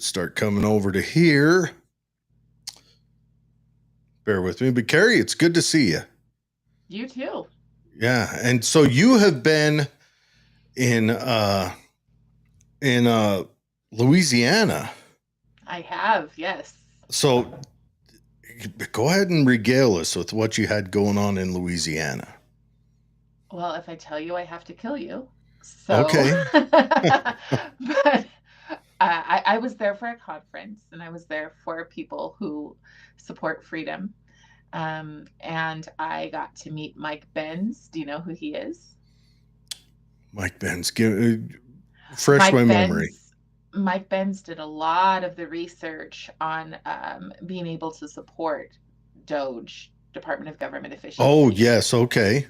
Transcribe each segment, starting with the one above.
should start coming over to here. Bear with me. But Carrie, it's good to see you. You too. Yeah. And so you have been in in Louisiana. I have, yes. So go ahead and regale us with what you had going on in Louisiana. Well, if I tell you, I have to kill you. So, Okay. but I was there for a conference and I was there for people who support freedom. And I got to meet Mike Benz. Do you know who he is? Mike Benz, fresh my Mike memory. Benz. Mike Benz did a lot of the research on being able to support Doge, Department of Government Oh, Efficiency. yes. Okay.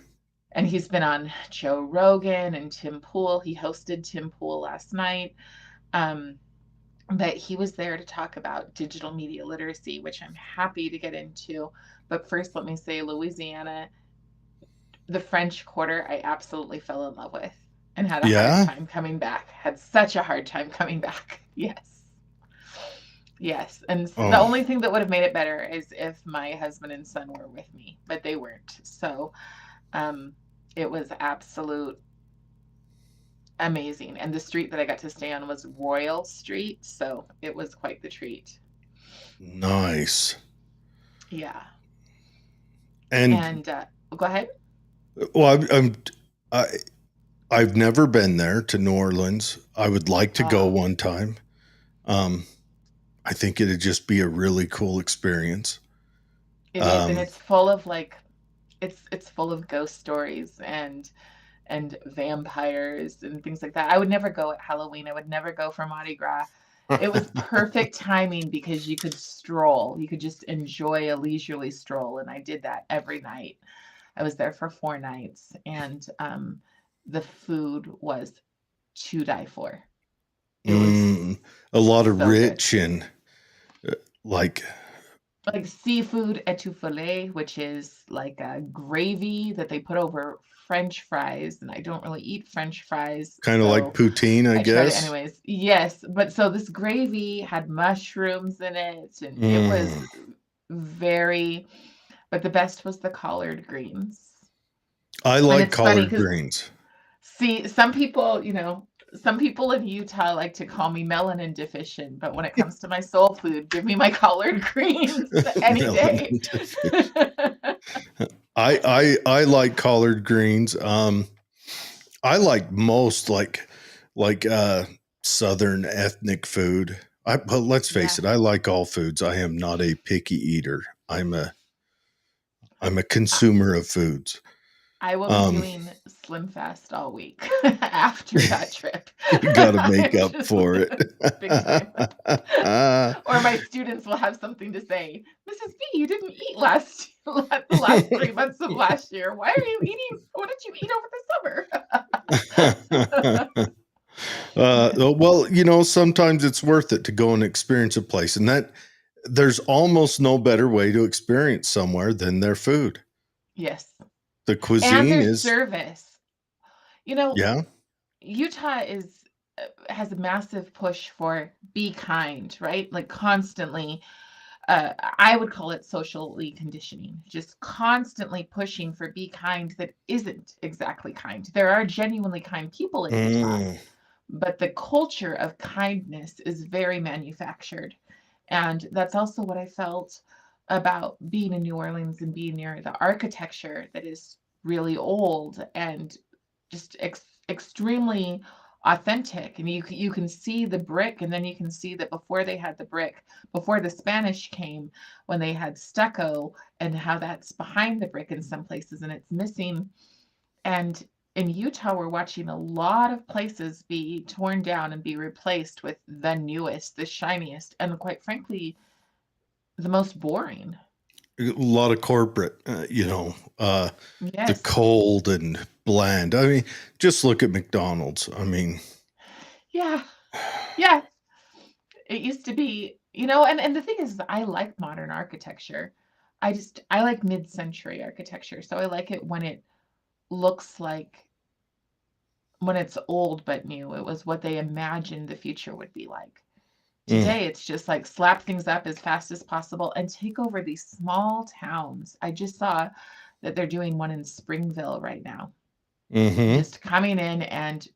And he's been on Joe Rogan and Tim Pool. He hosted Tim Pool last night. Um, but he was there to talk about digital media literacy, which I'm happy to get into. But first, let me say Louisiana, the French Quarter, I absolutely fell in love with and had a hard Yeah. time coming back. Had such a hard time coming back. Yes. Yes. And the Oh, only thing that would have made it better is if my husband and son were with me, but they weren't. So um, it was absolute amazing. And the street that I got to stay on was Royal Street. So it was quite the treat. nice. Yeah. And And go ahead. well, I, I've never been there to New Orleans. I would like to go Oh, one time. Um, I think it'd just be a really cool experience. it is. And Um, it's full of like, it's full of ghost stories and vampires and things like that. I would never go at Halloween. I would never go for Mardi Gras. It was perfect timing because you could stroll. You could just enjoy a leisurely stroll. And I did that every night. I was there for 4 nights and the food was to die for. It was mm, a lot of so good. rich and like, Like seafood etouffee, which is like a gravy that they put over French fries. And I don't really eat French fries. kind of like So poutine, I I tried it guess. anyways. Yes, but so this gravy had mushrooms in it, and it Mm, was very, but the best was the collard greens. I And like it's funny collard because, greens. see, some people, some people in Utah like to call me melanin deficient, but when it comes to my soul food, give me my collard greens any day. Melanin deficient. I like collard greens. I like most like southern ethnic food. But let's face Yeah. it, I like all foods. I am not a picky eater. I'm a I, consumer of foods. I will be Um, doing Slim Fast all week after that trip. you got to make I'm up just for it. big time. Or my students will have something to say. Mrs. B, you didn't eat the last 3 months of last year. Why are you eating? What did you eat over the summer? Well, sometimes it's worth it to go and experience a place, and that there's almost no better way to experience somewhere than their food. Yes. The And cuisine their is, service. You know, yeah. Utah has a massive push for be kind, right? Like constantly I would call it socially conditioning, just constantly pushing for be kind that isn't exactly kind. There are genuinely kind people in Utah, Mm, but the culture of kindness is very manufactured. And that's also what I felt about being in New Orleans and being near the architecture that is really old and just extremely authentic. And you can see the brick, and then you can see that before they had the brick, before the Spanish came, when they had stucco, and how that's behind the brick in some places and it's missing. And in Utah, we're watching a lot of places be torn down and be replaced with the newest, the shiniest, and quite frankly, the most boring. a lot of corporate, the Yes. cold and bland. I mean, just look at McDonald's. I mean, Yeah. Yeah. It used to be, and the thing is, I like modern architecture. I like mid-century architecture. So I like it when it looks like when it's old but new. It was what they imagined the future would be like. Mm, Today, it's just like slap things up as fast as possible and take over these small towns. I just saw that they're doing one in Springville right now, hmm. just coming in and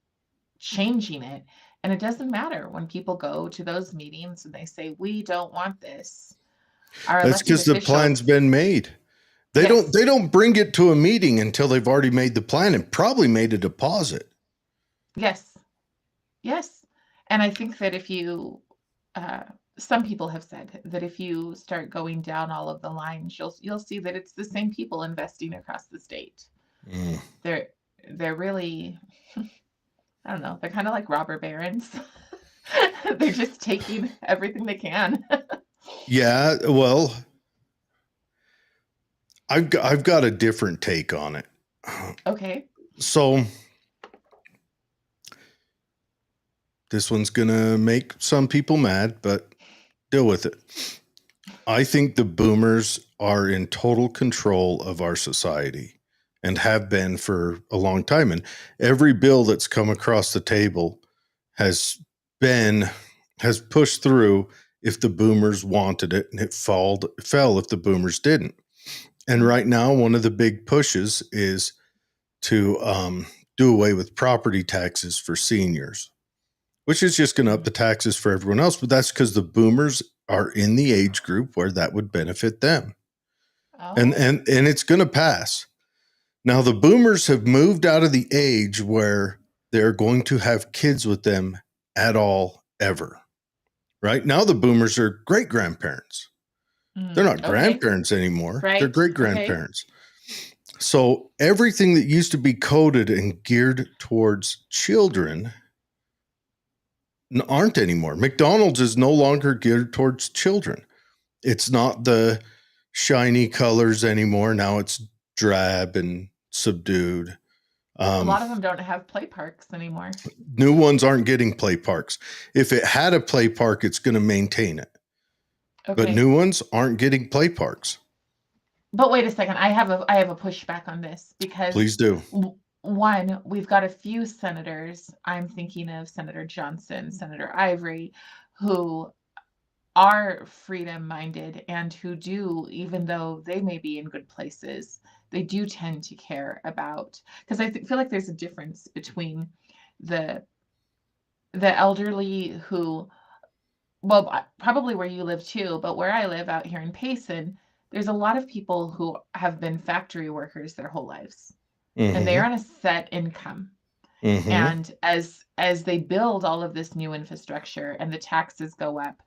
changing it. And it doesn't matter when people go to those meetings and they say, we don't want this. Our That's elected because the officials, plan's been made. yes, They don't bring it to a meeting until they've already made the plan and probably made a deposit. yes, yes. And I think that if you, uh, some people have said that if you start going down all of the lines, you'll see that it's the same people investing across the state. Mm. They're they're really, I don't know, they're kind of like robber barons. They're just taking everything they can. Yeah, well, I've got a different take on it. Okay. So this one's gonna make some people mad, but deal with it. I think the boomers are in total control of our society and have been for a long time. And every bill that's come across the table has been has pushed through if the boomers wanted it, and it fell if the boomers didn't. And Mm. right now, one of the big pushes is to do away with property taxes for seniors, which is just going to up the taxes for everyone else. But that's because the boomers are in the age group where that would benefit them. Oh. And it's going to pass. Now the boomers have moved out of the age where they're going to have kids with them at all ever. Right? Now the boomers are great grandparents. They're Mm. not Okay. grandparents anymore. They're Right. great Okay. grandparents. So everything that used to be coded and geared towards children aren't anymore. McDonald's is no longer geared towards children. It's not the shiny colors anymore. Now it's drab and subdued. A Um, lot of them don't have play parks anymore. New ones aren't getting play parks. If it had a play park, it's going to maintain it. But Okay. new ones aren't getting play parks. But wait a second. I have a pushback on this because Please do. one, we've got a few senators. I'm thinking of Senator Johnson, Senator Ivory, who are freedom minded and who do, even though they may be in good places, they do tend to care about, because feel like there's a difference between the elderly who, well, probably where you live too, but where I live out here in Payson, there's a lot of people who have been factory workers their whole lives, and they Mm-hmm. are on a set income. Mm-hmm. And as they build all of this new infrastructure and the taxes go up,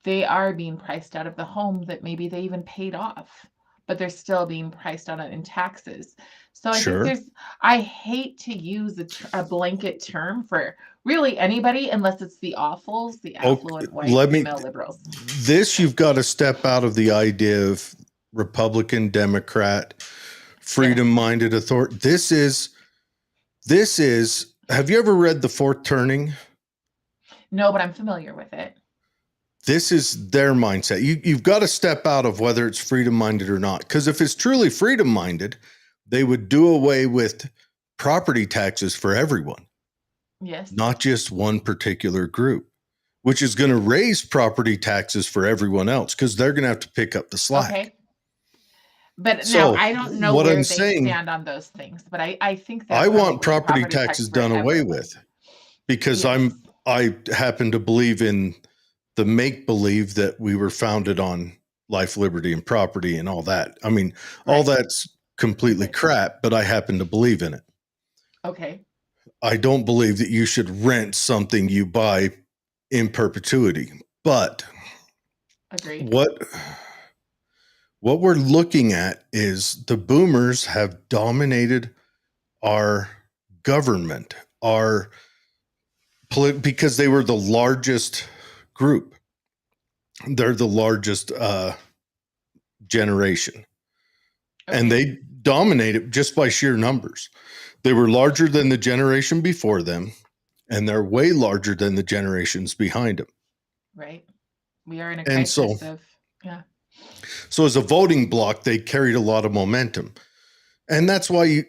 they are being priced out of the home that maybe they even paid off, but they're still being priced on it in taxes. So I think Sure. I hate to use a blanket term for really anybody unless it's the awfuls, the Oh, affluent white let me. female liberals. This you've got to step out of the idea of Republican, Democrat, Yes. freedom-minded authority. This is. Have you ever read The Fourth Turning? No, but I'm familiar with it. This is their mindset. You've got to step out of whether it's freedom-minded or not. Because if it's truly freedom-minded, they would do away with property taxes for everyone, Yes. not just one particular group, which is going to raise property taxes for everyone else because they're going to have to pick up the slack. Okay. But now So I don't know what I'm where they saying, stand on those things, but I think I that want probably property property tax taxes done away forever. with because Yes. I happen to believe in the make believe that we were founded on life, liberty, and property and all that. I mean, all Right. that's completely Right. crap, but I happen to believe in it. Okay. I don't believe that you should rent something you buy in perpetuity. But Agreed. what we're looking at is the boomers have dominated our government, because they were the largest group. They're the largest generation, and Okay. they dominated just by sheer numbers. They were larger than the generation before them, and they're way larger than the generations behind them. Right. We are in a And crisis of, yeah. so as a voting bloc, they carried a lot of momentum, and that's why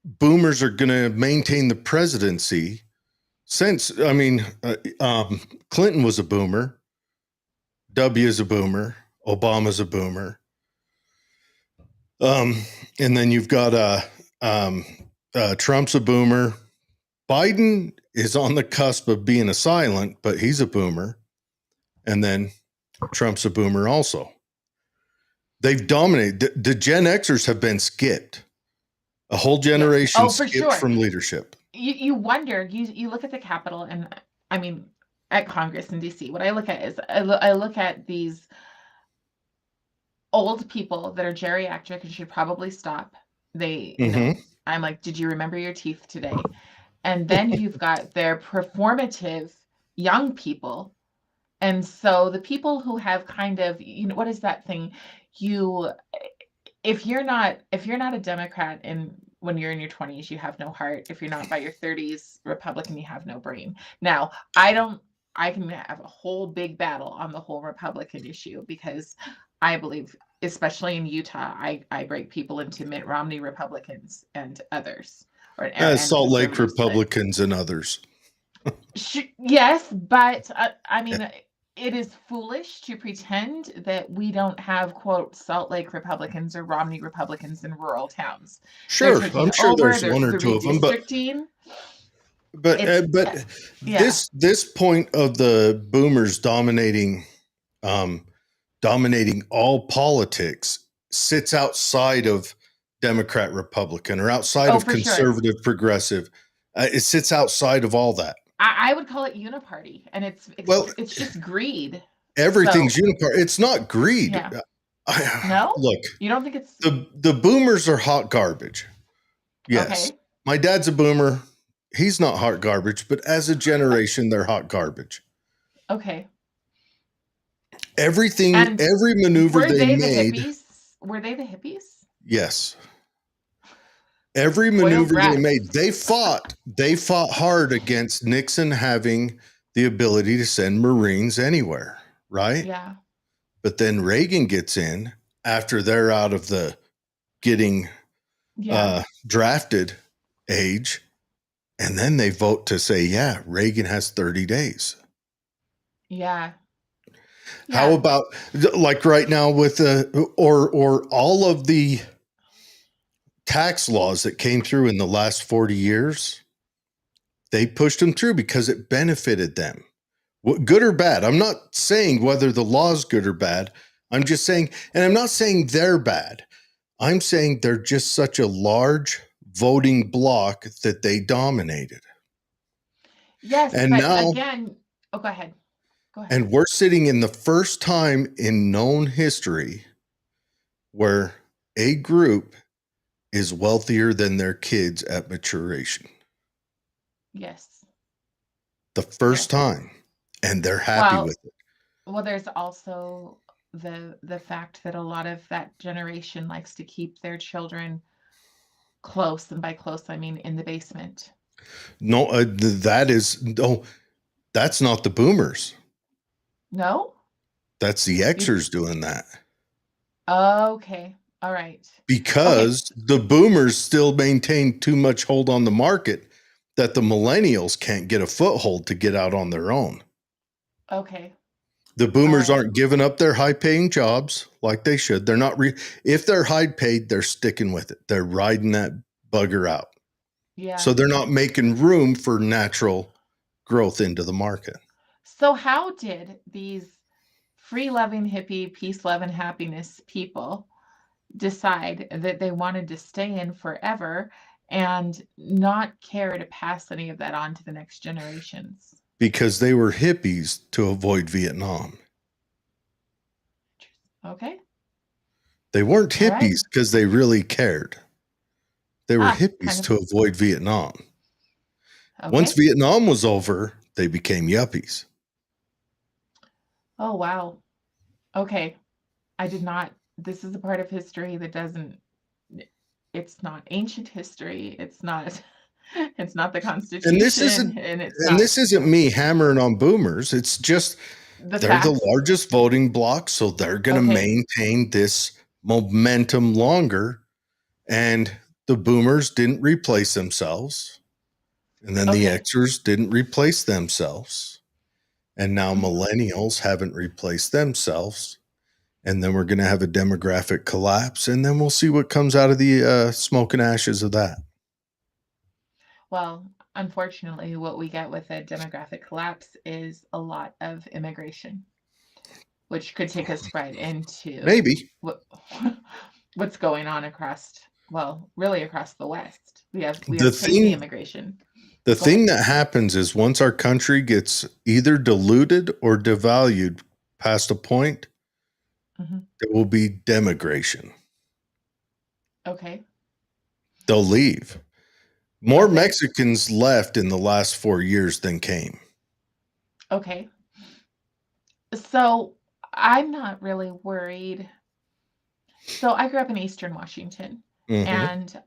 boomers are going to maintain the presidency since, I mean, Clinton was a boomer, W is a boomer, Obama's a boomer. And then you've got Trump's a boomer. Biden is on the cusp of being a silent, but he's a boomer. And then Trump's a boomer also. They've dominated. The Gen Xers have been skipped. A whole generation skipped from leadership. You wonder, you look at the Capitol, and I mean, at Congress in DC, what I look at is I look at these old people that are geriatric and should probably stop. They, you know, I'm like, did you remember your teeth today? And then you've got their performative young people. And so the people who have kind of, you know, what is that thing? If you're not a Democrat and when you're in your 20s, you have no heart. If you're not by your 30s Republican, you have no brain. Now, I can have a whole big battle on the whole Republican issue because I believe, especially in Utah, I break people into Mitt Romney Republicans and others. And Salt Lake Republicans and others. Yes, but I mean, it is foolish to pretend that we don't have, quote, Salt Lake Republicans or Romney Republicans in rural towns. Sure, I'm sure there's one or two of them, but this point of the boomers dominating all politics sits outside of Democrat, Republican, or outside of conservative, progressive. It sits outside of all that. I would call it uniparty, and it's just greed. Everything's uniparty. It's not greed. Yeah. No? Look, you don't think it's the boomers are hot garbage. Yes. Okay. My dad's a boomer. He's not hot garbage, but as a generation, they're hot garbage. Okay. Every maneuver they made. Were they the hippies? Yes. Every maneuver they made, they fought hard against Nixon having the ability to send Marines anywhere, right? Yeah. But then Reagan gets in after they're out of the getting drafted age, and then they vote to say, yeah, Reagan has 30 days. Yeah. How about like right now with or all of the tax laws that came through in the last 40 years, they pushed them through because it benefited them. Good or bad. I'm not saying whether the law is good or bad. I'm just saying, and I'm not saying they're bad. I'm saying they're just such a large voting bloc that they dominated. Yes, and but now, again, go ahead. And we're sitting in the first time in known history where a group is wealthier than their kids at maturation. Yes. The first time. And they're happy with it. Well, there's also the fact that a lot of that generation likes to keep their children close. And by close, I mean in the basement. No, that's not the boomers. No? That's the Xers doing that. Okay. All right. Because the boomers still maintain too much hold on the market that the millennials can't get a foothold to get out on their own. Okay. The boomers aren't giving up their high-paying jobs like they should. They're not if they're high-paid, they're sticking with it. They're riding that bugger out. Yeah. So they're not making room for natural growth into the market. So how did these free-loving, hippie, peace, love, and happiness people decide that they wanted to stay in forever and not care to pass any of that on to the next generations? Because they were hippies to avoid Vietnam. Okay. They weren't hippies because they really cared. They were hippies to avoid Vietnam. Okay. Once Vietnam was over, they became yuppies. Oh, wow. Okay. I did not. This is a part of history that doesn't, it's not ancient history. It's not the Constitution. And this isn't me hammering on boomers. It's just they're the largest voting bloc, so they're going to maintain this momentum longer. And the boomers didn't replace themselves. And then the Okay. Xers didn't replace themselves. And now Mhm. millennials haven't replaced themselves. And then we're going to have a demographic collapse. And then we'll see what comes out of the smoke and ashes of that. Well, unfortunately, what we get with a demographic collapse is a lot of immigration, which could take us right into Maybe. what what's going on across, well, really across the West. We have The crazy thing immigration. the Go ahead. thing that happens is once our country gets either diluted or devalued past a point, Hmm. there will be demigration. Okay. They'll leave. More Okay. Mexicans left in the last 4 years than came. Okay. So I'm not really worried. So I grew up in Eastern Washington, Mm-hmm. and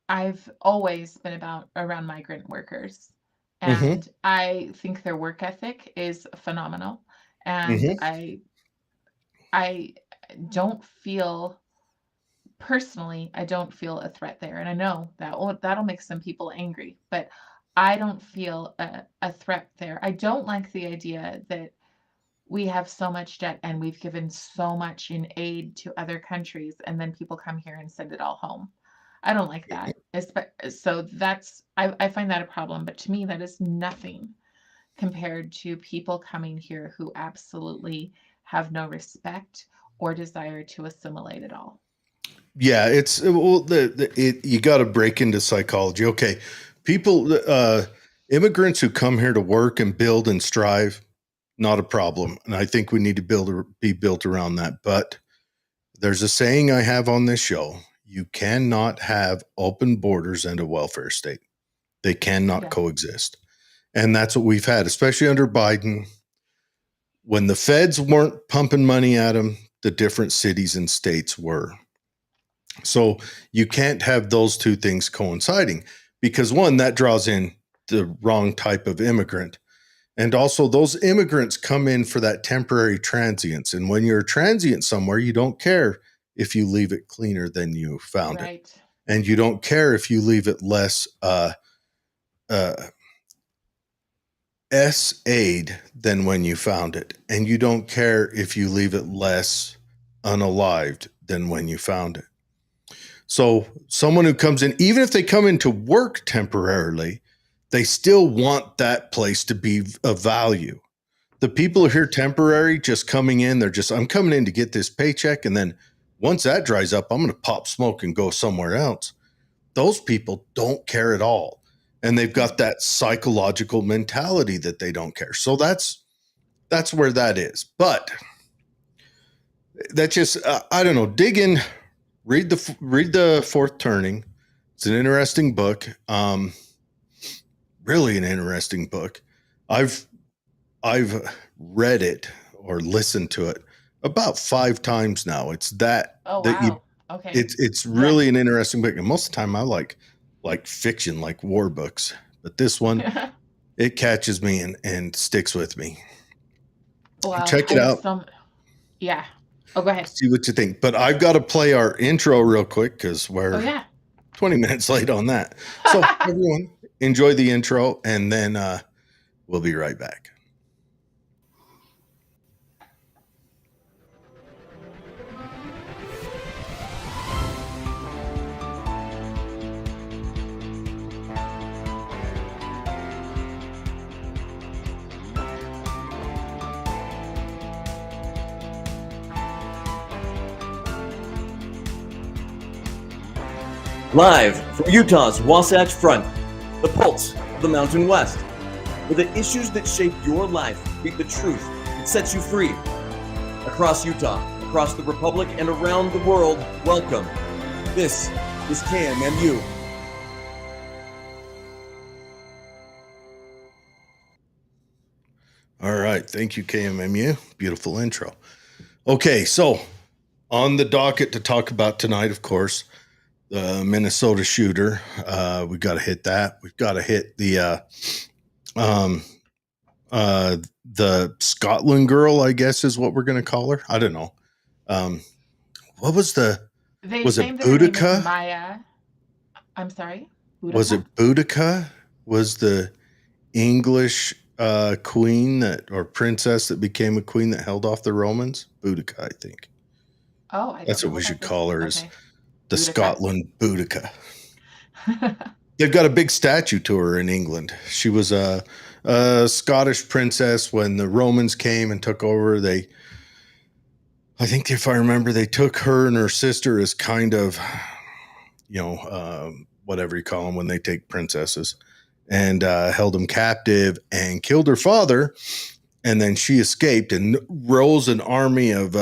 I've always been about around migrant workers, Mm-hmm. and I think their work ethic is phenomenal, and Mm-hmm. I don't feel personally, I don't feel a threat there, and I know that'll make some people angry, but I don't feel a threat there. I don't like the idea that we have so much debt and we've given so much in aid to other countries, and then people come here and send it all home. I don't like that. So I find that a problem. But to me, that is nothing compared to people coming here who absolutely have no respect or desire to assimilate at all. Yeah, it's well, you got to break into psychology. Okay, people, immigrants who come here to work and build and strive, not a problem, and I think we need to be built around that. But there's a saying I have on this show: you cannot have open borders and a welfare state. They cannot Yeah, coexist, and that's what we've had, especially under Biden. When the feds weren't pumping money at them, the different cities and states were. So you can't have those two things coinciding because one, that draws in the wrong type of immigrant. And also, those immigrants come in for that temporary transience. And when you're a transient somewhere, you don't care if you leave it cleaner than you found it. right. And you don't care if you leave it less uh, S-aid than when you found it. And you don't care if you leave it less unalived than when you found it. So someone who comes in, even if they come in to work temporarily, they still want that place to be of value. The people who are here Right. temporary, just coming in, they're just, I'm coming in to get this paycheck. And then once that dries up, I'm going to pop smoke and go somewhere else. Those people don't care at all. And they've got Mhm. that psychological mentality that they don't care. So that's where that is. But that just, I don't know, dig in, read the Fourth Turning. It's an interesting book. Really an interesting book. I've I've read it or listened to it about 5 times now. It's Oh, that you wow. Okay. it's Yeah. really an interesting book. And most of the time I like fiction, like war books. But this one, it catches me and sticks with me. Well, Check I it have out. some. Yeah. Oh, go ahead. See what you think. But I've got to play our intro real quick because Oh, we're yeah. 20 minutes late on that. So everyone enjoy the intro and then we'll be right back. Live from Utah's Wasatch Front, the pulse of the Mountain West, where the issues that shape your life meet the truth that sets you free. Across Utah, across the Republic, and around the world, welcome. This is KMMU. All right. Thank you, KMMU. Beautiful intro. Okay. So, on the docket to talk about tonight, of course, the Minnesota shooter. We got to hit that. We've got to hit um, the Scotland girl, I guess is what we're going to call her. I don't know. Um, what was They was it claim that her name is Boudica? Maya. I'm sorry, Was Boudica? it Boudica? was the English queen or princess that became a queen that held off the Romans? Boudica, I think. Oh, I don't That's what know we about should this. call her, is Okay. the Boudica. Scotland Boudica. They've got a big statue to her in England. She was a Scottish princess when the Romans came and took over. I think if I remember, they took her and her sister as kind of, whatever you call them when they take princesses, and held them captive and killed her father. And then she escaped and rose an army of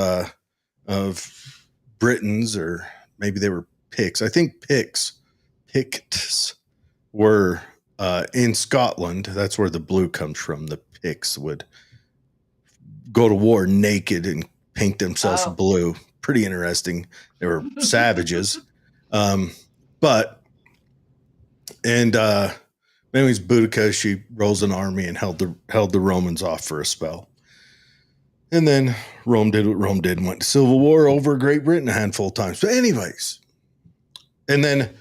Britons, or maybe they were Picts. I think Picts were in Scotland. That's where the blue comes from. The Picts would go to war naked and paint themselves Oh, blue. Pretty interesting. They were savages. Anyways, Boudica, she rose an army and held the Romans off for a spell. And then Rome did what Rome did and went to civil war over Great Britain a handful of times. But anyways, and then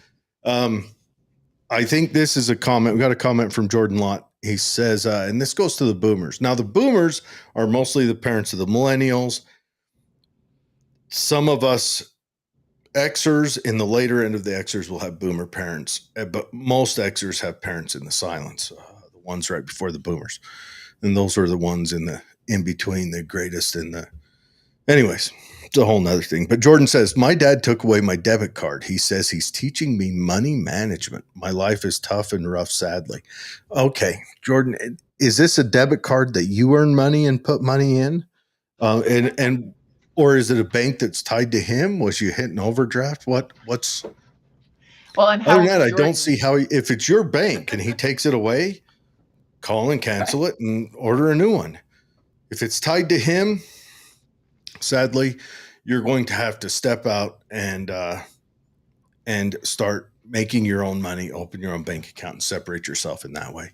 I think this is a comment. We got a comment from Jordan Lott. He says, and this goes to the boomers. Now, the boomers are mostly the parents of the millennials. Some of us Xers in the later end of the Xers will have boomer parents, but most Xers have parents in the silence, the ones right before the boomers. And those are the ones in between, the greatest and the. Anyways, it's a whole nother thing. But Jordan says, my dad took away my debit card. He says he's teaching me money management. My life is tough and rough, sadly. Okay, Jordan, is this a debit card that you earn money and put money in? And or is it a bank that's tied to him? Was you hitting overdraft? What's well, and other how than old that, is I Jordan? don't see how if it's your bank and he takes it away, call and cancel it and order a new one. If it's tied to him, sadly, you're going to have to step out and start making your own money, open your own bank account, and separate yourself in that way.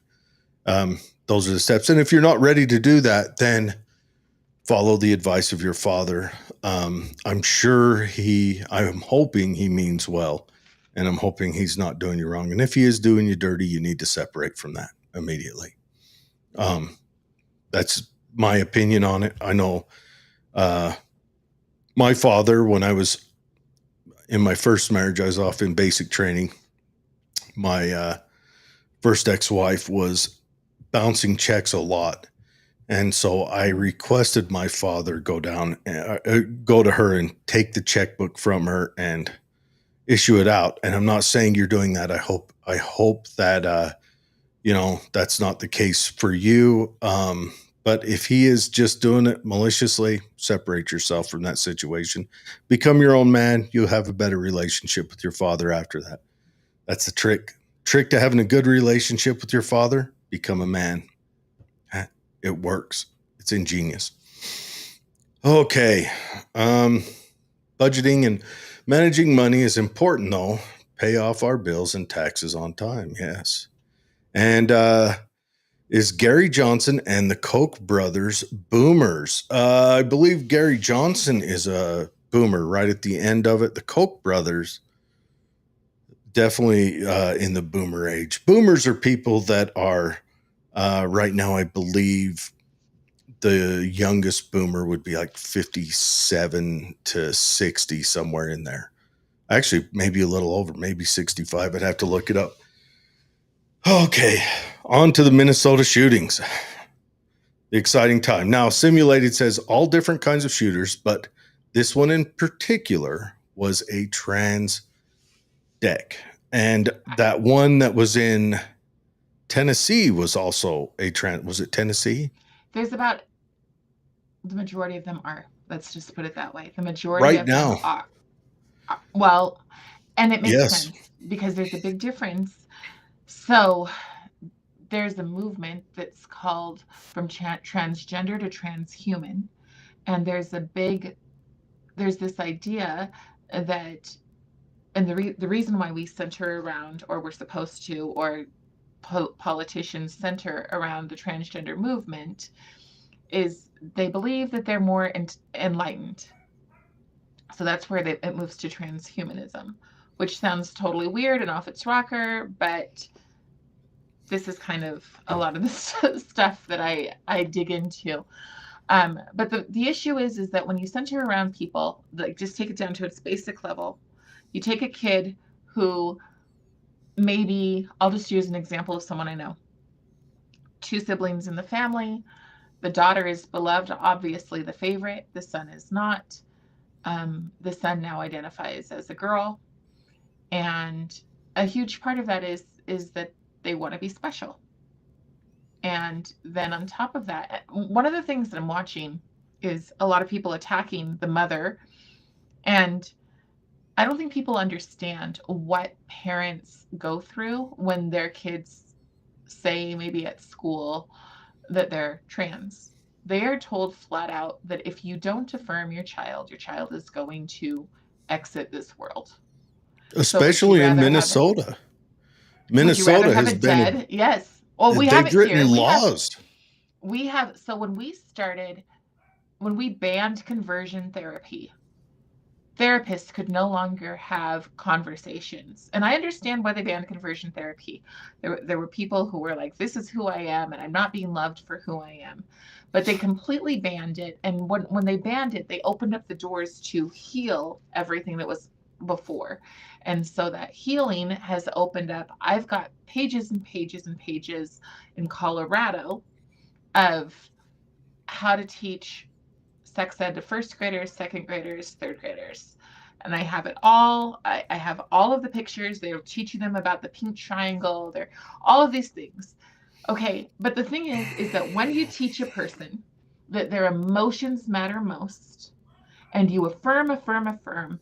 Those are the steps. And if you're not ready to do that, then follow the advice of your father. I'm hoping he means well, and I'm hoping he's not doing you wrong. And if he is doing you dirty, you need to separate from that immediately. That's my opinion on it. I know my father, when I was in my first marriage, I was off in basic training. My first ex-wife was bouncing checks a lot. And so I requested my father go to her and take the checkbook from her and issue it out. And I'm not saying you're doing that. I hope that, that's not the case for you. But if he is just doing it maliciously, separate yourself from that situation. Become your own man. You'll have a better relationship with your father after that. That's the trick. Trick to having a good relationship with your father: become a man. It works. It's ingenious. Okay. Budgeting and managing money is important, though. Pay off our bills and taxes on time. Yes. And is Gary Johnson and the Koch brothers boomers? I believe Gary Johnson is a boomer right at the end of it. The Koch brothers, definitely in the boomer age. Boomers are people that are right now, I believe the youngest boomer would be like 57 to 60, somewhere in there. Actually, maybe a little over, maybe 65. I'd have to look it up. Okay, on to the Minnesota shootings. The exciting time. Now, Simulated says all different kinds of shooters, but this one in particular was a trans deck. And that one that was in Tennessee was also a trans. Was it Tennessee? There's about the majority of them are. Let's just put it that way. The majority Right of now. them are. Well, and it makes Yes. sense because there's a big difference. So there's a movement that's called from transgender to transhuman. And there's this idea that, and the reason why we center around, or we're supposed to, or politicians center around the transgender movement, is they believe that they're more enlightened. So that's where it moves to transhumanism, which sounds totally weird and off its rocker, but this is kind of a lot of the stuff that I dig into. But the issue is that when you center around people, like, just take it down to its basic level. You take a kid who, maybe, I'll just use an example of someone I know. 2 siblings in the family. The daughter is beloved, obviously the favorite. The son is not. The son now identifies as a girl. And a huge part of that is that they want to be special. And then on top of that, one of the things that I'm watching is a lot of people attacking the mother. And I don't think people understand what parents go through when their kids say, maybe at school, that they're trans. They are told flat out that if you don't affirm your child is going to exit this world. Especially in Minnesota. Minnesota has been. Yes. Well, we have it written here. laws. We have. So when we banned conversion therapy, therapists could no longer have conversations. And I understand why they banned conversion therapy. There were people who were like, this is who I am, and I'm not being loved for who I am. But they completely banned it. And when they banned it, they opened up the doors to heal everything that was before. And so that healing has opened up. I've got pages and pages and pages in Colorado of how to teach sex ed to first graders, second graders, third graders. And I have it all. I have all of the pictures. They're teaching them about the pink triangle. They're all of these things. Okay, but the thing is that when you teach a person that their emotions matter most, and you affirm,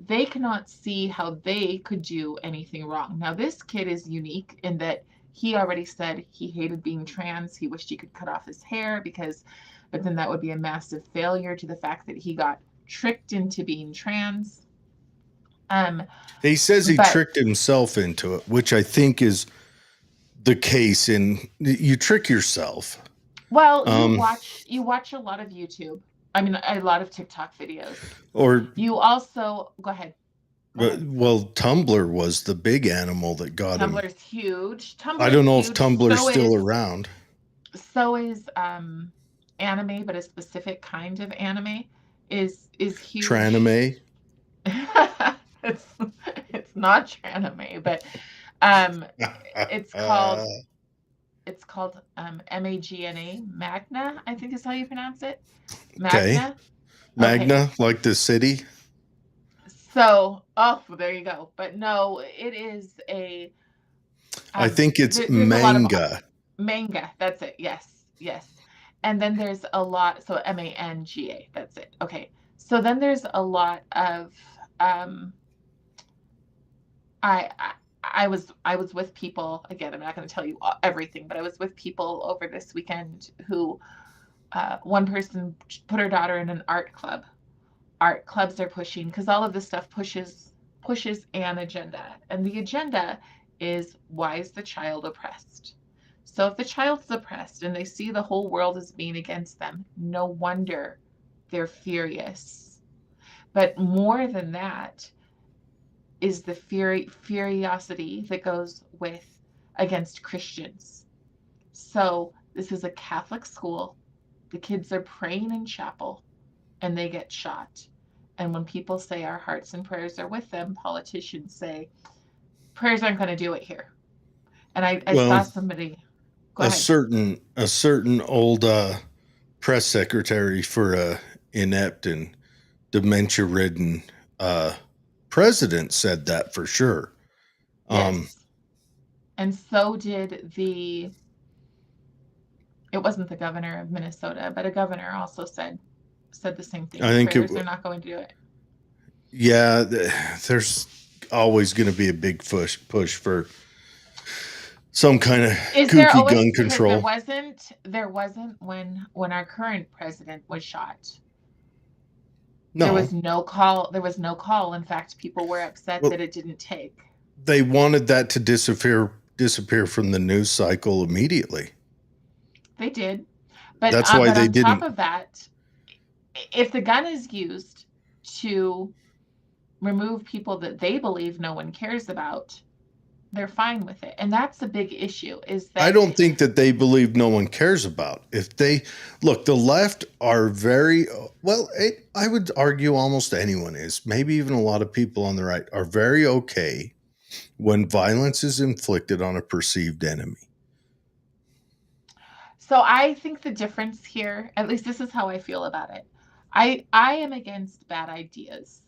they cannot see how they could do anything wrong. Now, this kid is unique in that he already said he hated being trans. He wished he could cut off his hair but then that would be a massive failure to the fact that he got tricked into being trans. He says he tricked himself into it, which I think is the case. You trick yourself. Well, you watch a lot of YouTube. I mean, a lot of TikTok videos. Or you also go ahead. Well, Tumblr was the big animal that got him. Tumblr's huge. I don't know if Tumblr's still around. So is anime, but a specific kind of anime is huge. Tranime? It's not tranime, but it's called MAGNA, Magna, I think is how you pronounce it. Magna. Okay. Magna, like the city. So, there you go. But no, it is a. I think it's manga. Manga, that's it. Yes. And then there's a lot. So MANGA, that's it. Okay. So then there's a lot of. I was with people, again, I'm not going to tell you everything, but I was with people over this weekend who, one person put her daughter in an art club. Art clubs are pushing, because all of this stuff pushes an agenda. And the agenda is, why is the child oppressed? So if the child's oppressed and they see the whole world as being against them, no wonder they're furious. But more than that is the furiosity that goes against Christians. So this is a Catholic school. The kids are praying in chapel and they get shot. And when people say our hearts and prayers are with them, politicians say prayers aren't going to do it here. And I saw somebody. Go ahead. A certain old press secretary for a inept and dementia-ridden president said that for sure. Yes. And so did it wasn't the governor of Minnesota, but a governor also said the same thing. I think they're not going to do it. Yeah, there's always going to be a big push for some kind of kooky gun control. There wasn't when our current president was shot. No. There was no call. In fact, people were upset that it didn't take. They wanted that to disappear from the news cycle immediately. They did. But that's why they didn't. On top of that, if the gun is used to remove people that they believe no one cares about, they're fine with it. And that's the big issue, is that I don't think that they believe no one cares about. If they look, the left are very well. I would argue almost anyone is, maybe even a lot of people on the right are very okay when violence is inflicted on a perceived enemy. So I think the difference here, at least this is how I feel about it. I am against bad ideas,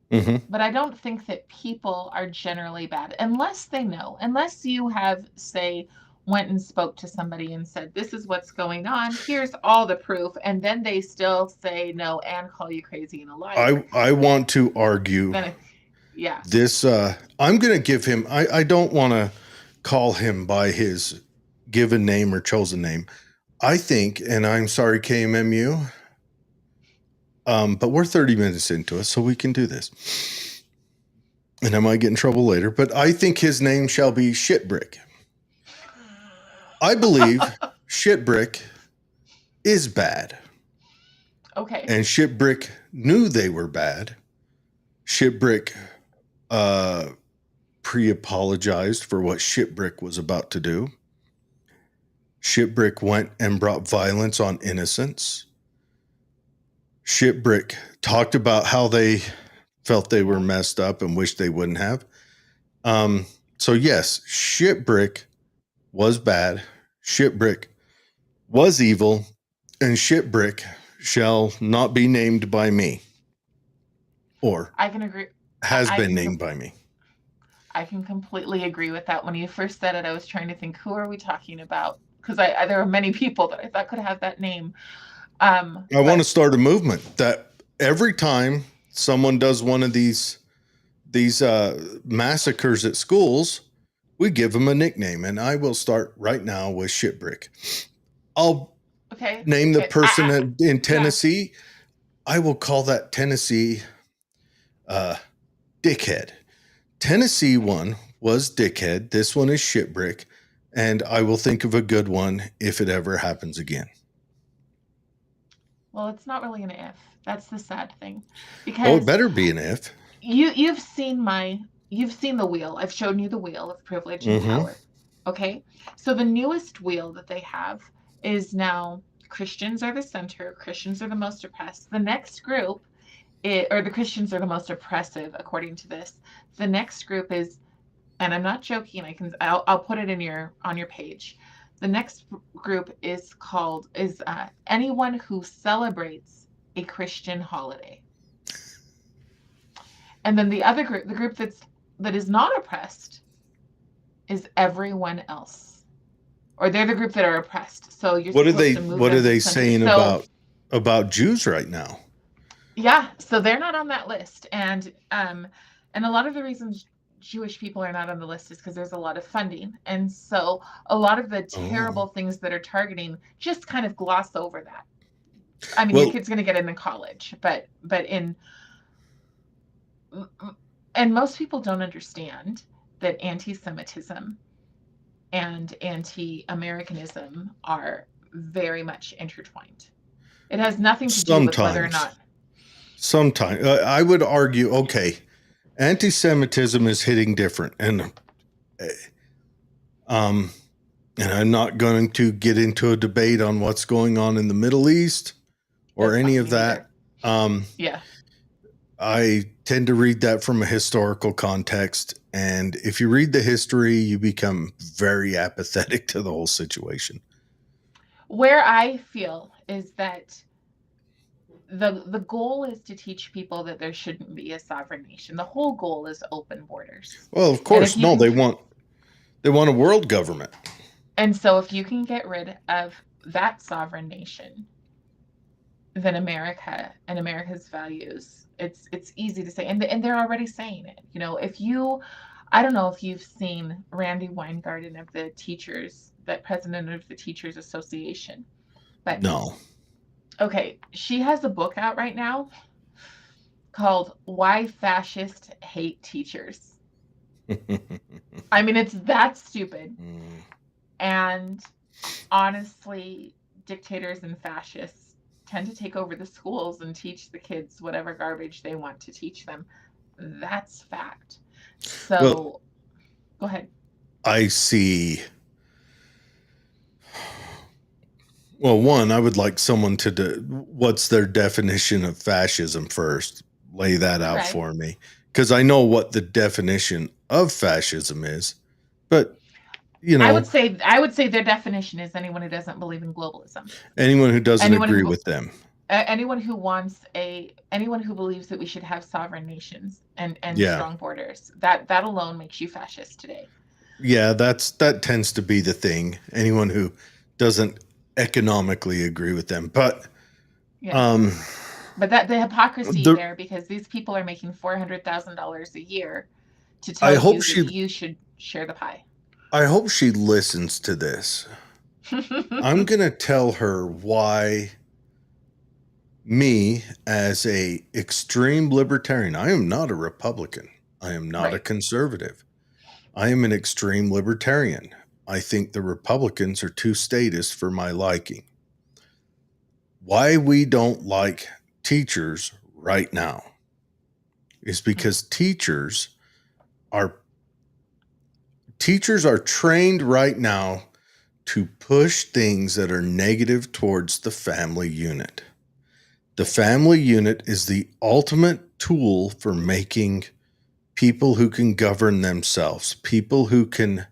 but I don't think that people are generally bad unless they know, unless you have, say, went and spoke to somebody and said, this is what's going on, here's all the proof, and then they still say no and call you crazy and a liar. I want to argue Yeah. this. I'm going to give him, I don't want to call him by his given name or chosen name. I think, and I'm sorry, KMMU, but we're 30 minutes into it, so we can do this. And I might get in trouble later, but I think his name shall be Shitbrick. I believe Shitbrick is bad. Okay. And Shitbrick knew they were bad. Shitbrick pre-apologized for what Shitbrick was about to do. Shitbrick went and brought violence on innocents. Shitbrick talked about how they felt they were messed up and wished they wouldn't have. So yes, Shitbrick was bad. Shitbrick was evil, and Shitbrick shall not be named by me. Or I can agree. Has been named by me. I can completely agree with that. When you first said it, I was trying to think, who are we talking about? Because there are many people that I thought could have that name. I want to start a movement that every time someone does one of these massacres at schools, we give them a nickname. And I will start right now with Shitbrick. I'll name the person in Tennessee. Yeah. I will call that Tennessee Dickhead. Tennessee one was Dickhead. This one is Shitbrick. And I will think of a good one if it ever happens again. Well, it's not really an if. That's the sad thing. Because it better be an if. You've seen the wheel. I've shown you the wheel of privilege and power. Okay? So the newest wheel that they have is now Christians are the center. Christians are the most oppressed. The next group, or the Christians are the most oppressive, according to this. The next group is, and I'm not joking, I'll put it on your page. The next group is anyone who celebrates a Christian holiday. And then the other group, the group that is not oppressed, is everyone else. Or they're the group that are oppressed. So you're what are they saying about Jews right now? Yeah, so they're not on that list. And a lot of the reasons Jewish people are not on the list is because there's a lot of funding. And so a lot of the terrible things that are targeting just kind of gloss over that. I mean, your kid's going to get into college, but most people don't understand that anti-Semitism and anti-Americanism are very much intertwined. It has nothing to do with whether or not. Sometimes I would argue, okay, anti-Semitism is hitting different, and I'm not going to get into a debate on what's going on in the Middle East or any of that. Yeah. I tend to read that from a historical context, and if you read the history, you become very apathetic to the whole situation. Where I feel is that the goal is to teach people that there shouldn't be a sovereign nation. The whole goal is open borders. Well, of course, they want a world government. And so if you can get rid of that sovereign nation, then America and America's values, it's easy to say. And they're already saying it. You know, I don't know if you've seen Randy Weingarten of the teachers, that president of the Teachers Association. But no. Okay, she has a book out right now called Why Fascists Hate Teachers. I mean, it's that stupid. And honestly, dictators and fascists tend to take over the schools and teach the kids whatever garbage they want to teach them. That's fact. So, go ahead. I see. Well, one, I would like someone to do what's their definition of fascism first. Lay that out Right. for me, because I know what the definition of fascism is, but I would say their definition is anyone who doesn't believe in globalism. anyone who doesn't Anyone agree who with them. anyone who wants anyone who believes that we should have sovereign nations and Yeah. strong borders. That alone makes you fascist today. Yeah, that tends to be the thing. Anyone who doesn't economically agree with them, but Yeah. But that the hypocrisy there, because these people are making $400,000 a year to tell you that you should share the pie. I hope she listens to this. I'm going to tell her why me, as a extreme libertarian, I am not a Republican. I am not a conservative. I am an extreme libertarian. I think the Republicans are too statist for my liking. Why we don't like teachers right now is because teachers are trained right now to push things that are negative towards the family unit. The family unit is the ultimate tool for making people who can govern themselves, people who can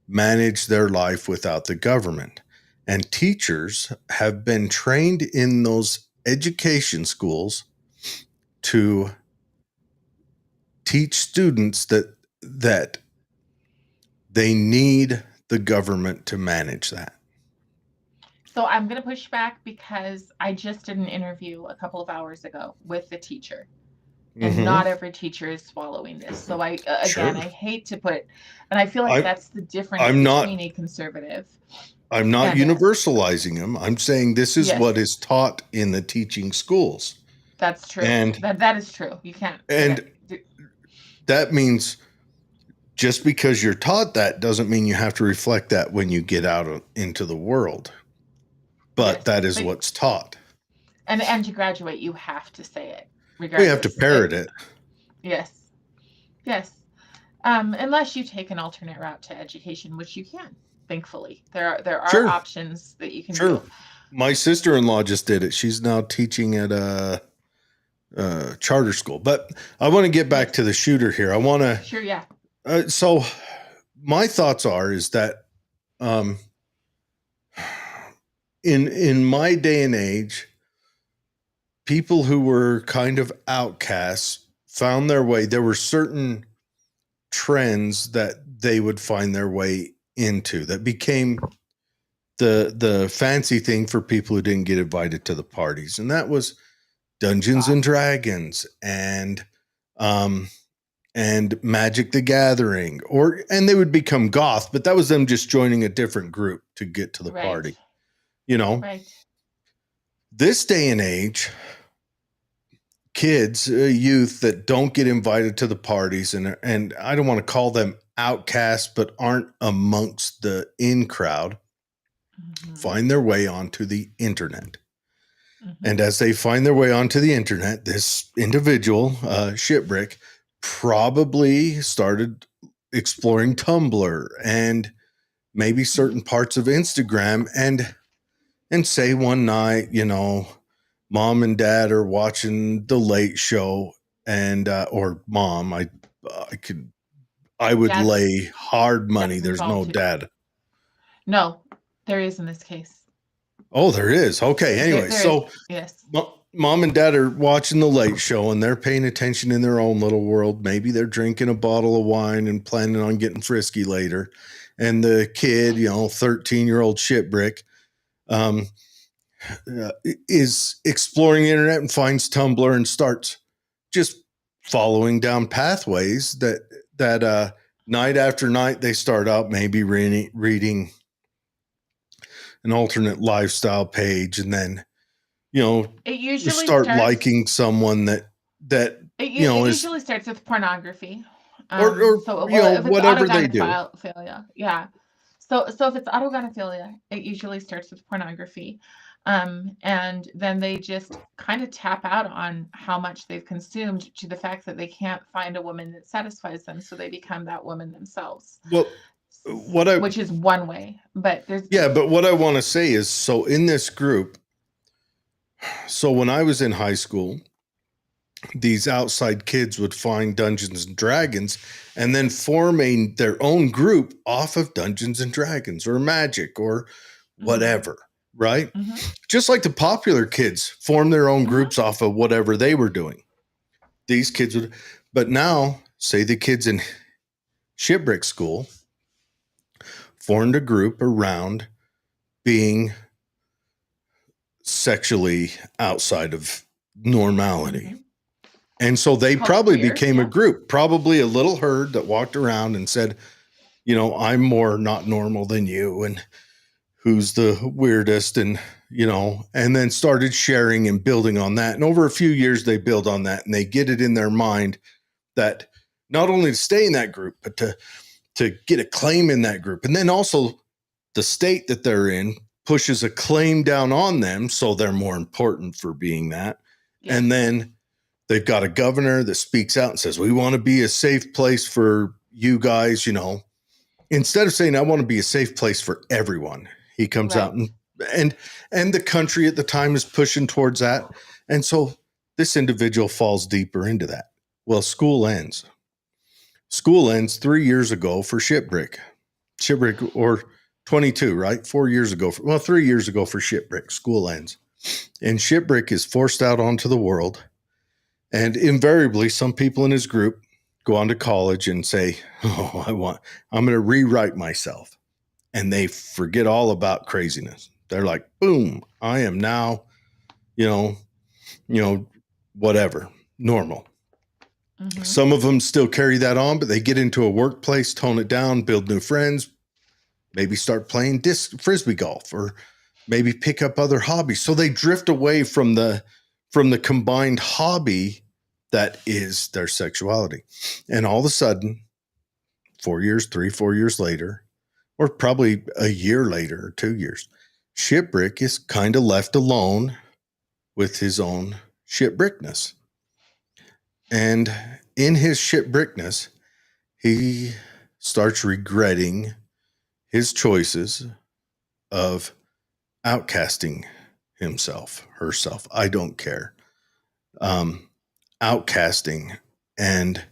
manage their life without the government. And teachers have been trained in those education schools to teach students that they need the government to manage that. So I'm going to push back, because I just did an interview a couple of hours ago with the teacher. And not every teacher is swallowing this. So I hate to put, and I feel like that's the difference between a conservative. I'm not universalizing them. I'm saying this is what is taught in the teaching schools. That's true. And that is true. You can't. And that means just because you're taught that doesn't mean you have to reflect that when you get out into the world. But that is what's taught. And to graduate, you have to say it. We have to parrot it. Yes. Unless you take an alternate route to education, which you can. Thankfully, there are options that you can do. My sister-in-law just did it. She's now teaching at a charter school. But I want to get back to the shooter here. I want to. Sure. Yeah. So my thoughts is that in my day and age, people who were kind of outcasts found their way. There were certain trends that they would find their way into that became the fancy thing for people who didn't get invited to the parties. And that was Dungeons and Dragons and Magic the Gathering, and they would become goth, but that was them just joining a different group to get to the party. This day and age, kids, youth that don't get invited to the parties, and I don't want to call them outcasts, but aren't amongst the in crowd, find their way onto the internet. And as they find their way onto the internet, this individual, Shitbrick, probably started exploring Tumblr and maybe certain parts of Instagram, and say one night, mom and dad are watching The Late Show, and or mom, I would lay hard money there's no dad. No, there is in this case. Oh, there is. Okay. Anyway, yes. Mom and dad are watching The Late Show, and they're paying attention in their own little world. Maybe they're drinking a bottle of wine and planning on getting frisky later. And the kid, 13-year-old Shitbrick, is exploring the internet and finds Tumblr and starts just following down pathways that night after night they start out maybe reading an alternate lifestyle page, and then it usually start liking someone that it usually starts with pornography, or if it's whatever they do. Yeah. So if it's autogynephilia, it usually starts with pornography. And then they just kind of tap out on how much they've consumed, to the fact that they can't find a woman that satisfies them, so they become that woman themselves. Well, which is one way. But but what I want to say is, so in this group, so when I was in high school, these outside kids would find Dungeons and Dragons and then form their own group off of Dungeons and Dragons or Magic or whatever, right? Just like the popular kids form their own groups off of whatever they were doing. These kids would, but now, say the kids in Shipwreck School formed a group around being sexually outside of normality. And so they probably became a group, probably a little herd that walked around and said, you know, I'm more not normal than you, and who's the weirdest, and, you know, and then started sharing and building on that. And over a few years, they build on that, and they get it in their mind that not only to stay in that group, but to get a claim in that group. And then also the state that they're in pushes a claim down on them, so they're more important for being that. Yeah. And then they've got a governor that speaks out and says, we want to be a safe place for you guys, you know, instead of saying, I want to be a safe place for everyone. He comes out and the country at the time is pushing towards that. And so this individual falls deeper into that. Well, school ends. School ends 3 years ago for Shipwreck, or 22, right? 4 years ago. 3 years ago for Shipwreck. School ends. And Shipwreck is forced out onto the world. And invariably, some people in his group go on to college and say, oh, I'm going to rewrite myself. And they forget all about craziness. They're like, boom, I am now, you know, whatever, normal. Some of them still carry that on, but they get into a workplace, tone it down, build new friends, maybe start playing frisbee golf, or maybe pick up other hobbies. So they drift away from the combined hobby that is their sexuality. And all of a sudden, 4 years, 4 years later, or probably a year later or 2 years, Shipwreck is kind of left alone with his own shipwreckness. And in his shipwreckness, he starts regretting his choices of outcasting himself, herself. I don't care. Outcasting. And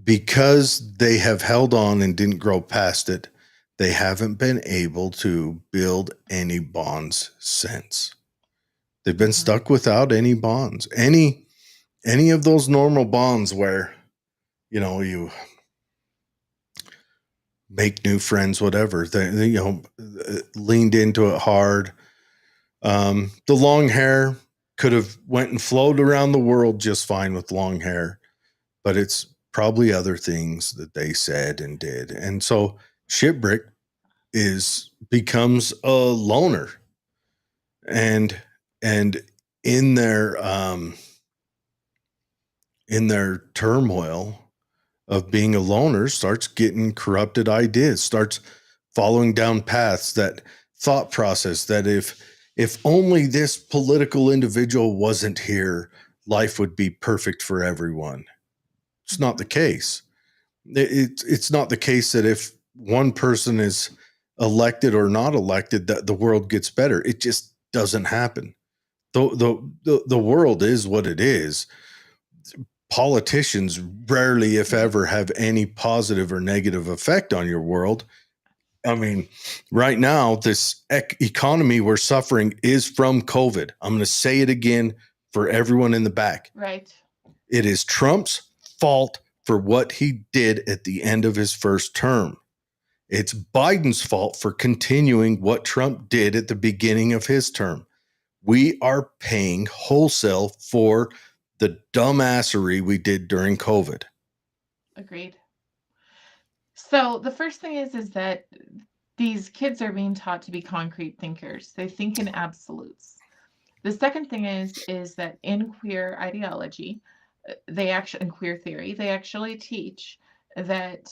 because they have held on and didn't grow past it, they haven't been able to build any bonds since. They've been stuck without any bonds. Any of those normal bonds where, you know, you make new friends, whatever, they you know, leaned into it hard. The long hair could have went and flowed around the world just fine with long hair, but it's probably other things that they said and did. And so Shipwreck becomes a loner, and in their turmoil of being a loner, starts getting corrupted ideas, starts following down paths, that thought process that if only this political individual wasn't here, life would be perfect for everyone. It's not the case. It's not the case that if one person is elected or not elected, that the world gets better. It just doesn't happen. The world is what it is. Politicians rarely, if ever, have any positive or negative effect on your world. I mean, right now, this economy we're suffering is from COVID. I'm going to say it again for everyone in the back. Right. It is Trump's fault for what he did at the end of his first term. It's Biden's fault for continuing what Trump did at the beginning of his term. We are paying wholesale for the dumbassery we did during COVID. Agreed. So the first thing is that these kids are being taught to be concrete thinkers. They think in absolutes. The second thing is that in queer ideology, in queer theory, they actually teach that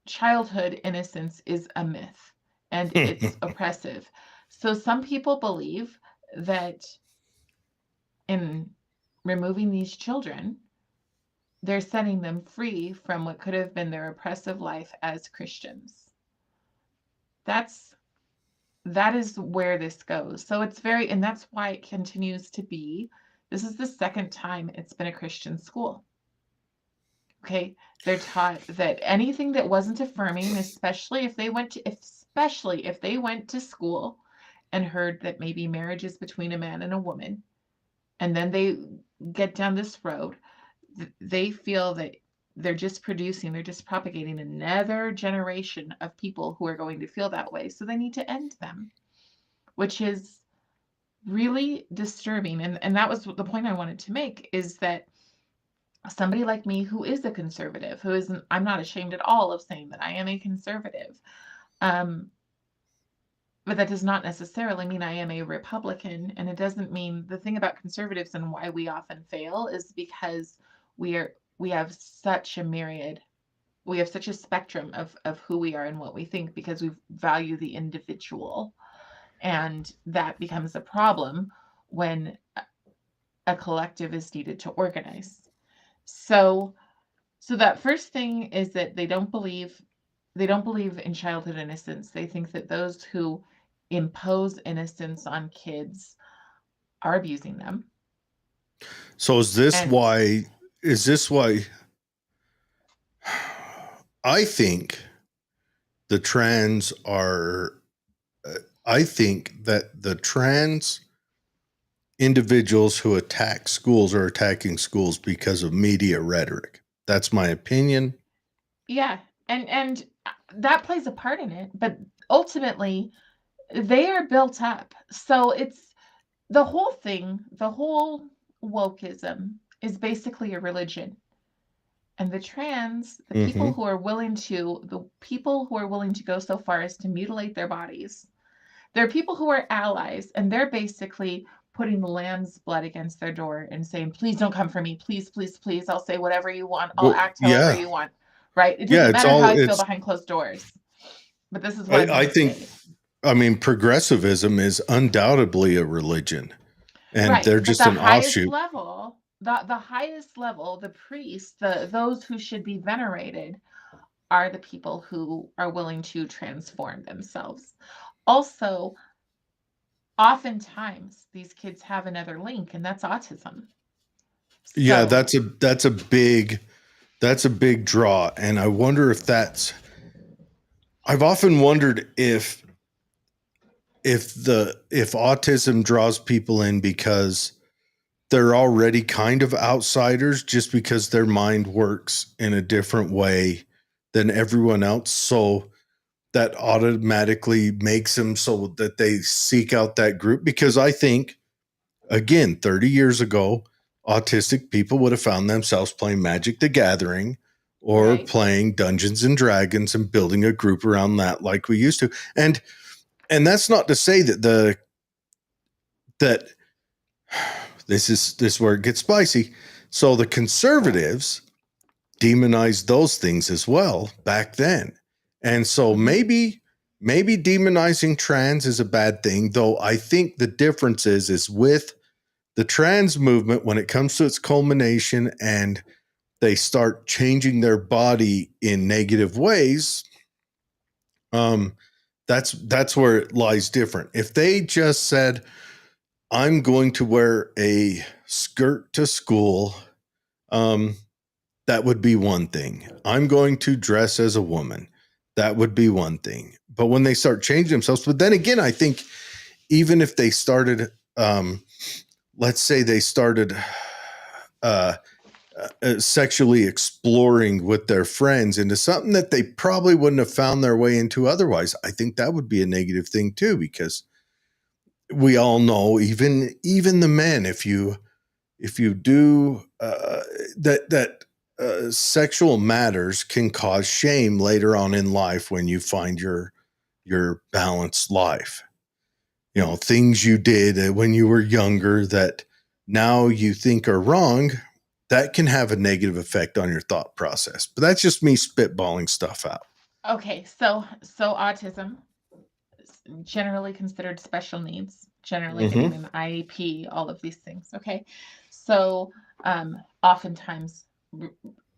childhood innocence is a myth and it's oppressive. So some people believe that in removing these children, they're setting them free from what could have been their oppressive life as Christians. That is where this goes. So it's and that's why it continues to be. This is the second time it's been a Christian school. Okay, they're taught that anything that wasn't affirming, especially if they went to school and heard that maybe marriage is between a man and a woman, and then they get down this road, they feel that they're just propagating another generation of people who are going to feel that way. So they need to end them, which is really disturbing. And that was the point I wanted to make, is that somebody like me, who is a conservative, I'm not ashamed at all of saying that I am a conservative. But that does not necessarily mean I am a Republican. And it doesn't mean, the thing about conservatives and why we often fail is because we have such a spectrum of who we are and what we think, because we value the individual. And that becomes a problem when a collective is needed to organize. So that first thing is that they don't believe in childhood innocence. They think that those who impose innocence on kids are abusing them. So is this why I think I think that the trans individuals who attack schools are attacking schools because of media rhetoric. That's my opinion. Yeah, and that plays a part in it, but ultimately they are built up. So it's the whole thing, the whole wokeism is basically a religion. And the people who are willing to go so far as to mutilate their bodies, they're people who are allies, and they're basically putting the lamb's blood against their door and saying, please don't come for me. Please, please, please. I'll say whatever you want. I'll act however you want. Right? It doesn't matter how I feel behind closed doors. But this is what I think. Progressivism is undoubtedly a religion. And they're just an offshoot. The highest level, the priests, those who should be venerated, are the people who are willing to transform themselves. Also, oftentimes these kids have another link, and that's autism. Yeah, that's a big draw. And I wonder if I've often wondered if autism draws people in because they're already kind of outsiders, just because their mind works in a different way than everyone else. So that automatically makes them so that they seek out that group. Because I think, again, 30 years ago, autistic people would have found themselves playing Magic the Gathering or playing Dungeons and Dragons and building a group around that like we used to. And that's not to say that this is where it gets spicy. So the conservatives demonized those things as well back then. And so maybe demonizing trans is a bad thing, though I think the difference is with the trans movement, when it comes to its culmination and they start changing their body in negative ways, that's where it lies different. If they just said, I'm going to wear a skirt to school, that would be one thing. I'm going to dress as a woman. That would be one thing. But when they start changing themselves, but then again, I think even if they started, let's say they started sexually exploring with their friends into something that they probably wouldn't have found their way into otherwise, I think that would be a negative thing too, because we all know, even the men, if you do that sexual matters can cause shame later on in life when you find your balanced life. You know, things you did when you were younger that now you think are wrong, that can have a negative effect on your thought process. But that's just me spitballing stuff out. Okay, so autism is generally considered special needs, generally getting an IEP, all of these things. Okay, so oftentimes r-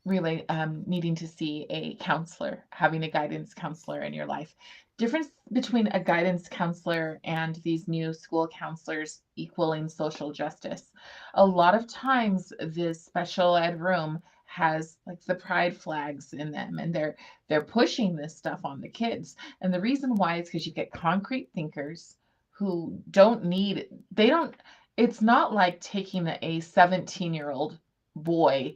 really needing to see a counselor, having a guidance counselor in your life. Difference between a guidance counselor and these new school counselors equaling social justice. A lot of times, this special ed room has like the pride flags in them, and they're pushing this stuff on the kids. And the reason why is because you get concrete thinkers who don't need they don't. It's not like taking a 17-year-old boy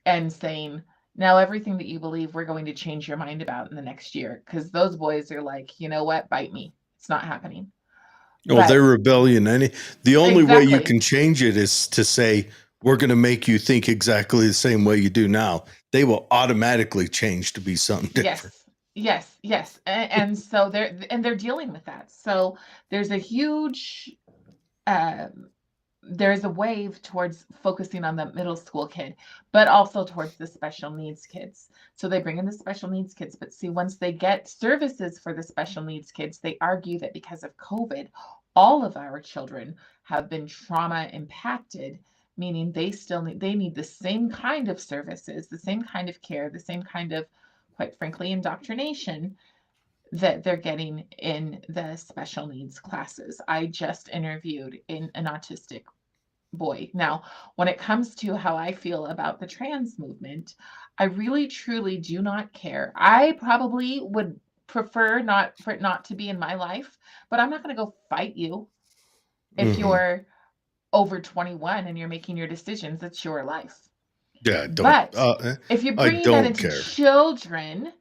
and saying, now everything that you believe, we're going to change your mind about in the next year. Because those boys are like, you know what, bite me. It's not happening. Oh, they're But rebellion. The only way you can exactly. change it is to say, we're going to make you think exactly the same way you do now. They will automatically change to be something different. Yes. And so they're dealing with that. So there's a huge there's a wave towards focusing on the middle school kid, but also towards the special needs kids. So they bring in the special needs kids, but see, once they get services for the special needs kids, they argue that because of COVID, all of our children have been trauma impacted, meaning they need the same kind of services, the same kind of care, the same kind of, quite frankly, indoctrination that they're getting in the special needs classes. I just interviewed an autistic boy. Now, when it comes to how I feel about the trans movement, I really truly do not care. I probably would prefer not for it not to be in my life, but I'm not going to go fight you if Hmm. you're over 21 and you're making your decisions. It's your life. Yeah, But if you're I bringing that don't into care. children,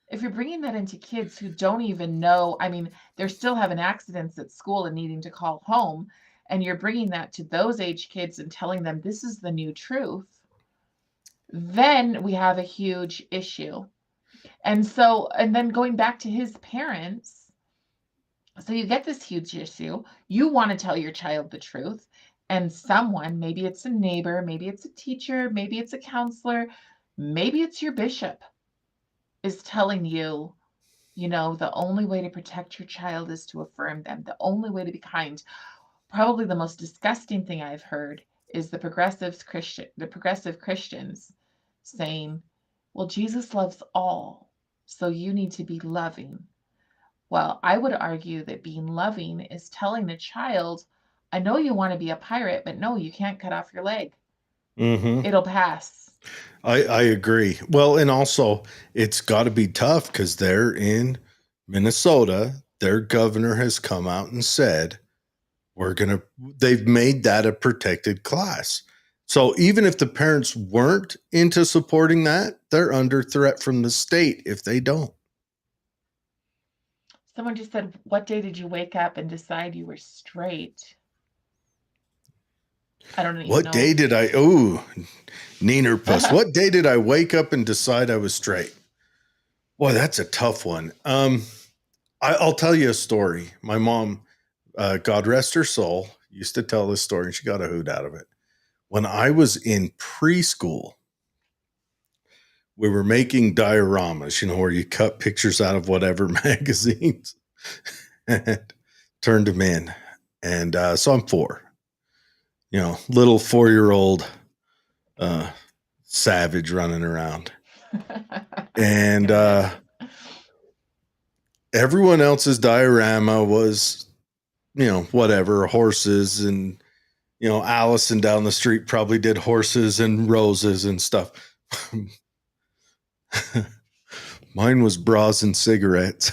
if you're bringing that into kids who don't even know, I mean, they're still having accidents at school and needing to call home, and you're bringing that to those age kids and telling them this is the new truth, then we have a huge issue. And so, and then going back to his parents, so you get this huge issue. You want to tell your child the truth, and someone, maybe it's a neighbor, maybe it's a teacher, maybe it's a counselor, maybe it's your bishop, is telling you, you know, the only way to protect your child is to affirm them. The only way to be kind. Probably the most disgusting thing I've heard is the progressive Christians saying, well, Jesus loves all, so you need to be loving. Well, I would argue that being loving is telling a child, I know you want to be a pirate, but no, you can't cut off your leg. Hmm. It'll pass. I agree. Well, and also it's got to be tough because they're in Minnesota. Their governor has come out and said, they've made that a protected class. So even if the parents weren't into supporting that, they're under threat from the state if they don't. Someone just said, what day did you wake up and decide you were straight? I don't even What know. day did Neener Puss, what day did I wake up and decide I was straight? Boy, that's a tough one. I'll tell you a story. My mom, God rest her soul, used to tell this story and she got a hoot out of it. When I was in preschool, we were making dioramas, where you cut pictures out of whatever magazines and turned them in. And so I'm 4, little 4-year-old savage running around. And everyone else's diorama was, whatever, horses, and, Allison down the street probably did horses and roses and stuff. Mine was bras and cigarettes.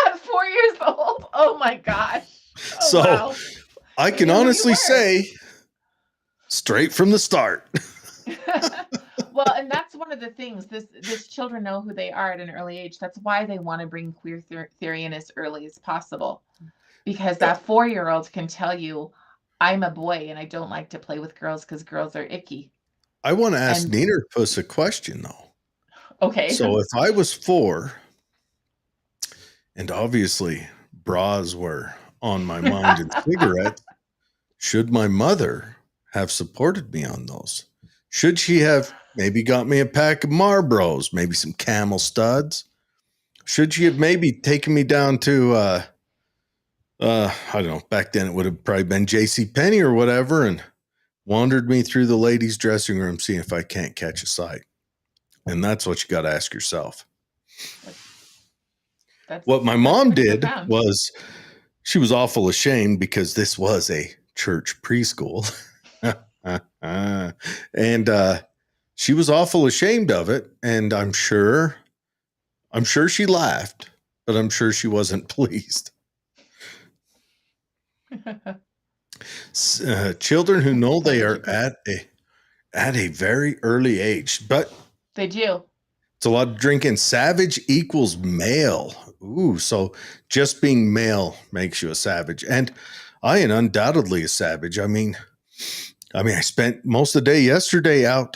At 4 years old? Oh my gosh. Oh, So wow. I You can knew who you honestly were. say, straight from the start. Well, and that's one of the things. This children know who they are at an early age. That's why they want to bring queer theory in as early as possible, because that 4-year-old can tell you, I'm a boy and I don't like to play with girls because girls are icky. I want to ask And Neener Puss a question, though. okay. So if I was 4, and obviously bras were on my mind and cigarettes, should my mother have supported me on those? Should she have maybe got me a pack of Marlboros, maybe some Camel studs? Should she have maybe taken me down to, I don't know, back then it would have probably been JCPenney or whatever, and wandered me through the ladies' dressing room, seeing if I can't catch a sight. And that's what you got to ask yourself. What my mom did profound. was she was awful ashamed because this was a church preschool. And she was awful ashamed of it. And I'm sure she laughed, but I'm sure she wasn't pleased. Children who know they are at a very early age, but they do. It's a lot of drinking. Savage equals male. Ooh, so just being male makes you a savage. And I am undoubtedly a savage. I mean, I spent most of the day yesterday out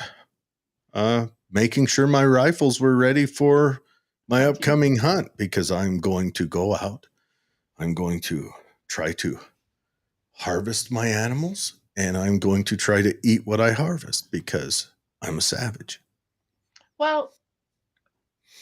making sure my rifles were ready for my upcoming hunt, because I'm going to go out. I'm going to try to harvest my animals, and I'm going to try to eat what I harvest because I'm a savage. Well,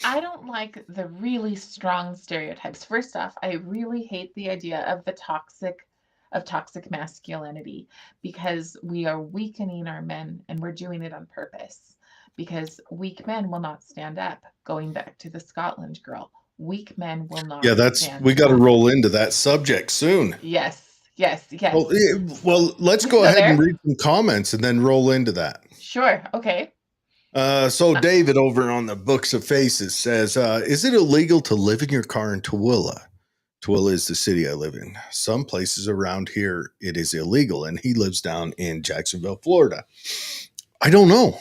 I don't like the really strong stereotypes. First off, I really hate the idea of toxic masculinity, because we are weakening our men, and we're doing it on purpose, because weak men will not stand up. Going back to the Scotland girl, weak men will not. Yeah, we got to roll into that subject soon. Yes. Well, let's go ahead and read some comments and then roll into that. Sure. Okay. So David over on the Books of Faces says, is it illegal to live in your car in Tooele? Tooele is the city I live in. Some places around here it is illegal, and he lives down in Jacksonville, Florida. I don't know.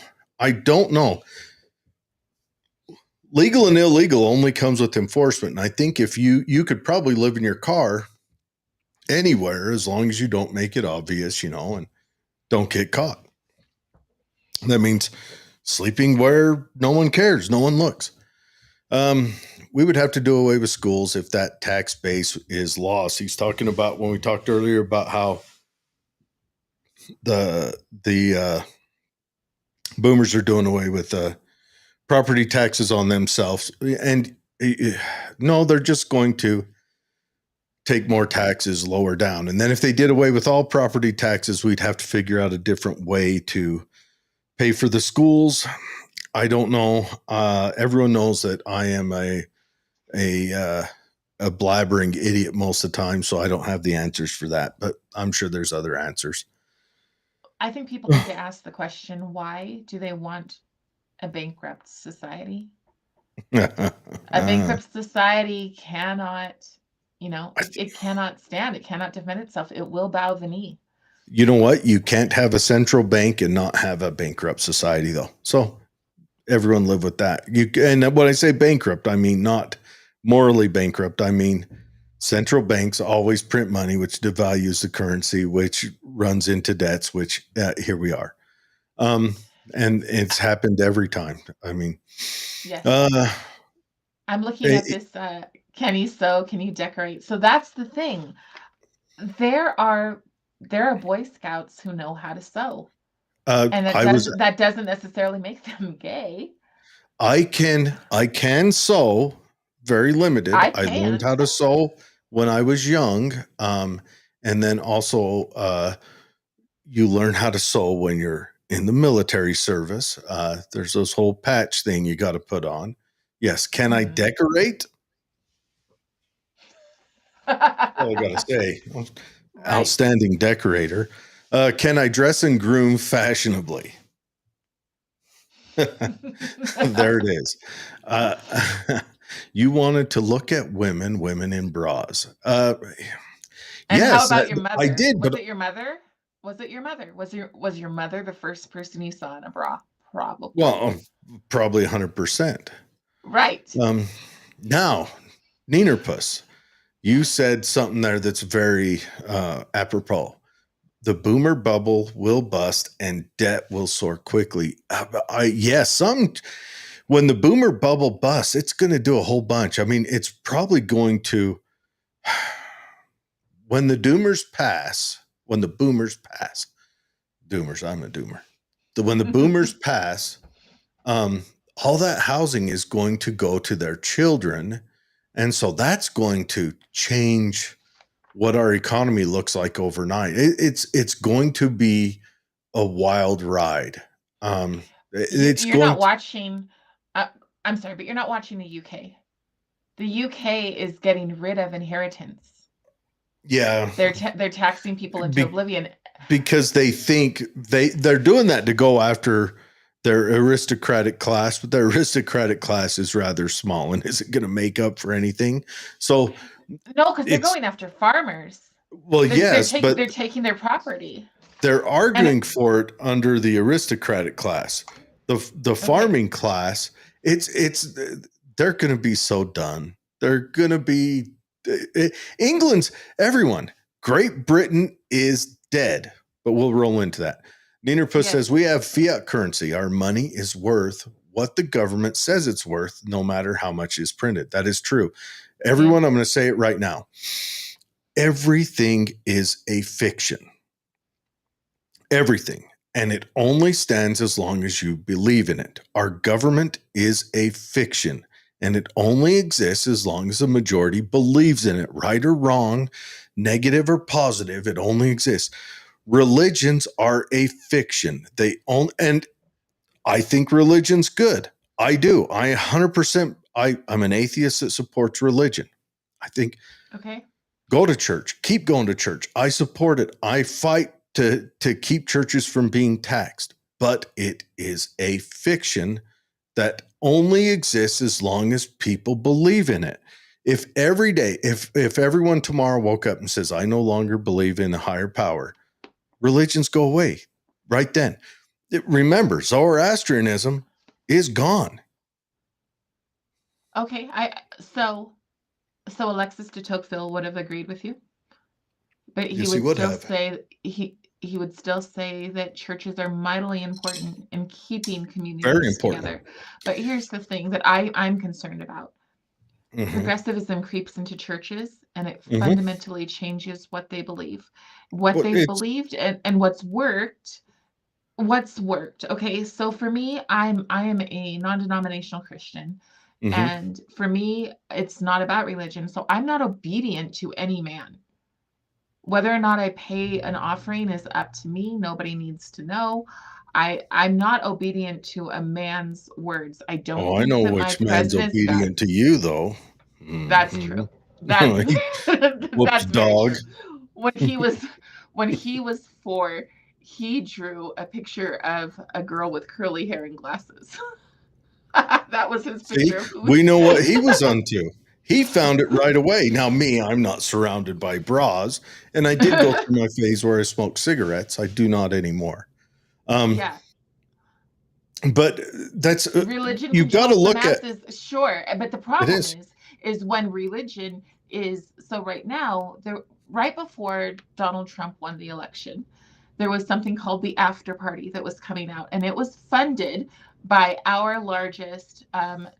Legal and illegal only comes with enforcement. And I think if you could probably live in your car anywhere, as long as you don't make it obvious, and don't get caught. That means sleeping where no one cares, no one looks. We would have to do away with schools if that tax base is lost. He's talking about when we talked earlier about how the boomers are doing away with property taxes on themselves. And no, they're just going to take more taxes lower down. And then if they did away with all property taxes, we'd have to figure out a different way to pay for the schools. I don't know. Everyone knows that I am a blabbering idiot most of the time, so I don't have the answers for that, but I'm sure there's other answers. I think people need to ask the question, why do they want a bankrupt society? A bankrupt society cannot, it cannot stand. It cannot defend itself. It will bow the knee. You know what? You can't have a central bank and not have a bankrupt society, though. So everyone live with that. And when I say bankrupt, I mean not morally bankrupt. I mean central banks always print money, which devalues the currency, which runs into debts, which here we are. And it's happened every time. I mean, yes. I'm looking at this. Can you decorate? So that's the thing. There are Boy Scouts who know how to sew. And that doesn't necessarily make them gay. I can sew, very limited. I learned how to sew when I was young. And then also you learn how to sew when you're in the military service. There's this whole patch thing you got to put on. Yes. Can I decorate? All I got to say. Right. Outstanding decorator. Can I dress and groom fashionably? There it is. You wanted to look at women in bras. And yes, how about your mother? I did. Was it your mother? Was your mother the first person you saw in a bra? Probably. Well, probably 100%. Right. Now, Neenerpuss, you said something there that's very apropos. The boomer bubble will bust and debt will soar quickly. When the boomer bubble busts, it's going to do a whole bunch. I mean, it's probably going to, when the boomers pass, I'm a doomer. When the boomers pass, all that housing is going to go to their children. And so that's going to change what our economy looks like overnight. It's going to be a wild ride. It's You're not going to, watching. I'm sorry, but you're not watching the UK. The UK is getting rid of inheritance. yeah, They're taxing people into oblivion. because they think they're doing that to go after their aristocratic class, but their aristocratic class is rather small and isn't going to make up for anything. So No, because they're it's, going after farmers. well, They're yes, taking but they're taking their property. they're And arguing for it under the aristocratic class. The okay, farming class, it's they're going to be so done. They're going to be England's everyone. Great Britain is dead, but we'll roll into that. Neener Puss yes, says we have fiat currency. Our money is worth what the government says it's worth, no matter how much is printed. That is true. Everyone, yeah, I'm going to say it right now. Everything is a fiction. Everything. And it only stands as long as you believe in it. Our government is a fiction, and it only exists as long as the majority believes in it, right or wrong, negative or positive. It only exists. Religions are a fiction. And I think religion's good. I do. I 100%. I'm an atheist that supports religion. I think okay, go to church. Keep going to church. I support it. I fight to keep churches from being taxed. But it is a fiction that only exists as long as people believe in it. If every day, if everyone tomorrow woke up and says, I no longer believe in a higher power, religions go away right then. Remember, Zoroastrianism is gone. okay. So Alexis de Tocqueville would have agreed with you, but Yes, he would have. He would still say that churches are mightily important in keeping Very communities important. together. But here's the thing that I'm concerned about. Mm-hmm. Progressivism creeps into churches and it Mm-hmm. fundamentally changes what they believe, what they've believed, and what's worked. What's worked. Okay, so for me, I am a non-denominational Christian. Mm-hmm. And for me, it's not about religion. So I'm not obedient to any man. Whether or not I pay an offering is up to me. Nobody needs to know. I'm not obedient to a man's words. I don't Oh, I think know that my which man's president does. obedient to you, though. That's Mm-hmm. true. That's Whoops, that's very dog. true. When he was 4, he drew a picture of a girl with curly hair and glasses. That was his See, picture of who we know what he was onto. He found it right away. Now, me, I'm not surrounded by bras, and I did go through my phase where I smoked cigarettes. I do not anymore. yeah. But that's Religion you've got to controls the look at masses, sure. But the it problem is is when religion is so right now, right before Donald Trump won the election, there was something called the after party that was coming out, and it was funded by our largest,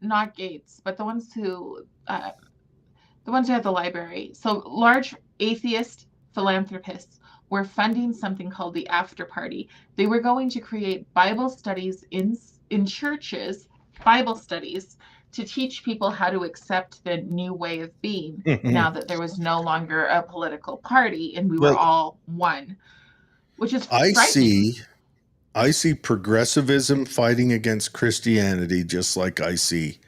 not Gates, but the ones who have the library. So large atheist philanthropists were funding something called the after party. They were going to create Bible studies in churches, Bible studies to teach people how to accept the new way of being now that there was no longer a political party and we were well, all one, which is I frightening. see progressivism fighting against Christianity just like I see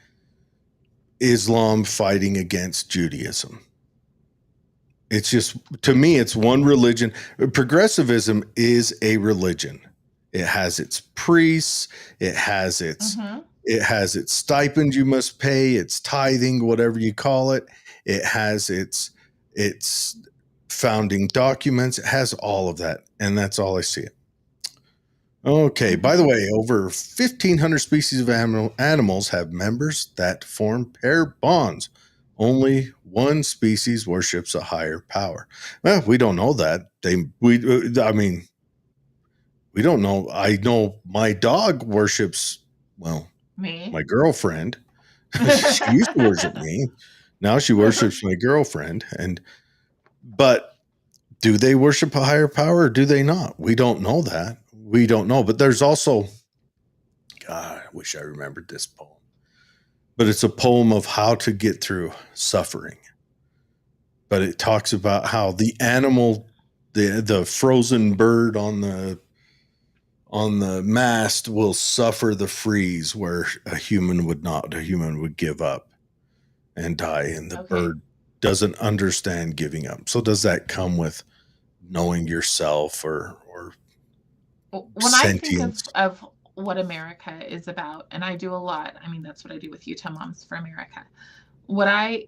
Islam fighting against Judaism. It's just, to me, it's one religion. Progressivism is a religion. It has its priests. It has its stipend you must pay. It's tithing, whatever you call it. It has its founding documents. It has all of that, and that's all I see it. Okay. By the way, over 1,500 species of animals have members that form pair bonds. Only one species worships a higher power. Well, we don't know that. We don't know. I know my dog worships, well, Me. my girlfriend. She used to worship me. Now she worships my girlfriend. But do they worship a higher power or do they not? We don't know that. We don't know. But there's also, God, I wish I remembered this poem. But it's a poem of how to get through suffering. But it talks about how the animal, the frozen bird on the on the mast will suffer the freeze where a human would not. A human would give up and die, and the bird doesn't understand giving up. So does that come with knowing yourself or when sentience? I think of what America is about, and I do a lot. I mean, that's what I do with Utah Moms for America. What I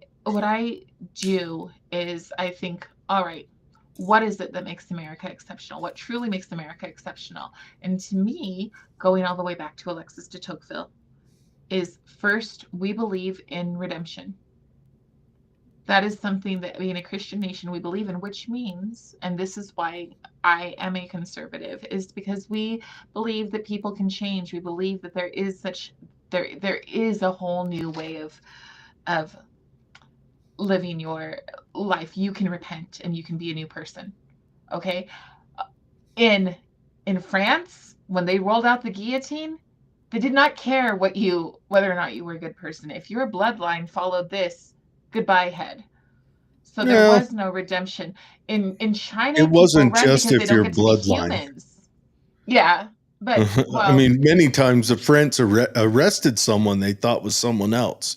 do is I think, all right, what is it that makes America exceptional? What truly makes America exceptional? And to me, going all the way back to Alexis de Tocqueville, is first, we believe in redemption. That is something that being a Christian nation we believe in, which means, and this is why I am a conservative, is because we believe that people can change. We believe that there is a whole new way of living your life. You can repent and you can be a new person. Okay? In France, when they rolled out the guillotine, they did not care whether or not you were a good person. If your bloodline followed this, goodbye head. So there was no redemption. In China, it wasn't people run just because they if don't your get to be bloodline. humans. Yeah, but I mean, many times the French arrested someone they thought was someone else,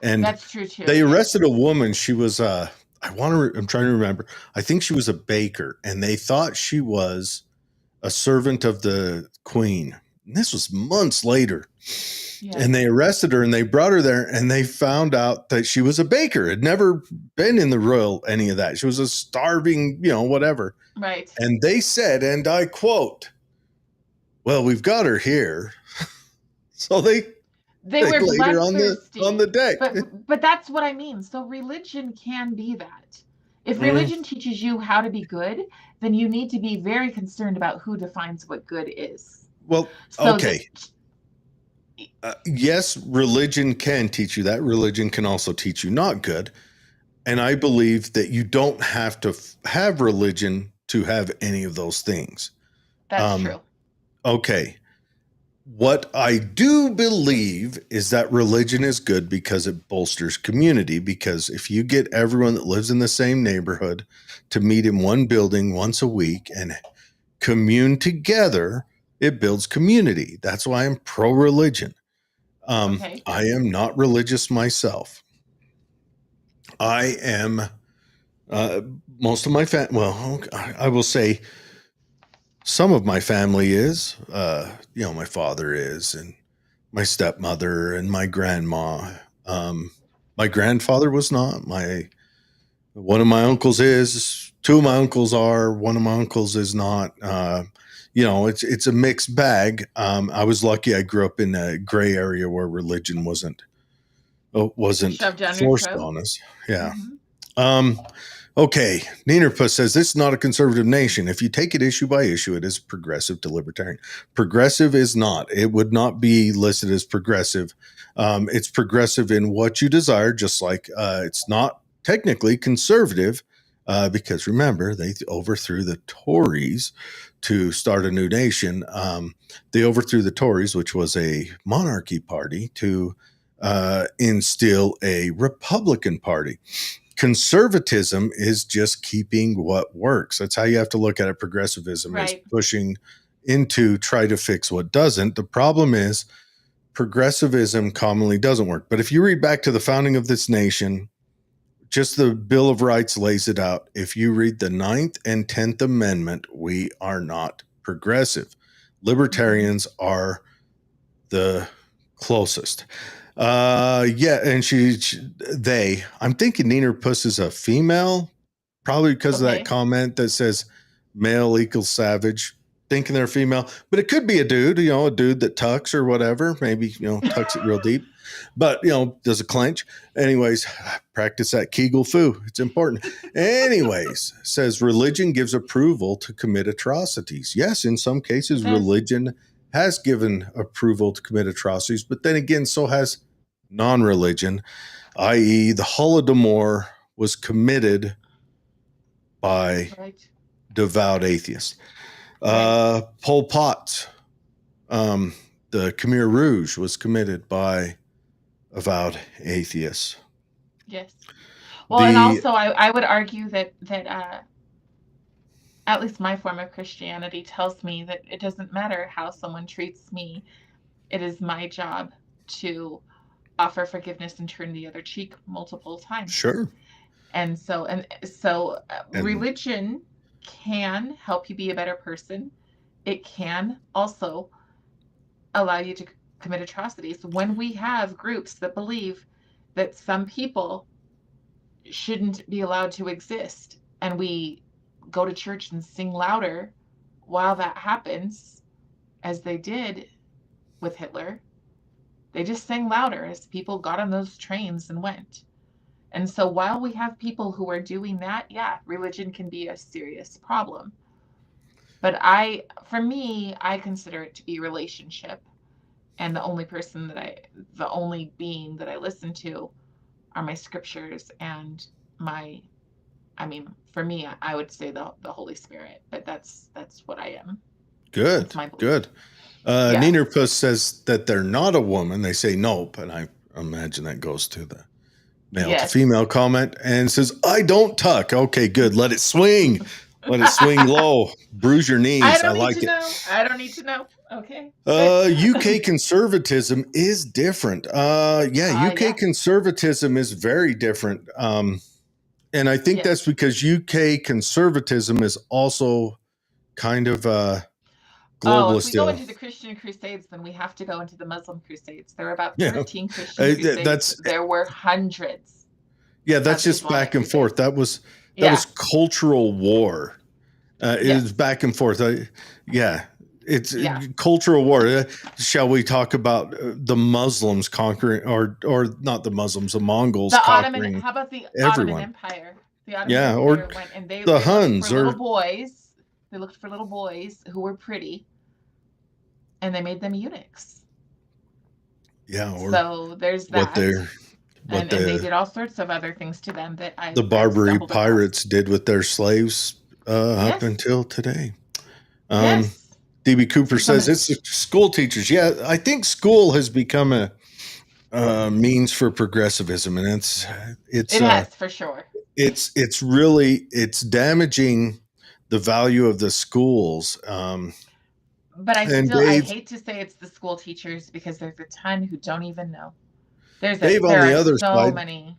and that's true too. they arrested a woman. She was I'm trying to remember. I think she was a baker, and they thought she was a servant of the queen. And this was months later. Yeah. And they arrested her and they brought her there and they found out that she was a baker. Had never been in the royal, any of that. She was a starving, whatever. Right. And they said, and I quote, well, we've got her here. So they were laid her on the deck. But that's what I mean. So religion can be that. If religion teaches you how to be good, then you need to be very concerned about who defines what good is. Well, okay. Yes, religion can teach you that. Religion can also teach you not good. And I believe that you don't have to have religion to have any of those things. That's true. Okay. What I do believe is that religion is good because it bolsters community. Because if you get everyone that lives in the same neighborhood to meet in one building once a week and commune together, it builds community. That's why I'm pro-religion. I am not religious myself. I am most of my I will say some of my family is, my father is, and my stepmother and my grandma. My grandfather was not. One of my uncles is. Two of my uncles are. One of my uncles is not. It's a mixed bag. I was lucky. I grew up in a gray area where religion wasn't forced on us. Yeah. Mm-hmm. Okay. Neenerpuss says this is not a conservative nation. If you take it issue by issue, it is progressive to libertarian. Progressive is not. It would not be listed as progressive. It's progressive in what you desire, just like it's not technically conservative because remember, they overthrew the Tories to start a new nation. They overthrew the Tories, which was a monarchy party, to instill a Republican Party. Conservatism is just keeping what works. That's how you have to look at it. Progressivism is pushing into try to fix what doesn't. The problem is progressivism commonly doesn't work. But if you read back to the founding of this nation, just the Bill of Rights lays it out. If you read the 9th and 10th Amendment, we are not progressive. Libertarians are the closest. And I'm thinking Neenerpuss is a female, probably because of that comment that says male equals savage, thinking they're female, but it could be a dude, a dude that tucks or whatever, maybe, tucks it real deep, but, does a clench. Anyways, practice that Kegel foo. It's important. Anyways, says religion gives approval to commit atrocities. Yes, in some cases, religion has given approval to commit atrocities, but then again, so has non-religion, i.e. the Holodomor was committed by devout atheists. Pol Pot, the Khmer Rouge was committed by avowed atheists. Yes. Well, and also I would argue that at least my form of Christianity tells me that it doesn't matter how someone treats me. It is my job to offer forgiveness and turn the other cheek multiple times. Sure. And so And religion can help you be a better person. It can also allow you to commit atrocities. When we have groups that believe that some people shouldn't be allowed to exist, and we go to church and sing louder while that happens, as they did with Hitler, they just sang louder as people got on those trains and went. And so while we have people who are doing that, yeah, religion can be a serious problem. But for me, I consider it to be relationship. And the only being that I listen to are my scriptures and for me, I would say the Holy Spirit, but that's what I am. Good. That's my belief. Good. Yeah. Neenerpuss says that they're not a woman. They say nope. And I imagine that goes to the male to female comment, and says, I don't tuck. Okay, good. Let it swing. Let it swing low. Bruise your knees. I like it. I don't need to know. Okay. UK conservatism is different. UK conservatism is very different. And I think that's because UK conservatism is also kind of globalist. If we go into the Christian Crusades, then we have to go into the Muslim Crusades. There were about 13 Christian Crusades. There were hundreds. Yeah, that's just back and forth. That was cultural war. It is back and forth. It's cultural war. Shall we talk about the Muslims conquering, or not the Muslims, the Mongols conquering? How about the everyone. Ottoman Empire? The Ottoman Empire went, and the Huns little boys. They looked for little boys who were pretty, and they made them eunuchs. Yeah. So there's that. And they did all sorts of other things to them that the Barbary pirates did with their slaves up until today. DB Cooper says it's school teachers. Yeah, I think school has become a means for progressivism, and it has for sure. It's really damaging the value of the schools. But I hate to say it's the school teachers, because there's a ton who don't even know. There are so many.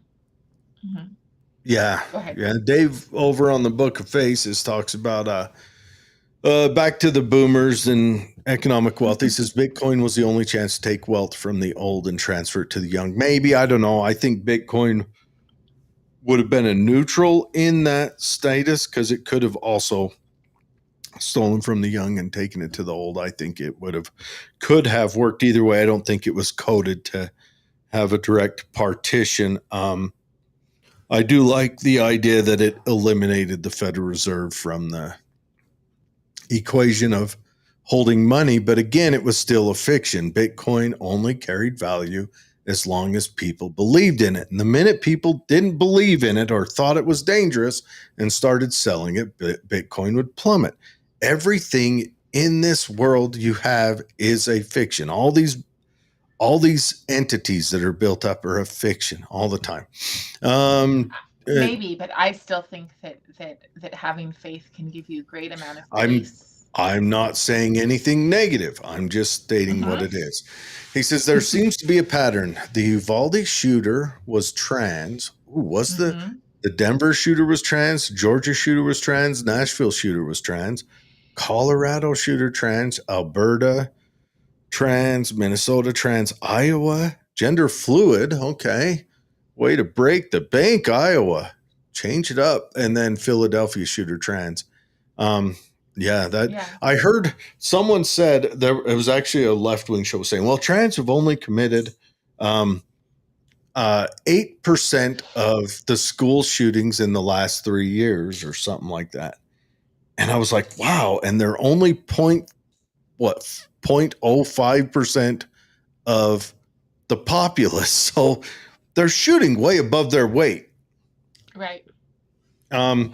Mm-hmm. Yeah. Go ahead. Yeah. Dave over on the Book of Faces talks about back to the boomers and economic wealth. He says Bitcoin was the only chance to take wealth from the old and transfer it to the young. Maybe, I don't know. I think Bitcoin would have been a neutral in that status, because it could have also stolen from the young and taken it to the old. I think it could have worked either way. I don't think it was coded to have a direct partition. I do like the idea that it eliminated the Federal Reserve from the equation of holding money. But again, it was still a fiction. Bitcoin only carried value as long as people believed in it. And the minute people didn't believe in it or thought it was dangerous and started selling it, Bitcoin would plummet. Everything in this world you have is a fiction. All these entities that are built up are a fiction all the time. Maybe, but I still think that having faith can give you a great amount of peace. I'm not saying anything negative. I'm just stating what it is. He says there seems to be a pattern. The Uvalde shooter was trans. The Denver shooter was trans, Georgia shooter was trans, Nashville shooter was trans, Colorado shooter trans, Alberta trans, Minnesota trans, Iowa gender fluid. Okay, way to break the bank, Iowa. Change it up. And then Philadelphia shooter trans. I heard someone said it was actually a left-wing show saying, well, trans have only committed 8% of the school shootings in the last 3 years or something like that. And I was like, wow. And they're only 0.05% of the populace. So they're shooting way above their weight. Right. No,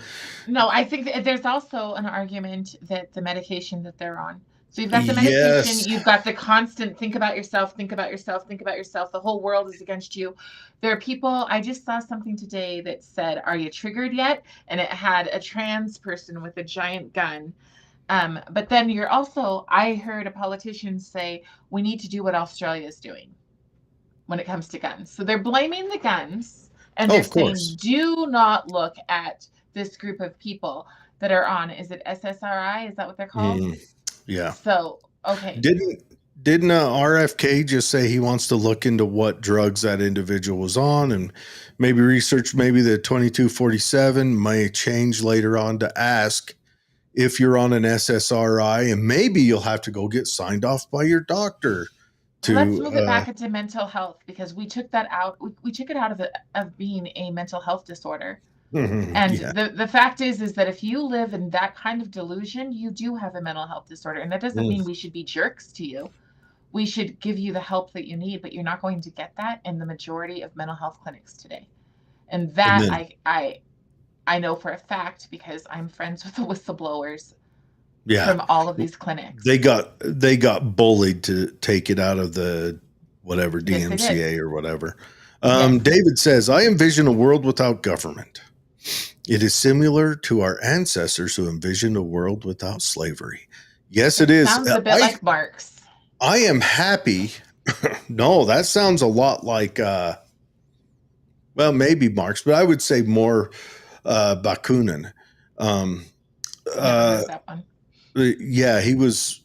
I think there's also an argument that the medication that they're on. So you've got the medication, Yes. you've got the constant think about yourself, think about yourself, think about yourself. The whole world is against you. There are people, I just saw something today that said, "Are you triggered yet?" And it had a trans person with a giant gun. But then I heard a politician say, we need to do what Australia is doing when it comes to guns. So they're blaming the guns, and Oh, they're of saying, course. do not look at this group of people that are on, is it SSRI? Is that what they're called? Yeah. So, okay. Didn't RFK just say he wants to look into what drugs that individual was on and maybe research maybe the 2247 may change later on to ask if you're on an SSRI, and maybe you'll have to go get signed off by your doctor Let's move it to back into mental health, because we took that out. We took it out of being a mental health disorder. And yeah. the fact is that if you live in that kind of delusion, you do have a mental health disorder. And that doesn't mean we should be jerks to you. We should give you the help that you need, but you're not going to get that in the majority of mental health clinics today. And that I know for a fact, because I'm friends with the whistleblowers from all of these clinics. They got bullied to take it out of the whatever Yes, they DMCA did. or whatever. Yes. David says, I envision a world without government. It is similar to our ancestors who envisioned a world without slavery. Yes, it is. Sounds a bit like Marx. I am happy. No, that sounds a lot like, well, maybe Marx, but I would say more Bakunin. That one. Yeah, he was.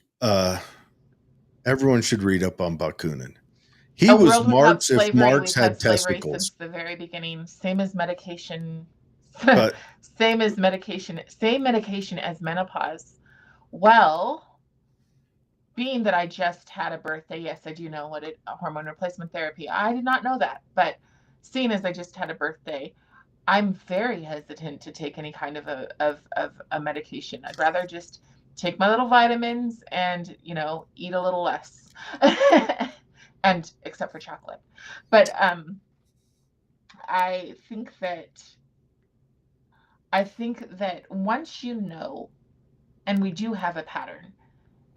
Everyone should read up on Bakunin. He was Marx if Marx had testicles. Since the very beginning, same as medication. But same medication as menopause. Well, being that I just had a birthday, yes, I do know what hormone replacement therapy. I did not know that, but seeing as I just had a birthday, I'm very hesitant to take any kind of a medication. I'd rather just take my little vitamins and, eat a little less. And except for chocolate. But I think that once you know, and we do have a pattern,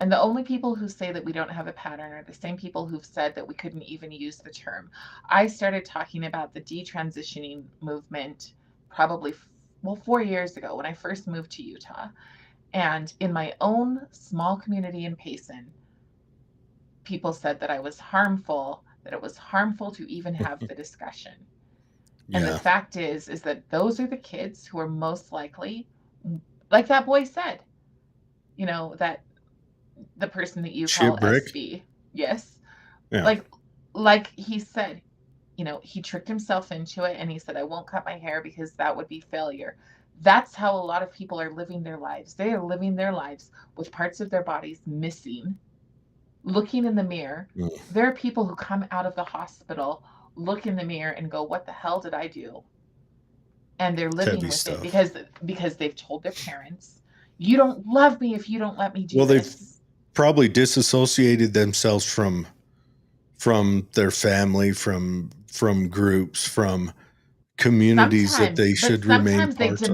and the only people who say that we don't have a pattern are the same people who've said that we couldn't even use the term. I started talking about the detransitioning movement probably 4 years ago when I first moved to Utah. And in my own small community in Payson, people said that I was harmful, that it was harmful to even have the discussion. And the fact is that those are the kids who are most likely, like that boy said, that the person that you call SB. Yes. Yeah. Like he said, he tricked himself into it, and he said, I won't cut my hair because that would be failure. That's how a lot of people are living their lives. They are living their lives with parts of their bodies missing, looking in the mirror. There are people who come out of the hospital, look in the mirror and go, what the hell did I do? And they're living with it because they've told their parents, you don't love me if you don't let me do this. They've probably disassociated themselves from their family, from groups, from communities that they should remain part of.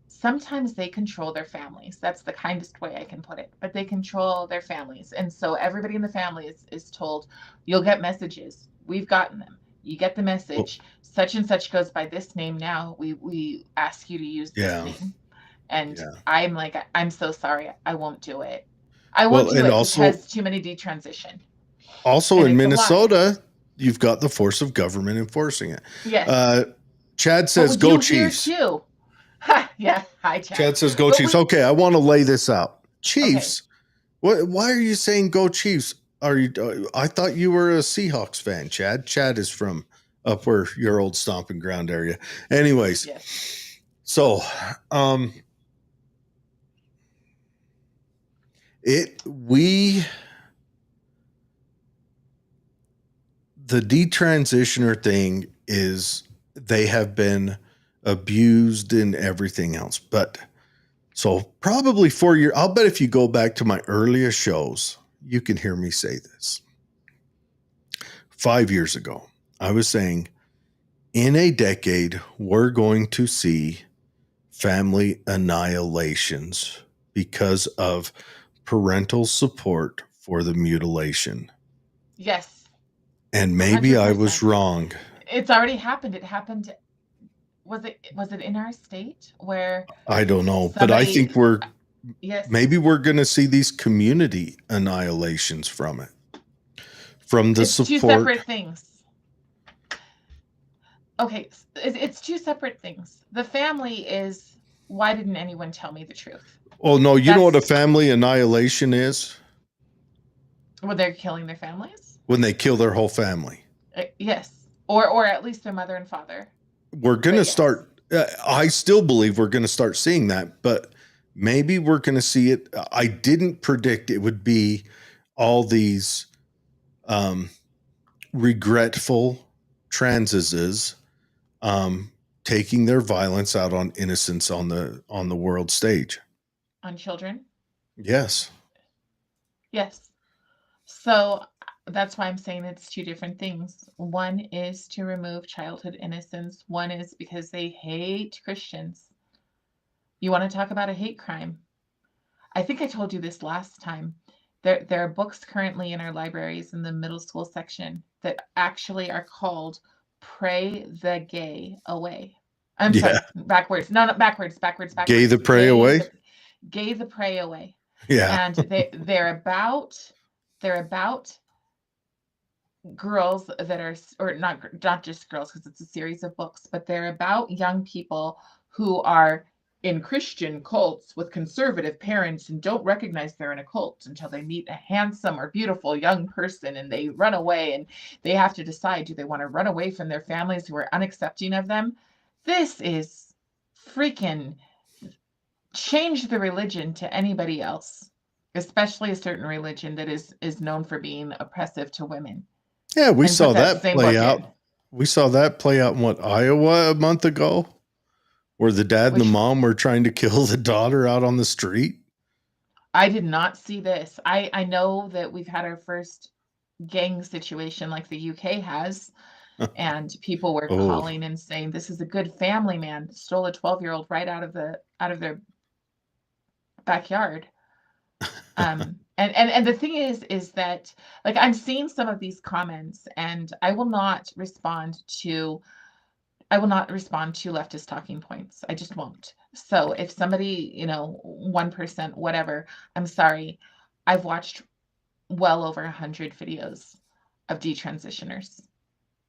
Sometimes they control their families. That's the kindest way I can put it. But they control their families. And so everybody in the family is told, you'll get messages. We've gotten them. You get the message. Such and such goes by this name now. We ask you to use this name. And I'm like, I'm so sorry. I won't do it. I won't do it because too many detransition. Also in Minnesota, you've got the force of government enforcing it. Yes. Chad says, go Chiefs. Too. Yeah. Hi, Chad. Chad says, go Chiefs. Okay, I want to lay this out. Chiefs. Okay. Why are you saying go Chiefs? I thought you were a Seahawks fan, Chad. Chad is from up where your old stomping ground area. Anyways. Yes. So, the detransitioner thing is, they have been abused and everything else. But so probably 4 years, I'll bet if you go back to my earliest shows, you can hear me say this. 5 years ago, I was saying, in a decade, we're going to see family annihilations because of parental support for the mutilation. Yes. And maybe I was 100%. wrong. It's already happened. It happened. Was it in our state where I don't know, but I think yes, maybe we're going to see these community annihilations from it. From the it's support. two separate things. Okay, it's two separate things. The family is, why didn't anyone tell me the truth? Oh, no, you know what a family annihilation is? When they're killing their families? When they kill their whole family. Yes. Or at least their mother and father. We're going to start, I still believe we're going to start seeing that, but maybe we're going to see it. I didn't predict it would be all these regretful transes taking their violence out on innocents on the world stage. On children? Yes. Yes. So that's why I'm saying it's two different things. One is to remove childhood innocence. One is because they hate Christians. You want to talk about a hate crime? I think I told you this last time. There are books currently in our libraries in the middle school section that actually are called Pray the Gay Away. I'm sorry, backwards. No, backwards. Gay the Pray Away? Gay the Pray Away. Yeah. And they're about girls that are, or not just girls, because it's a series of books, but they're about young people who are in Christian cults with conservative parents and don't recognize they're in a cult until they meet a handsome or beautiful young person, and they run away, and they have to decide, do they want to run away from their families who are unaccepting of them? This is freaking change the religion to anybody else, especially a certain religion that is known for being oppressive to women. Yeah, we saw that play out. We saw that play out in Iowa a month ago, where the dad and the mom were trying to kill the daughter out on the street. I did not see this. I know that we've had our first gang situation like the UK has, and people were calling and saying, this is a good family man, stole a 12-year-old right out of their backyard. And the thing is that, like, I'm seeing some of these comments, and I will not respond to leftist talking points. I just won't. So if somebody, 1%, whatever, I'm sorry. I've watched well over 100 videos of detransitioners.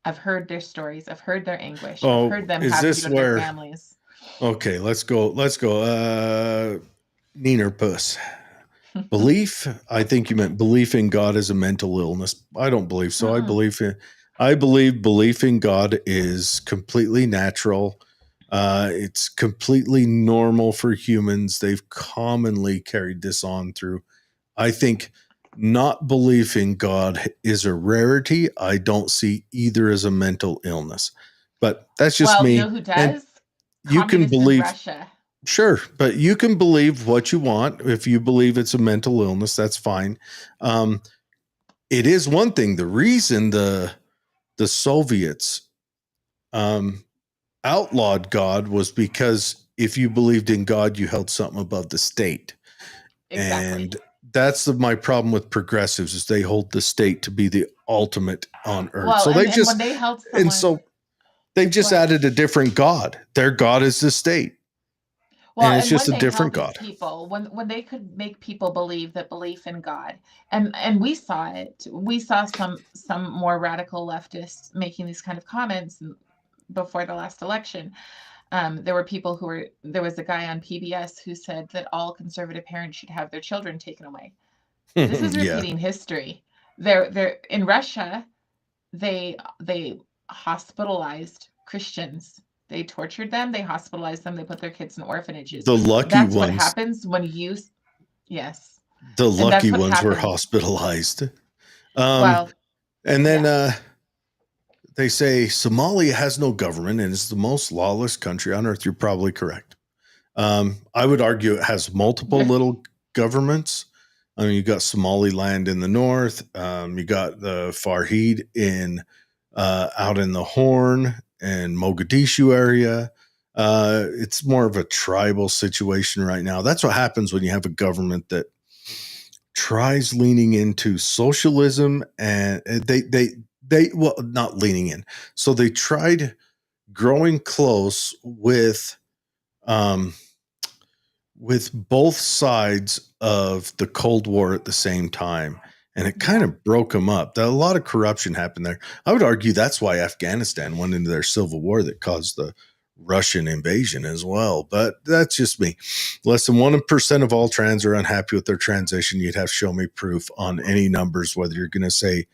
I've heard their stories. I've heard their anguish. I've heard them have to go to their families. Okay, let's go. Neener puss. Belief, I think you meant belief in God is a mental illness. I don't believe so. I believe belief in God is completely natural. It's completely normal for humans. They've commonly carried this on through. I think not belief in God is a rarity. I don't see either as a mental illness, but that's just me. You know who does? And you can believe Russia. Sure, but you can believe what you want. If you believe it's a mental illness, that's fine. It is one thing. The reason the Soviets outlawed God was because if you believed in God, you held something above the state. Exactly. And that's my problem with progressives is they hold the state to be the ultimate on earth. Well, so when they held someone, and so they've just added a different God. Their God is the state. Well, and it's just a different God. People, when they could make people believe that belief in God, and we saw it. We saw some more radical leftists making these kind of comments before the last election. There were people there was a guy on PBS who said that all conservative parents should have their children taken away. This is repeating history. They're in Russia, they hospitalized Christians. They tortured them. They hospitalized them. They put their kids in orphanages. The lucky That's ones. What happens when you, yes. The lucky ones were hospitalized. And then they say Somalia has no government and is the most lawless country on earth. You're probably correct. I would argue it has multiple little governments. I mean, you got Somaliland in the north. You got the Farhid out in the Horn and Mogadishu area. It's more of a tribal situation right now. That's what happens when you have a government that tries leaning into socialism, and they well, not leaning in. So they tried growing close um, with both sides of the Cold War at the same time. And it kind of broke them up. A lot of corruption happened there. I would argue that's why Afghanistan went into their civil war that caused the Russian invasion as well. But that's just me. Less than 1% of all trans are unhappy with their transition. You'd have to show me proof on any numbers, whether you're going to say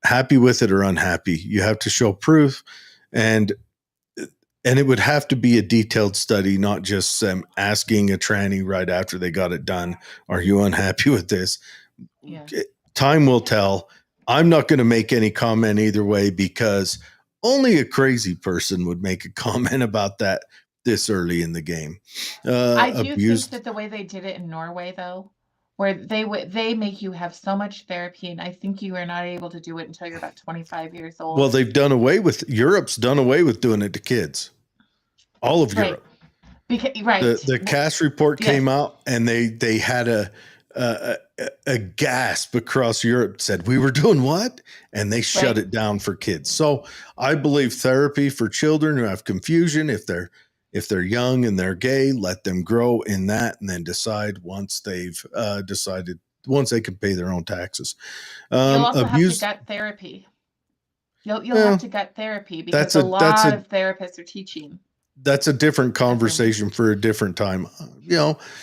happy with it or unhappy. You have to show proof. And it would have to be a detailed study, not just asking a tranny right after they got it done, are you unhappy with this? Yeah. Time will tell. I'm not going to make any comment either way, because only a crazy person would make a comment about that this early in the game. I do think that the way they did it in Norway, though, where they make you have so much therapy, and I think you are not able to do it until you're about 25 years old. Well, Europe's done away with doing it to kids. All of Europe. Right. The Cass report came out, and they had a gasp across Europe. Said, we were doing what? And they shut it down for kids. So I believe therapy for children who have confusion, if they're young and they're gay, let them grow in that, and then decide once they've decided, once they can pay their own taxes. You'll also have to gut therapy. You'll have to gut therapy, because a lot of therapists are teaching. That's a different conversation for a different time.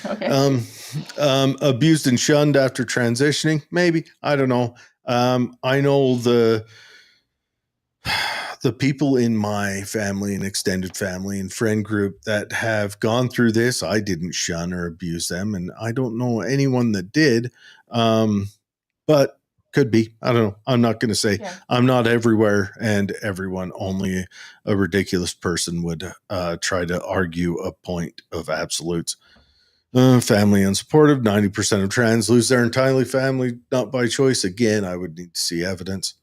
Okay. Abused and shunned after transitioning, maybe. I don't know. I know the people in my family and extended family and friend group that have gone through this. I didn't shun or abuse them, and I don't know anyone that did. But could be. I don't know. I'm not going to say. I'm not everywhere and everyone. Only a ridiculous person would try to argue a point of absolutes. Family unsupportive. 90% of trans lose their entirely family, not by choice. Again, I would need to see evidence.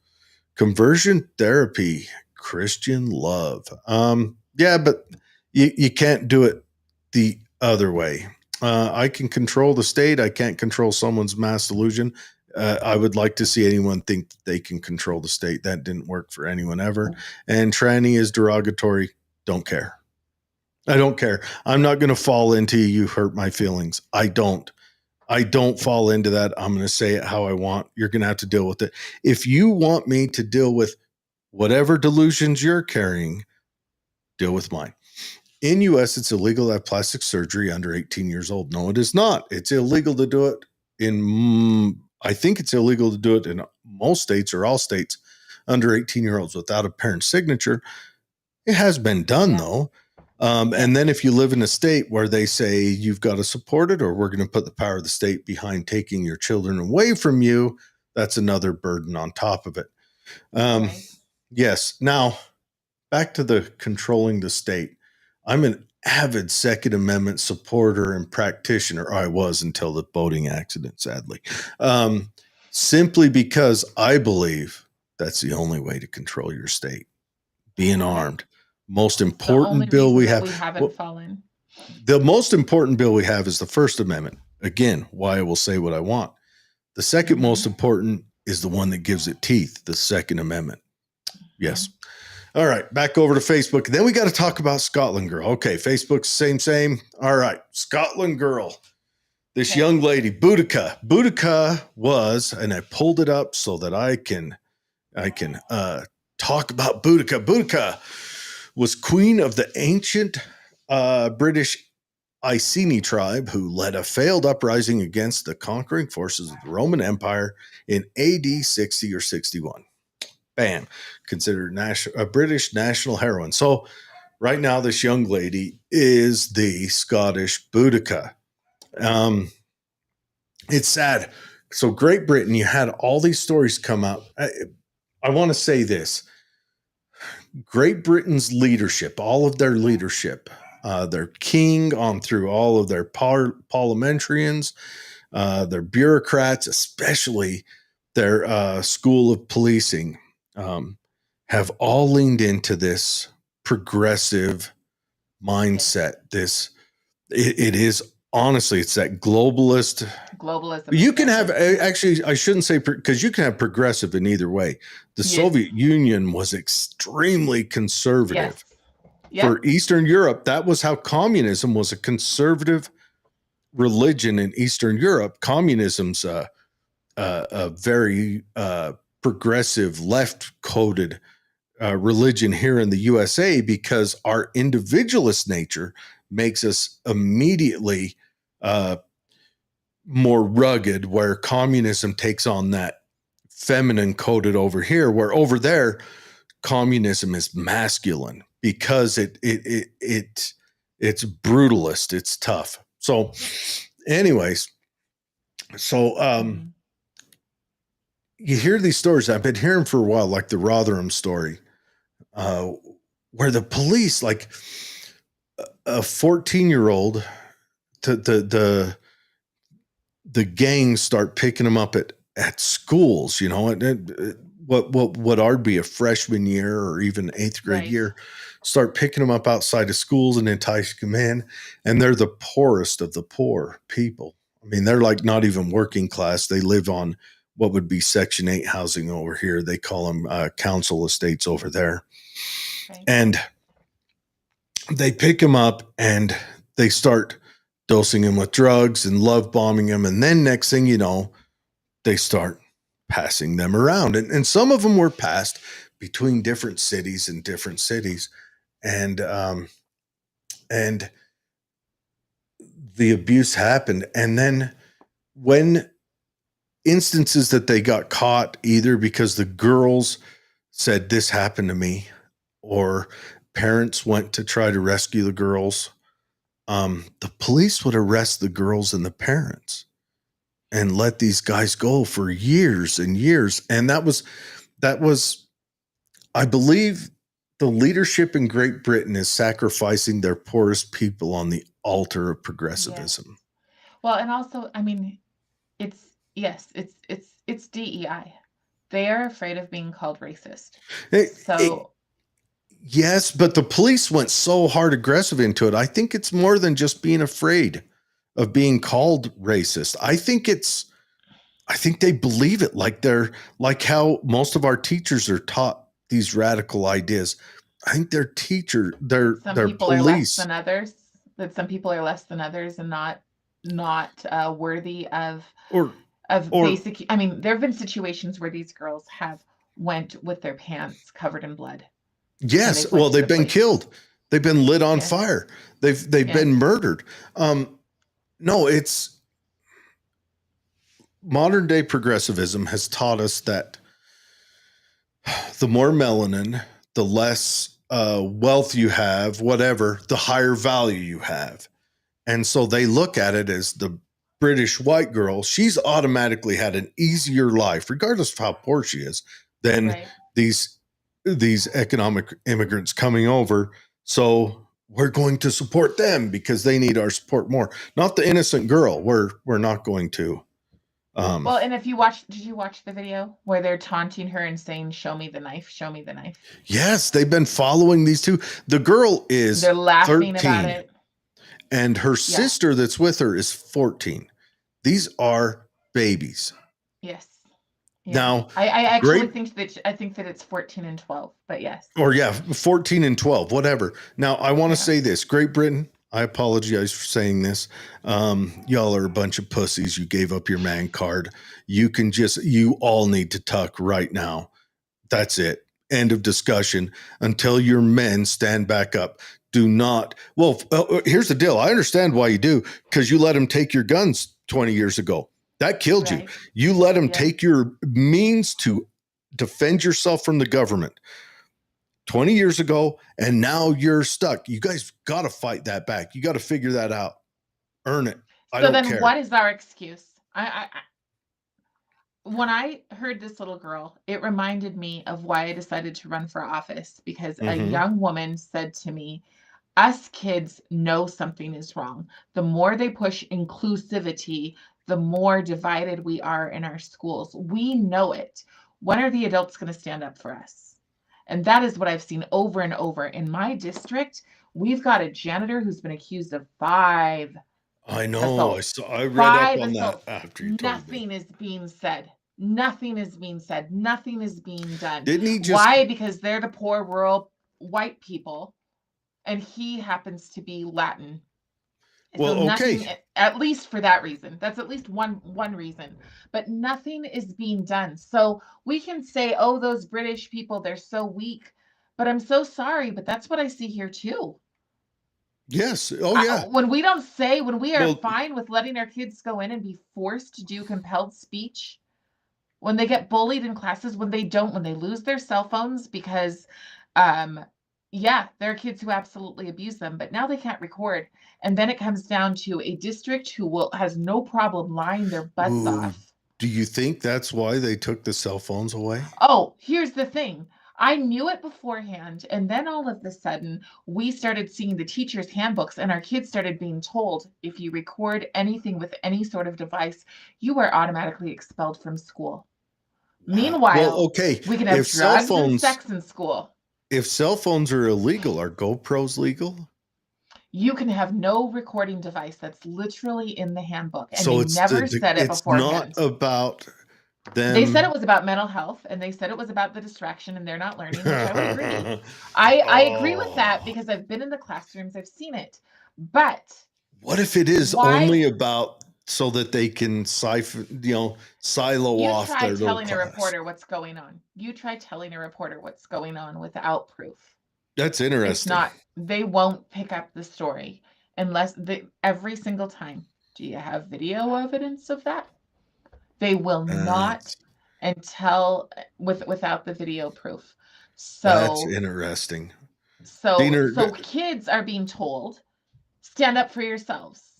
Conversion therapy, Christian love. But you can't do it the other way. I can control the state. I can't control someone's mass delusion. I would like to see anyone think that they can control the state. That didn't work for anyone ever. And tranny is derogatory. Don't care. I don't care. I'm not going to fall into you hurt my feelings. I don't fall into that. I'm going to say it how I want. You're going to have to deal with it. If you want me to deal with whatever delusions you're carrying, deal with mine. In US, it's illegal to have plastic surgery under 18 years old. No, it is not. It's illegal to do it I think it's illegal to do it in most states or all states under 18-year-olds without a parent's signature. It has been done, though. And then if you live in a state where they say you've got to support it, or we're going to put the power of the state behind taking your children away from you, that's another burden on top of it. Yes. Now, back to the controlling the state. I'm an avid Second Amendment supporter and practitioner. I was until the boating accident, sadly. Simply because I believe that's the only way to control your state. Being armed. Most important bill we have. Fallen. The most important bill we have is the First Amendment. Again, why I will say what I want. The second most important is the one that gives it teeth, the Second Amendment. Yes. All right, back over to Facebook. Then we got to talk about Scotland Girl. Okay, Facebook's same. All right, Scotland Girl. This young lady, Boudica. Boudica was, and I pulled it up so that I can talk about Boudica. Boudica was queen of the ancient British Iceni tribe, who led a failed uprising against the conquering forces of the Roman Empire in AD 60 or 61. Bam. Considered a British national heroine. So right now, this young lady is the Scottish Boudica. It's sad. So Great Britain, you had all these stories come out. I want to say this. Great Britain's leadership, all of their leadership, their king on through all of their parliamentarians, their bureaucrats, especially their school of policing, have all leaned into this progressive mindset. It is honestly, it's that globalism. You can have, actually, I shouldn't say, because you can have progressive in either way. The Soviet Union was extremely conservative. For Eastern Europe, that was how communism was, a conservative religion in Eastern Europe. Communism's a very progressive, left-coded religion here in the USA, because our individualist nature makes us immediately more rugged, where communism takes on that feminine coded over here, where over there communism is masculine, because it's brutalist, it's tough. So anyways, you hear these stories I've been hearing for a while, like the Rotherham story, where the police, like a 14-year-old, the gangs start picking them up at schools, you know, and what would be a freshman year or even 8th grade year, start picking them up outside of schools and enticing them in. And they're the poorest of the poor people. I mean, they're like not even working class. They live on what would be Section 8 housing over here. They call them council estates over there. Right. And they pick them up and they start dosing him with drugs and love bombing him. And then next thing you know, they start passing them around. And some of them were passed between different cities. And the abuse happened. And then when instances that they got caught, either because the girls said this happened to me, or parents went to try to rescue the girls, the police would arrest the girls and the parents and let these guys go for years and years. And that was, I believe, the leadership in Great Britain is sacrificing their poorest people on the altar of progressivism. Yes. Well, and also, I mean, it's DEI. They are afraid of being called racist. Yes, but the police went so hard aggressive into it. I think it's more than just being afraid of being called racist. I think they believe it, like how most of our teachers are taught these radical ideas. I think their police are less than others. That some people are less than others and not worthy of basic. I mean, there have been situations where these girls have went with their pants covered in blood. Yes. Well, they've been killed. They've been lit on fire. They've been murdered. No, it's modern day progressivism has taught us that the more melanin, the less wealth you have, whatever, the higher value you have. And so they look at it as the British white girl. She's automatically had an easier life, regardless of how poor she is, than these economic immigrants coming over. So we're going to support them because they need our support more. Not the innocent girl. We're not going to. Well, and did you watch the video where they're taunting her and saying, "Show me the knife, show me the knife"? Yes, they've been following these two. The girl is they're laughing 13, about it. And her sister that's with her is 14. These are babies. Yes. Yeah. Now, I actually think that it's 14 and 12, but yes. Or 14 and 12, whatever. Now, I want to say this. Great Britain, I apologize for saying this. Y'all are a bunch of pussies. You gave up your man card. You all need to tuck right now. That's it. End of discussion. Until your men stand back up. Do not. Well, here's the deal. I understand why you do, because you let them take your guns 20 years ago. That killed you. You let them take your means to defend yourself from the government 20 years ago, and now you're stuck. You guys got to fight that back. You got to figure that out. Earn it. I don't care. So then what is our excuse? When I heard this little girl, it reminded me of why I decided to run for office, because a young woman said to me, us kids know something is wrong. The more they push inclusivity, the more divided we are in our schools. We know it. When are the adults going to stand up for us? And that is what I've seen over and over in my district. We've got a janitor who's been accused of 5 I know. assaults. I read up 5 on that assaults. after you told me. Nothing is being said. Nothing is being said. Nothing is being done. Didn't he just? Why? Because they're the poor rural white people, and he happens to be Latin. Well, So nothing, okay. at least for that reason. That's at least one reason. But nothing is being done. So we can say, oh, those British people, they're so weak. But I'm so sorry, but that's what I see here too. Yes. Oh, yeah. When we are Well, fine with letting our kids go in and be forced to do compelled speech, when they get bullied in classes, when they lose their cell phones because, yeah, there are kids who absolutely abuse them, but now they can't record. And then it comes down to a district who has no problem lying their butts ooh, off. do you think that's why they took the cell phones away? Oh, here's the thing. I knew it beforehand, and then all of a sudden, we started seeing the teachers' handbooks, and our kids started being told, if you record anything with any sort of device, you are automatically expelled from school. Well, Meanwhile, okay. we can have If cell drugs and phones, sex in school. if cell phones are illegal, are GoPros legal? You can have no recording device. That's literally in the handbook, and So they it's never said it it's beforehand. not about They said it them. was about mental health, and they said it was about the distraction, and they're not learning, which I would agree. I agree with that Oh, because I've been in the classrooms, I've seen it. But what if it is why? only about so that they can silo You off try their little telling a class? reporter what's going on. You try telling a reporter what's going on without proof. That's It's interesting. not, they won't pick up the story unless every single time. Do you have video evidence of that? They will not That's until without the video proof. that's So interesting. so Diener, kids are being told, stand up for yourselves.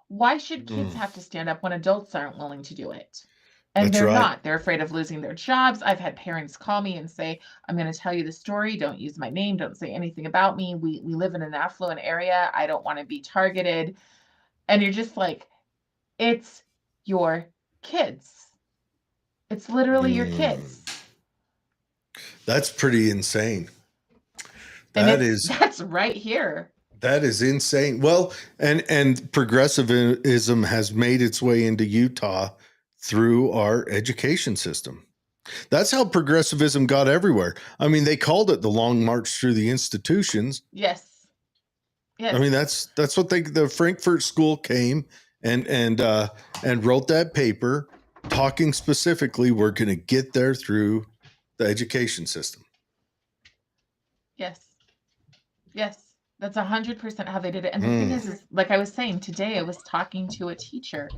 Why should kids have to stand up when adults aren't willing to do it? And that's they're right. not. They're afraid of losing their jobs. I've had parents call me and say, I'm going to tell you the story. Don't use my name. Don't say anything about me. We live in an affluent area. I don't want to be targeted. And you're just like, it's your kids. It's literally your kids. That's pretty insane. And That is that's right here. that is insane. Well, and progressivism has made its way into Utah through our education system. That's how progressivism got everywhere. I mean, they called it the Long March Through the Institutions. Yes. Yes. I mean, that's what the Frankfurt School came and wrote that paper talking specifically, we're going to get there through the education system. Yes. Yes. That's 100% how they did it. And the thing is, like I was saying today, I was talking to a teacher,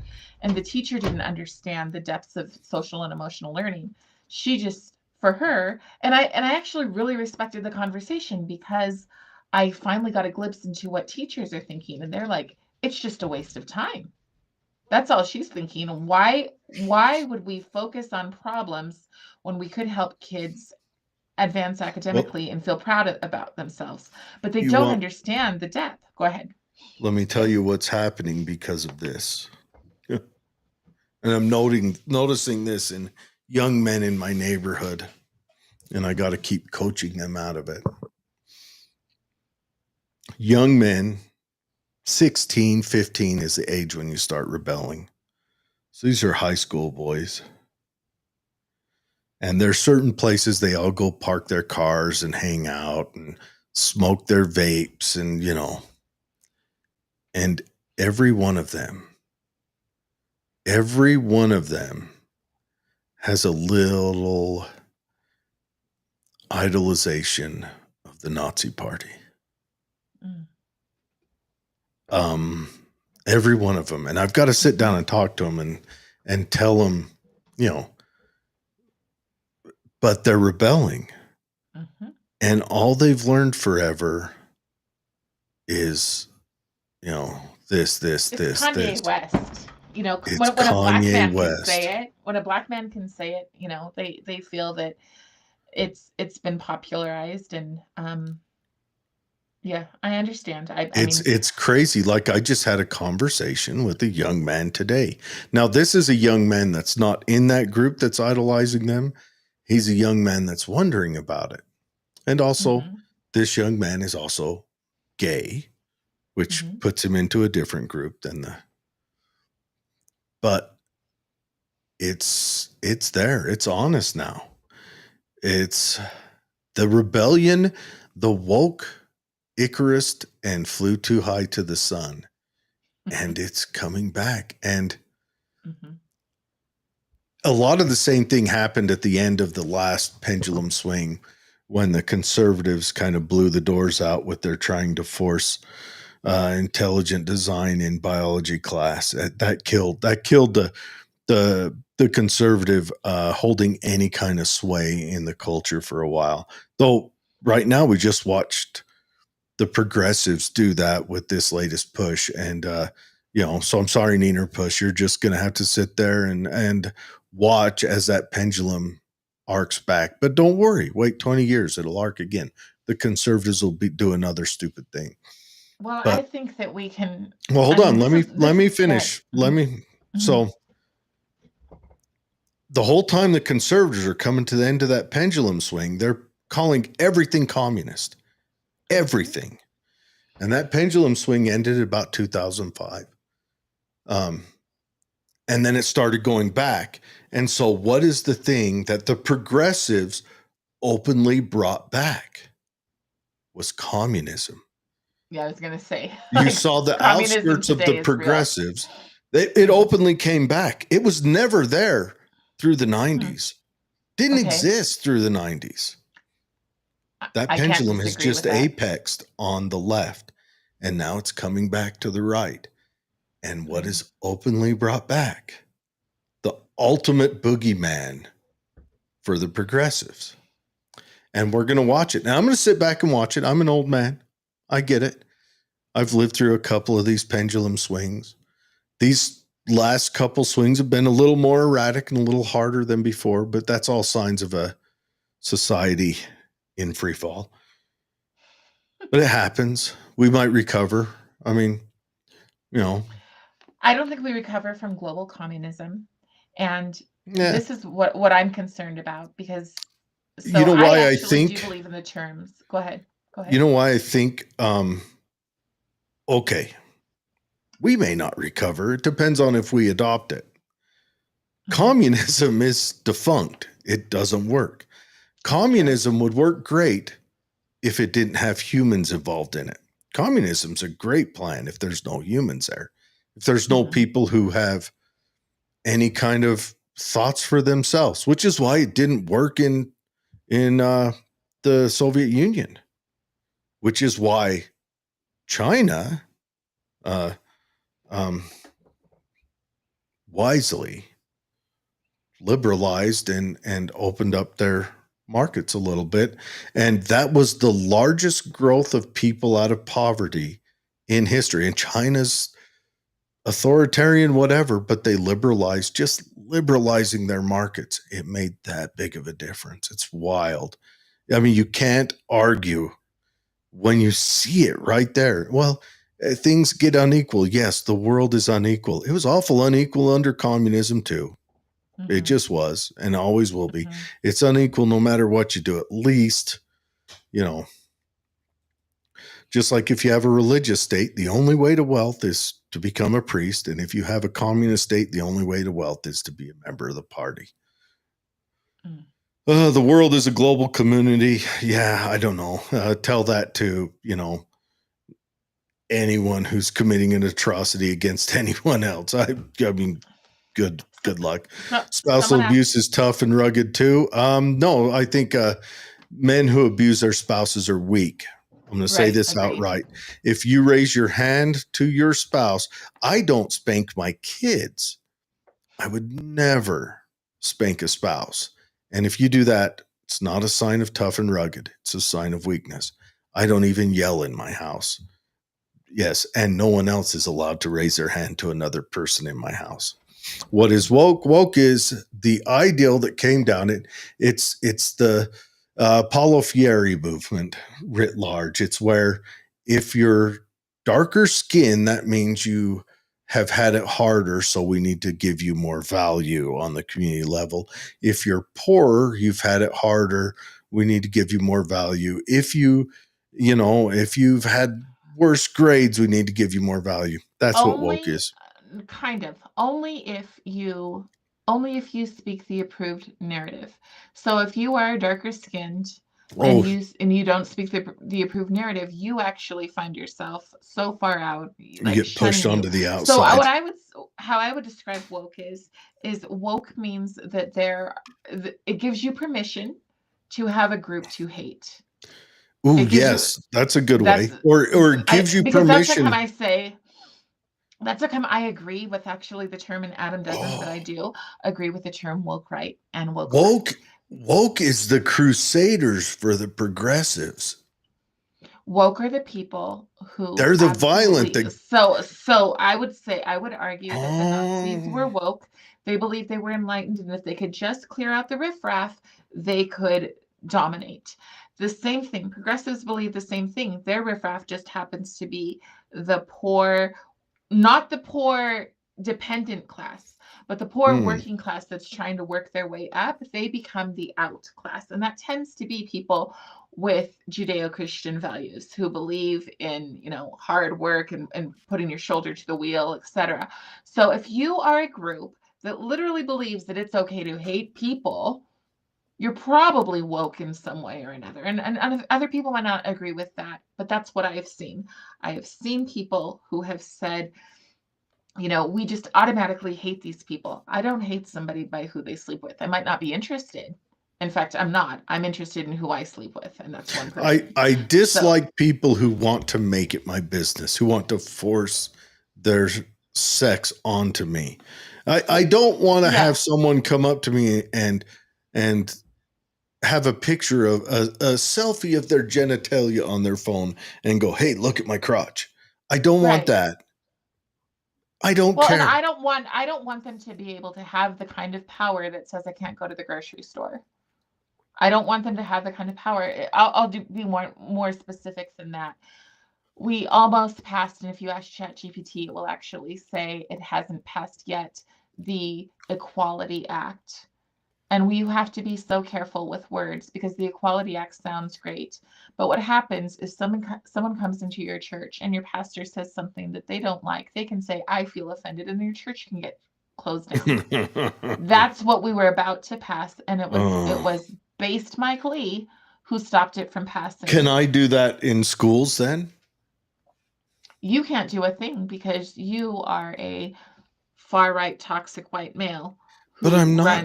and the teacher didn't understand the depths of social and emotional learning. She just, for her, and I actually really respected the conversation because I finally got a glimpse into what teachers are thinking, and they're like, it's just a waste of time. That's all she's thinking. Why would we focus on problems when we could help kids advance academically and feel proud about themselves? But they don't understand the depth. Go ahead. Let me tell you what's happening because of this. And I'm noticing this in young men in my neighborhood, and I got to keep coaching them out of it. Young men, 16, 15 is the age when you start rebelling. So these are high school boys. And there's certain places they all go park their cars and hang out and smoke their vapes and, and every one of them has a little idolization of the Nazi Party. Every one of them. And I've got to sit down and talk to them and tell them, but they're rebelling. And all they've learned forever is, this. Kanye West. When a It's black Kanye man West. can say it, when a black man can say it, they feel that it's been popularized, and yeah, I understand. I mean, It's crazy. Like, I just had a conversation with a young man today. Now, this is a young man that's not in that group that's idolizing them. He's a young man that's wondering about it. And also this young man is also gay, which puts him into a different group than but it's there. It's honest now. It's the rebellion, the woke Icarus and flew too high to the sun, and it's coming back. And a lot of the same thing happened at the end of the last pendulum swing when the conservatives kind of blew the doors out with their trying to force intelligent design in biology class. That killed the conservative holding any kind of sway in the culture for a while. Though right now we just watched the progressives do that with this latest push. And, so I'm sorry, Neener Push, you're just going to have to sit there and watch as that pendulum arcs back. But don't worry, wait 20 years, it'll arc again. The conservatives will do another stupid thing. Well, I think that we can. Well, hold on. Let me finish. So the whole time the conservatives are coming to the end of that pendulum swing, they're calling everything communist. Everything. And that pendulum swing ended at about 2005. And then it started going back. And so what is the thing that the progressives openly brought back? Was communism. Yeah, I was going to say. You saw the outskirts of the progressives. It openly came back. It was never there through the 90s. Didn't exist through the 90s. That pendulum has just apexed on the left, and now it's coming back to the right. And what is openly brought back? The ultimate boogeyman for the progressives. And we're going to watch it. Now, I'm going to sit back and watch it. I'm an old man. I get it. I've lived through a couple of these pendulum swings. These last couple swings have been a little more erratic and a little harder than before, but that's all signs of a society in free fall. But it happens. We might recover. I mean, I don't think we recover from global communism. And this is what I'm concerned about, because I do believe in the terms. Go ahead. You know why I think, we may not recover. It depends on if we adopt it. Communism is defunct. It doesn't work. Communism would work great if it didn't have humans involved in it. Communism's a great plan if there's no humans there. If there's no people who have any kind of thoughts for themselves, which is why it didn't work in the Soviet Union, which is why China wisely liberalized and opened up their markets a little bit. And that was the largest growth of people out of poverty in history. And China's authoritarian, whatever, but they liberalized, just liberalizing their markets. It made that big of a difference. It's wild. I mean, you can't argue when you see it right there. Well, things get unequal. Yes, the world is unequal. It was awful unequal under communism too. It just was and always will be. It's unequal no matter what you do. At least, just like if you have a religious state, the only way to wealth is to become a priest. And if you have a communist state, the only way to wealth is to be a member of the party. The world is a global community. Yeah, I don't know. Tell that to, anyone who's committing an atrocity against anyone else. I mean, good luck. Spousal abuse is tough and rugged too. No, I think men who abuse their spouses are weak. I'm going to say this outright. If you raise your hand to your spouse, I don't spank my kids. I would never spank a spouse. And if you do that, it's not a sign of tough and rugged. It's a sign of weakness. I don't even yell in my house. Yes, and no one else is allowed to raise their hand to another person in my house. What is woke? Woke is the ideal that came down. It's the Paulo Freire movement writ large. It's where if you're darker skin, that means you have had it harder, so we need to give you more value on the community level. If you're poorer, you've had it harder, we need to give you more value. If you if you've had worse grades, we need to give you more value. That's what woke is. Kind of only if you speak the approved narrative. So if you are darker skinned Oh, and you don't speak the approved narrative, you actually find yourself so far out, you like get pushed shunning you. onto the So outside. how I would describe woke is woke means that it gives you permission to have a group to hate. Ooh, It gives yes, that's a good that's way. Or it gives you because that's like permission. how I say. That's like I agree with actually the term, and Adam doesn't, but I do agree with the term woke right and woke left. Woke is the crusaders for the progressives. Woke are the people who They're the violent. absolutely. So I would argue that the Nazis were woke. They believed they were enlightened, and if they could just clear out the riffraff, they could dominate. The same thing. Progressives believe the same thing. Their riffraff just happens to be the poor, not the poor dependent class, but the poor working class that's trying to work their way up. They become the out class. And that tends to be people with Judeo-Christian values who believe in, hard work and putting your shoulder to the wheel, etc. So if you are a group that literally believes that it's okay to hate people, you're probably woke in some way or another. And other people might not agree with that, but that's what I have seen. I have seen people who have said, we just automatically hate these people. I don't hate somebody by who they sleep with. I might not be interested. In fact, I'm not. I'm interested in who I sleep with, and that's one person. I dislike people who want to make it my business, who want to force their sex onto me. I don't want to have someone come up to me and have a picture of a selfie of their genitalia on their phone and go, "Hey, look at my crotch." I don't want that. I don't care. And I don't want them to be able to have the kind of power that says I can't go to the grocery store. I don't want them to have the kind of power. I'll be more specific than that. We almost passed, and if you ask ChatGPT, it will actually say it hasn't passed yet, the Equality Act. And we have to be so careful with words because the Equality Act sounds great. But what happens is someone comes into your church and your pastor says something that they don't like. They can say, I feel offended, and your church can get closed down. That's what we were about to pass. And it was based Mike Lee who stopped it from passing. Can I do that in schools then? You can't do a thing because you are a far right toxic white male. But I'm not.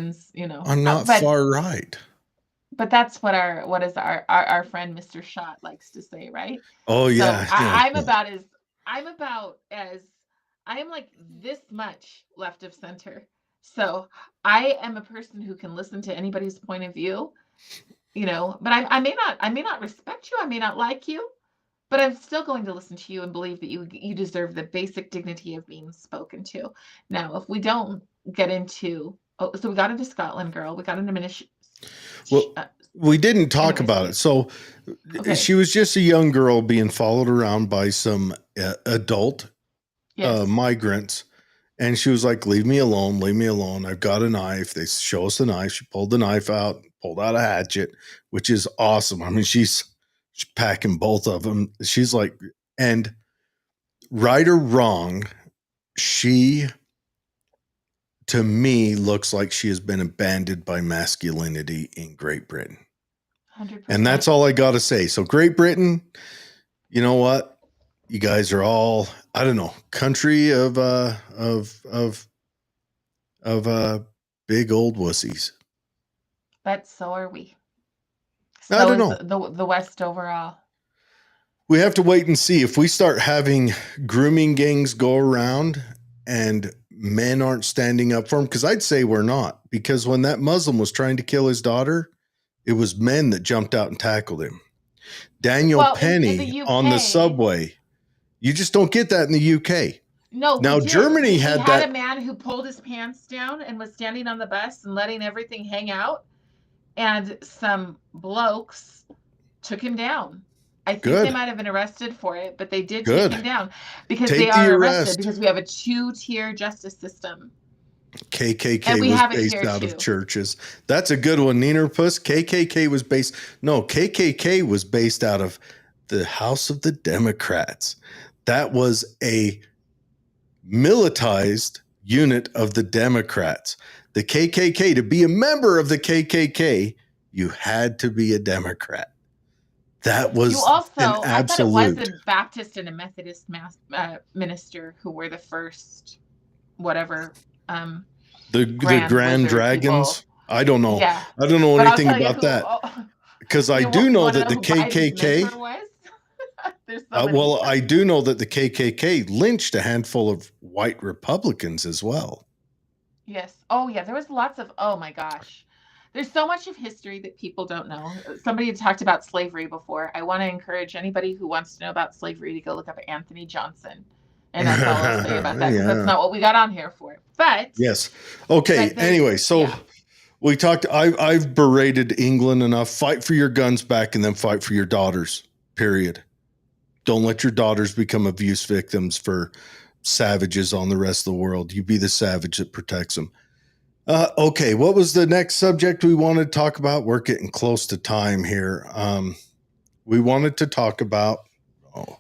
I'm not far right. But that's what our friend Mr. Schott likes to say, right? Oh yeah. So I am like this much left of center. So I am a person who can listen to anybody's point of view, but I may not respect you, I may not like you, but I'm still going to listen to you and believe that you deserve the basic dignity of being spoken to. Now, if we don't get into so we got into Scotland Girl, we got into Minnesota. Well, we didn't talk about it. So she was just a young girl being followed around by some adult migrants. And she was like, leave me alone. Leave me alone. I've got a knife. They show us the knife. She pulled the knife out, pulled out a hatchet, which is awesome. I mean, she's packing both of them. She's like, and right or wrong, she, to me, looks like she has been abandoned by masculinity in Great Britain. 100%. And that's all I got to say. So Great Britain, you know what? You guys are all, I don't know, country of big old wussies. But so are we. So I don't know. The West overall. We have to wait and see if we start having grooming gangs go around and men aren't standing up for them. Because I'd say we're not. Because when that Muslim was trying to kill his daughter, it was men that jumped out and tackled him. Daniel Penny on the subway. You just don't get that in the UK. No. Now Germany had a man who pulled his pants down and was standing on the bus and letting everything hang out, and some blokes took him down. I think they might have been arrested for it, but they did take him down because they are arrested because we have a 2-tier justice system. KKK was based out of churches. That's a good one, Neener Puss. KKK was based out of the House of the Democrats. That was a militarized unit of the Democrats. The KKK, to be a member of the KKK, you had to be a Democrat. That was You also, an I thought it was absolute. a Baptist and a Methodist minister who were the first, whatever, The Grand Wizard Dragons. people. I don't know. Yeah. I don't know But I'll anything tell you about who, that because I you do know wanna that the who Biden's KKK. mentor was? There's so many. Well, I do know that the KKK lynched a handful of white Republicans as well. Yes. Oh, yeah. There was lots of, oh my gosh. There's so much of history that people don't know. Somebody had talked about slavery before. I want to encourage anybody who wants to know about slavery to go look up Anthony Johnson. And that's all I'll say about that, because Yeah. that's not what we got on here for. But Yes. Okay. But there's- Anyway, so yeah. we talked. I've berated England enough. Fight for your guns back, and then fight for your daughters. Period. Don't let your daughters become abuse victims for savages on the rest of the world. You be the savage that protects them. Okay, what was the next subject we wanted to talk about? We're getting close to time here. We wanted to talk about. Oh,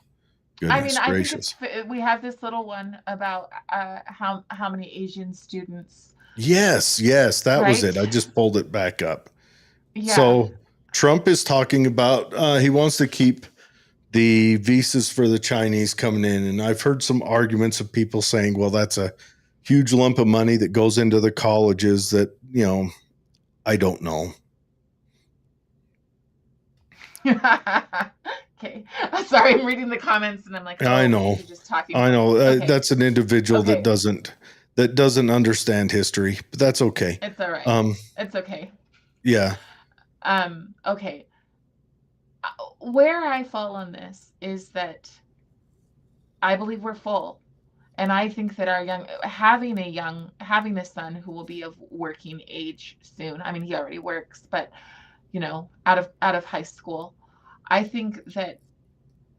goodness I gracious! think we have this little one about how many Asian students. Yes, that was Right? it. I just pulled it back up. Yeah. So Trump is talking about he wants to keep the visas for the Chinese coming in. And I've heard some arguments of people saying, well, that's a huge lump of money that goes into the colleges that, I don't know. Okay. Sorry, I'm reading the comments and I'm like, I know. you're just talking. I know. Okay. That's an individual Okay. that doesn't understand history, but that's okay. It's all right. It's okay. Yeah. Okay. Where I fall on this is that I believe we're full. And I think that having a son who will be of working age soon. I mean, he already works, but out of high school, I think that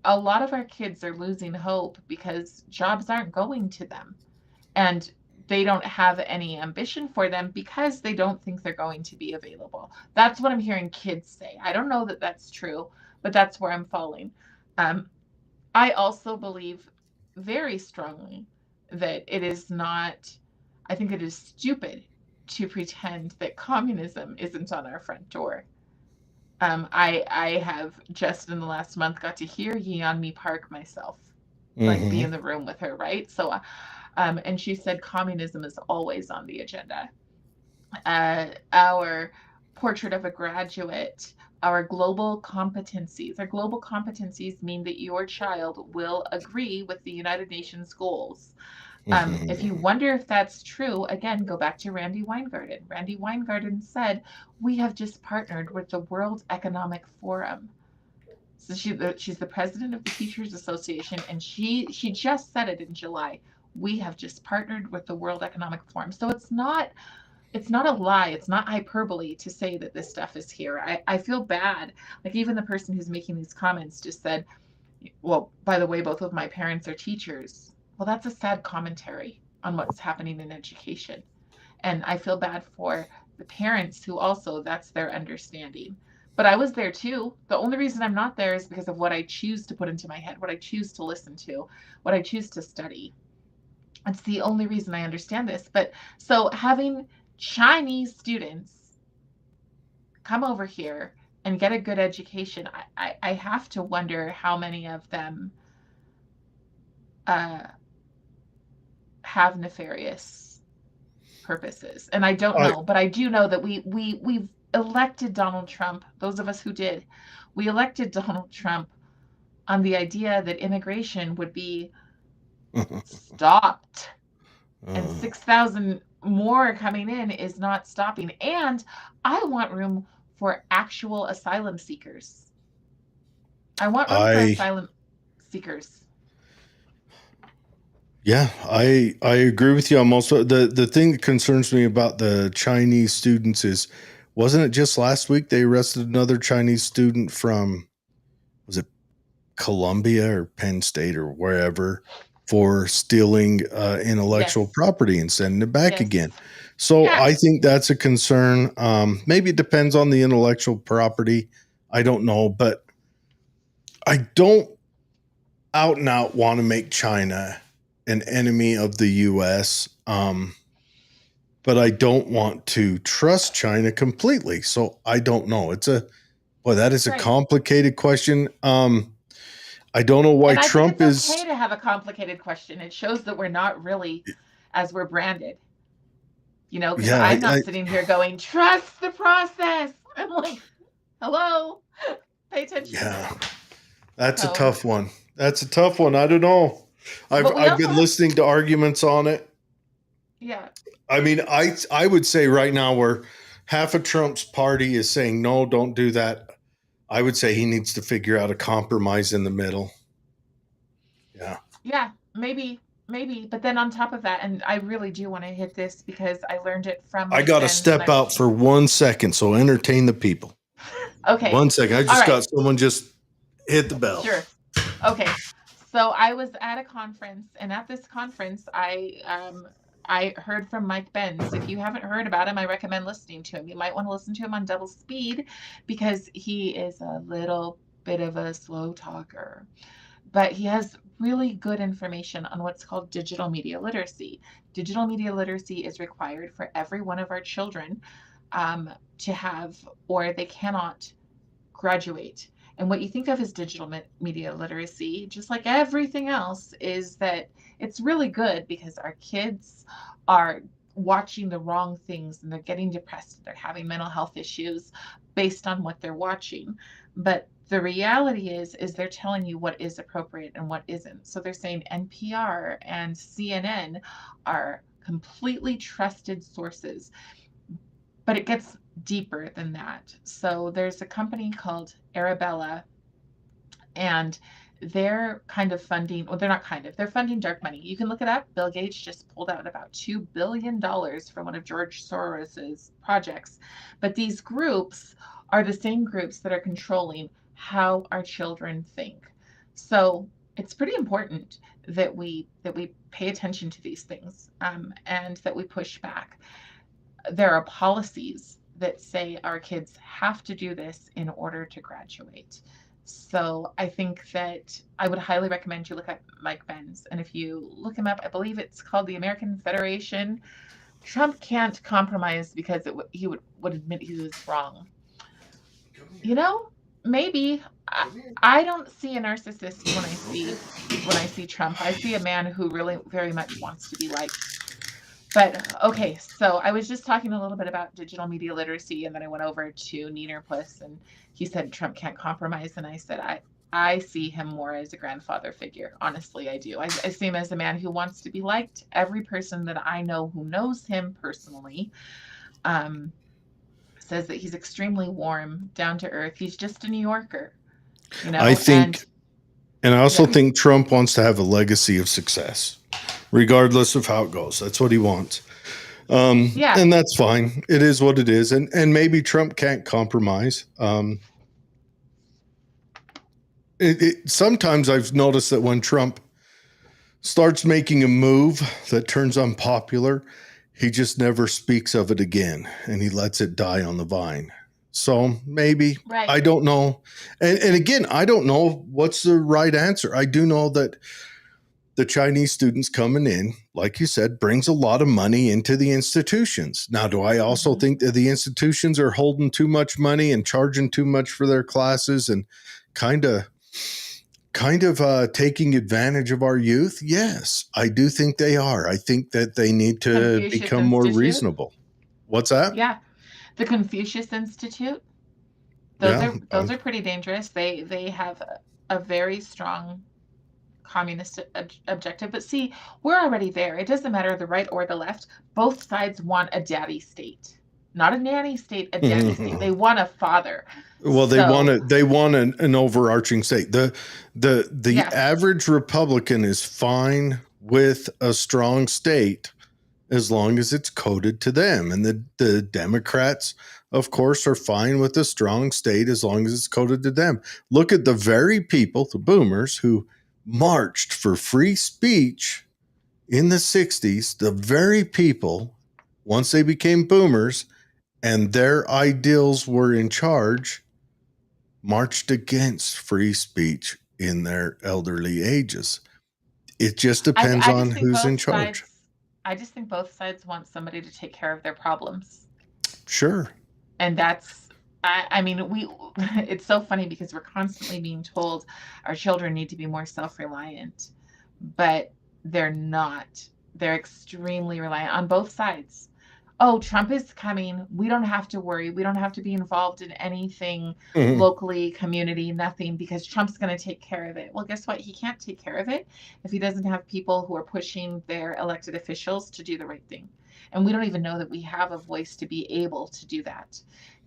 a lot of our kids are losing hope because jobs aren't going to them, and they don't have any ambition for them because they don't think they're going to be available. That's what I'm hearing kids say. I don't know that that's true, but that's where I'm falling. I also believe very strongly that it is not, I think it is stupid to pretend that communism isn't on our front door. I have just in the last month got to hear Yeonmi Park myself, like be in the room with her, right? So, and she said communism is always on the agenda. Our portrait of a graduate, our global competencies mean that your child will agree with the United Nations goals. If you wonder if that's true, again, go back to Randy Weingarten. Randy Weingarten said, we have just partnered with the World Economic Forum. So she's the president of the Teachers Association, and she just said it in July. We have just partnered with the World Economic Forum. So it's not a lie. It's not hyperbole to say that this stuff is here. I feel bad. Like, even the person who's making these comments just said, well, by the way, both of my parents are teachers. Well, that's a sad commentary on what's happening in education. And I feel bad for the parents who also, that's their understanding. But I was there too. The only reason I'm not there is because of what I choose to put into my head, what I choose to listen to, what I choose to study. It's the only reason I understand this. But so having Chinese students come over here and get a good education, I have to wonder how many of them have nefarious purposes. And I don't know, but I do know that we've elected Donald Trump. Those of us who did, we elected Donald Trump on the idea that immigration would be stopped. And 6,000 more coming in is not stopping. And I want room for actual asylum seekers. I want room for asylum seekers. Yeah, I agree with you. I'm also the thing that concerns me about the Chinese students is, wasn't it just last week they arrested another Chinese student from, was it Columbia or Penn State or wherever, for stealing intellectual property and sending it back again. So I think that's a concern. Maybe it depends on the intellectual property. I don't know, but I don't out and out want to make China an enemy of the U.S., but I don't want to trust China completely. So I don't know. That is a Right. complicated question. I don't know why And I Trump think it's is. okay to have a complicated question. It shows that we're not really as we're branded. Because Yeah, I'm not sitting here going, trust the process. I'm like, hello, pay attention. yeah, that's a So, tough one. That's a tough one. I don't know. but we I've also been listening to arguments on it. yeah, I mean, I would say right now where half of Trump's party is saying no, don't do that. I would say he needs to figure out a compromise in the middle. yeah, maybe. But then on top of that, and I really do want to hit this because I learned it from I my got to friends when step out for 1 second, so entertain the people. Okay. 1 second. I All just right. got someone just hit the bell. Sure. Okay. So I was at a conference, and at this conference, I heard from Mike Benz. If you haven't heard about him, I recommend listening to him. You might want to listen to him on double speed because he is a little bit of a slow talker, but he has really good information on what's called digital media literacy. Digital media literacy is required for every one of our children to have, or they cannot graduate. And what you think of as digital media literacy, just like everything else, is that it's really good because our kids are watching the wrong things and they're getting depressed. They're having mental health issues based on what they're watching. But the reality is they're telling you what is appropriate and what isn't. So they're saying NPR and CNN are completely trusted sources, but it gets deeper than that. So there's a company called Arabella, and they're kind of funding, well, they're not kind of, they're funding dark money. You can look it up. Bill Gates just pulled out about $2 billion from one of George Soros's projects. But these groups are the same groups that are controlling how our children think. So it's pretty important that we pay attention to these things, and that we push back. There are policies that say our kids have to do this in order to graduate. So I think that I would highly recommend you look up Mike Benz. And if you look him up, I believe it's called the American Federation. Trump can't compromise because he would admit he was wrong. Maybe. I don't see a narcissist when I see Trump. I see a man who really very much wants to be liked. But okay, so I was just talking a little bit about digital media literacy, and then I went over to Neenerpuss, and he said Trump can't compromise, and I said I see him more as a grandfather figure. Honestly, I do. I see him as a man who wants to be liked. Every person that I know who knows him personally says that he's extremely warm, down to earth. He's just a New Yorker, I think, and I also think Trump wants to have a legacy of success, regardless of how it goes. That's what he wants. And that's fine. It is what it is. And maybe Trump can't compromise. Sometimes I've noticed that when Trump starts making a move that turns unpopular, he just never speaks of it again and he lets it die on the vine. So maybe, right. I don't know. And again, I don't know what's the right answer. I do know that the Chinese students coming in, like you said, brings a lot of money into the institutions. Now, do I also think that the institutions are holding too much money and charging too much for their classes and kind of taking advantage of our youth? Yes, I do think they are. I think that they need to become more reasonable. What's that? Yeah. The Confucius Institute. Those are pretty dangerous. They have a very strong communist objective. But see, we're already there. It doesn't matter the right or the left. Both sides want a daddy state. Not a nanny state, a daddy state. They want a father. Well, they want an overarching state. The average Republican is fine with a strong state as long as it's coded to them. And the Democrats, of course, are fine with a strong state as long as it's coded to them. Look at the very people, the boomers, who marched for free speech in the 60s, the very people, once they became boomers and their ideals were in charge, marched against free speech in their elderly ages. It just depends I on just think who's in both charge. sides. I just think both sides want somebody to take care of their problems. Sure. And that's, I mean, it's so funny because we're constantly being told our children need to be more self-reliant, but they're not. They're extremely reliant on both sides. Oh, Trump is coming. We don't have to worry. We don't have to be involved in anything Mhm. locally, community, nothing, because Trump's going to take care of it. Well, guess what? He can't take care of it if he doesn't have people who are pushing their elected officials to do the right thing. And we don't even know that we have a voice to be able to do that.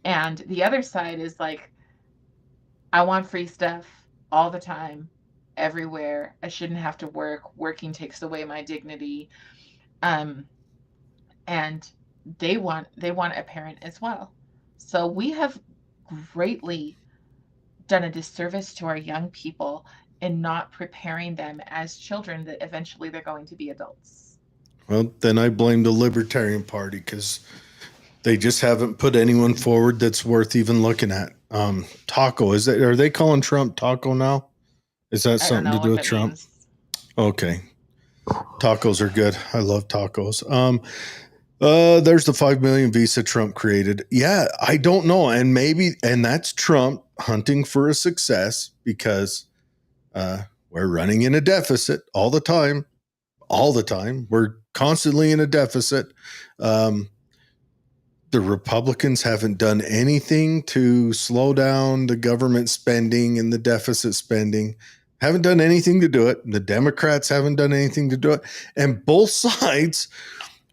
And the other side is like, I want free stuff all the time, everywhere. I shouldn't have to work. Working takes away my dignity. Um, and they want a parent as well. So we have greatly done a disservice to our young people in not preparing them as children that eventually they're going to be adults. Well, then I blame the Libertarian Party because they just haven't put anyone forward that's worth even looking at. Taco, are they calling Trump Taco now? Is that I don't something know to do what with that Trump? means. Okay. Tacos are good. I love tacos. There's the 5 million visa Trump created. Yeah, I don't know. And that's Trump hunting for a success because we're running in a deficit all the time. All the time. We're constantly in a deficit. The Republicans haven't done anything to slow down the government spending and the deficit spending. Haven't done anything to do it. The Democrats haven't done anything to do it. And both sides,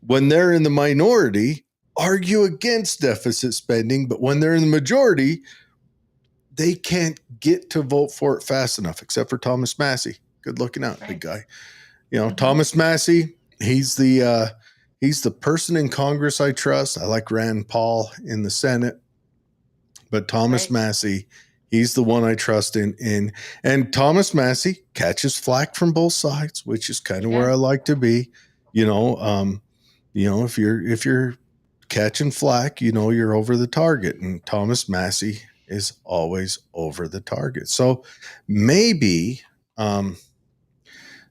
when they're in the minority, argue against deficit spending. But when they're in the majority, they can't get to vote for it fast enough, except for Thomas Massey. Good looking out, Right. big guy. Thomas Massey, he's the person in Congress I trust. I like Rand Paul in the Senate, but Thomas Massey, he's the one I trust in. And Thomas Massey catches flack from both sides, which is kind of where I like to be. If you're catching flack, you're over the target, and Thomas Massey is always over the target. So maybe.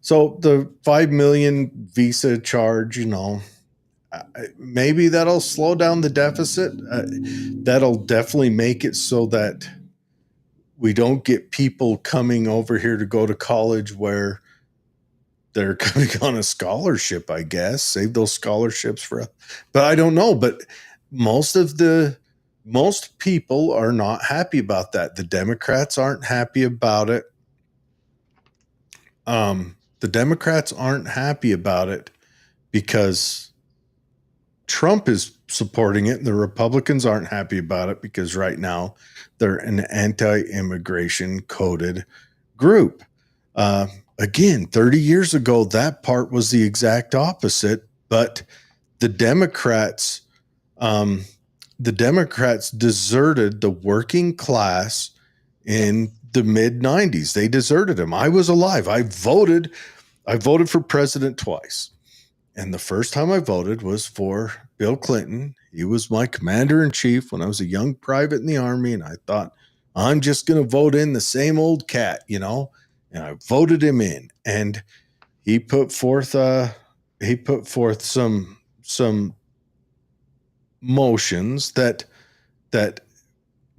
So the 5 million visa charge, maybe that'll slow down the deficit. That'll definitely make it so that we don't get people coming over here to go to college where they're coming on a scholarship, I guess. Save those scholarships for us. But I don't know. But most people are not happy about that. The Democrats aren't happy about it. The Democrats aren't happy about it because Trump is supporting it, and the Republicans aren't happy about it because right now they're an anti-immigration coded group. Again, 30 years ago, that part was the exact opposite, but the Democrats deserted the working class in the mid 90s. They deserted him. I was alive. I voted for president twice. And the first time I voted was for Bill Clinton. He was my commander in chief when I was a young private in the Army. And I thought, I'm just going to vote in the same old cat, and I voted him in. And he put forth some motions that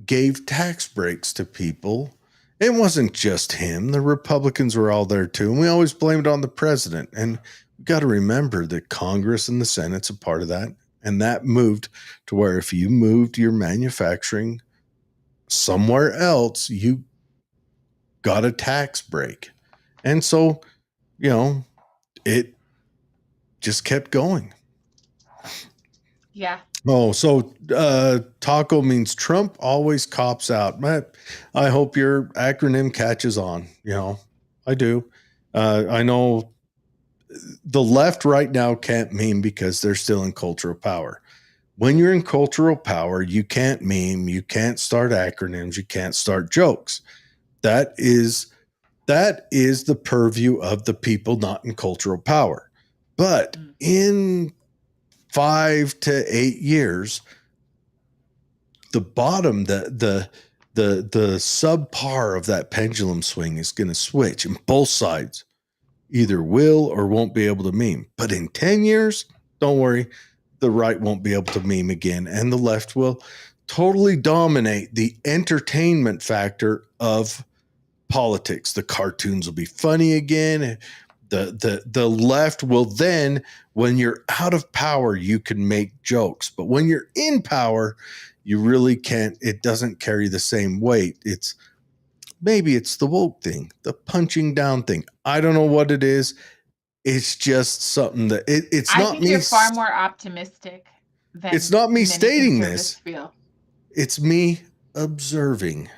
gave tax breaks to people. It wasn't just him. The Republicans were all there too. And we always blame it on the president. And we've got to remember that Congress and the Senate's a part of that. And that moved to where if you moved your manufacturing somewhere else, you got a tax break. And so, it just kept going. Yeah. Oh, so taco means Trump always cops out. I hope your acronym catches on. I do. I know the left right now can't meme because they're still in cultural power. When you're in cultural power, you can't meme, you can't start acronyms, you can't start jokes. That is the purview of the people not in cultural power. But in 5 to 8 years, the bottom, the the subpar of that pendulum swing is going to switch, and both sides either will or won't be able to meme. But in 10 years, don't worry, the right won't be able to meme again, and the left will totally dominate the entertainment factor of politics. The cartoons will be funny again. The left will then, when you're out of power, you can make jokes. But when you're in power, you really can't. It doesn't carry the same weight. Maybe it's the woke thing, the punching down thing. I don't know what it is. It's just something that it's I not think me. you're far more optimistic than It's not me many stating conservatives this. feel. It's me observing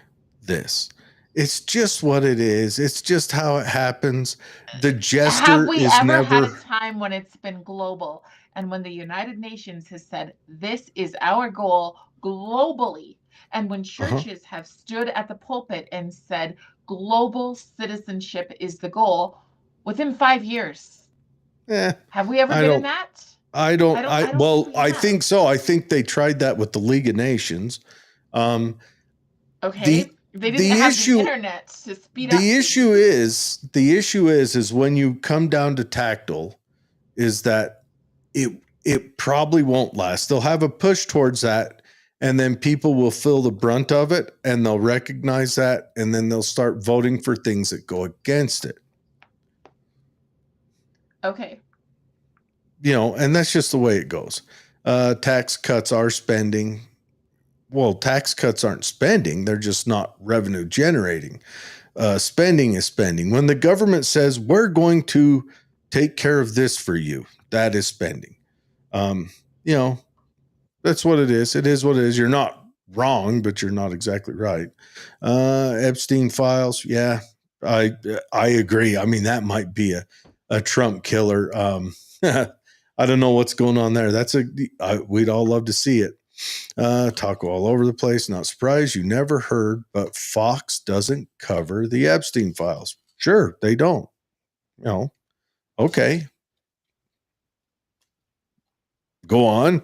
this. It's just what it is. It's just how it happens. The jester Have we is ever had a never. time when it's been global and when the United Nations has said, this is our goal globally, and when churches have stood at the pulpit and said, global citizenship is the goal within 5 years? Have we ever been in that? I don't think we have. think so. I think they tried that with the League of Nations. Okay. They didn't have the internet to speed up. The issue is when you come down to tactile, is that it probably won't last. They'll have a push towards that, and then people will feel the brunt of it, and they'll recognize that, and then they'll start voting for things that go against it. Okay. And that's just the way it goes. Tax cuts are spending. Well, tax cuts aren't spending. They're just not revenue generating. Spending is spending. When the government says, we're going to take care of this for you, that is spending. That's what it is. It is what it is. You're not wrong, but you're not exactly right. Epstein files. Yeah, I agree. I mean, that might be a Trump killer. I don't know what's going on there. We'd all love to see it. Talk all over the place. Not surprised you never heard, but Fox doesn't cover the Epstein files. Sure, they don't. Okay. Go on.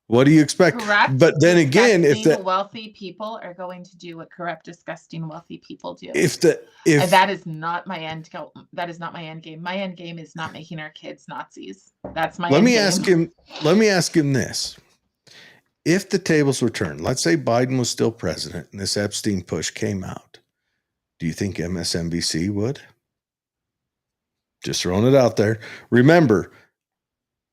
What do you expect? Corrupt, but then again, if the wealthy people are going to do what corrupt, disgusting, wealthy people do, if that is not my end goal. That is not my end game. My end game is not making our kids Nazis. That's my. Let me ask him this: if the tables were turned, let's say Biden was still president and this Epstein push came out, do you think MSNBC would? Just throwing it out there. Remember,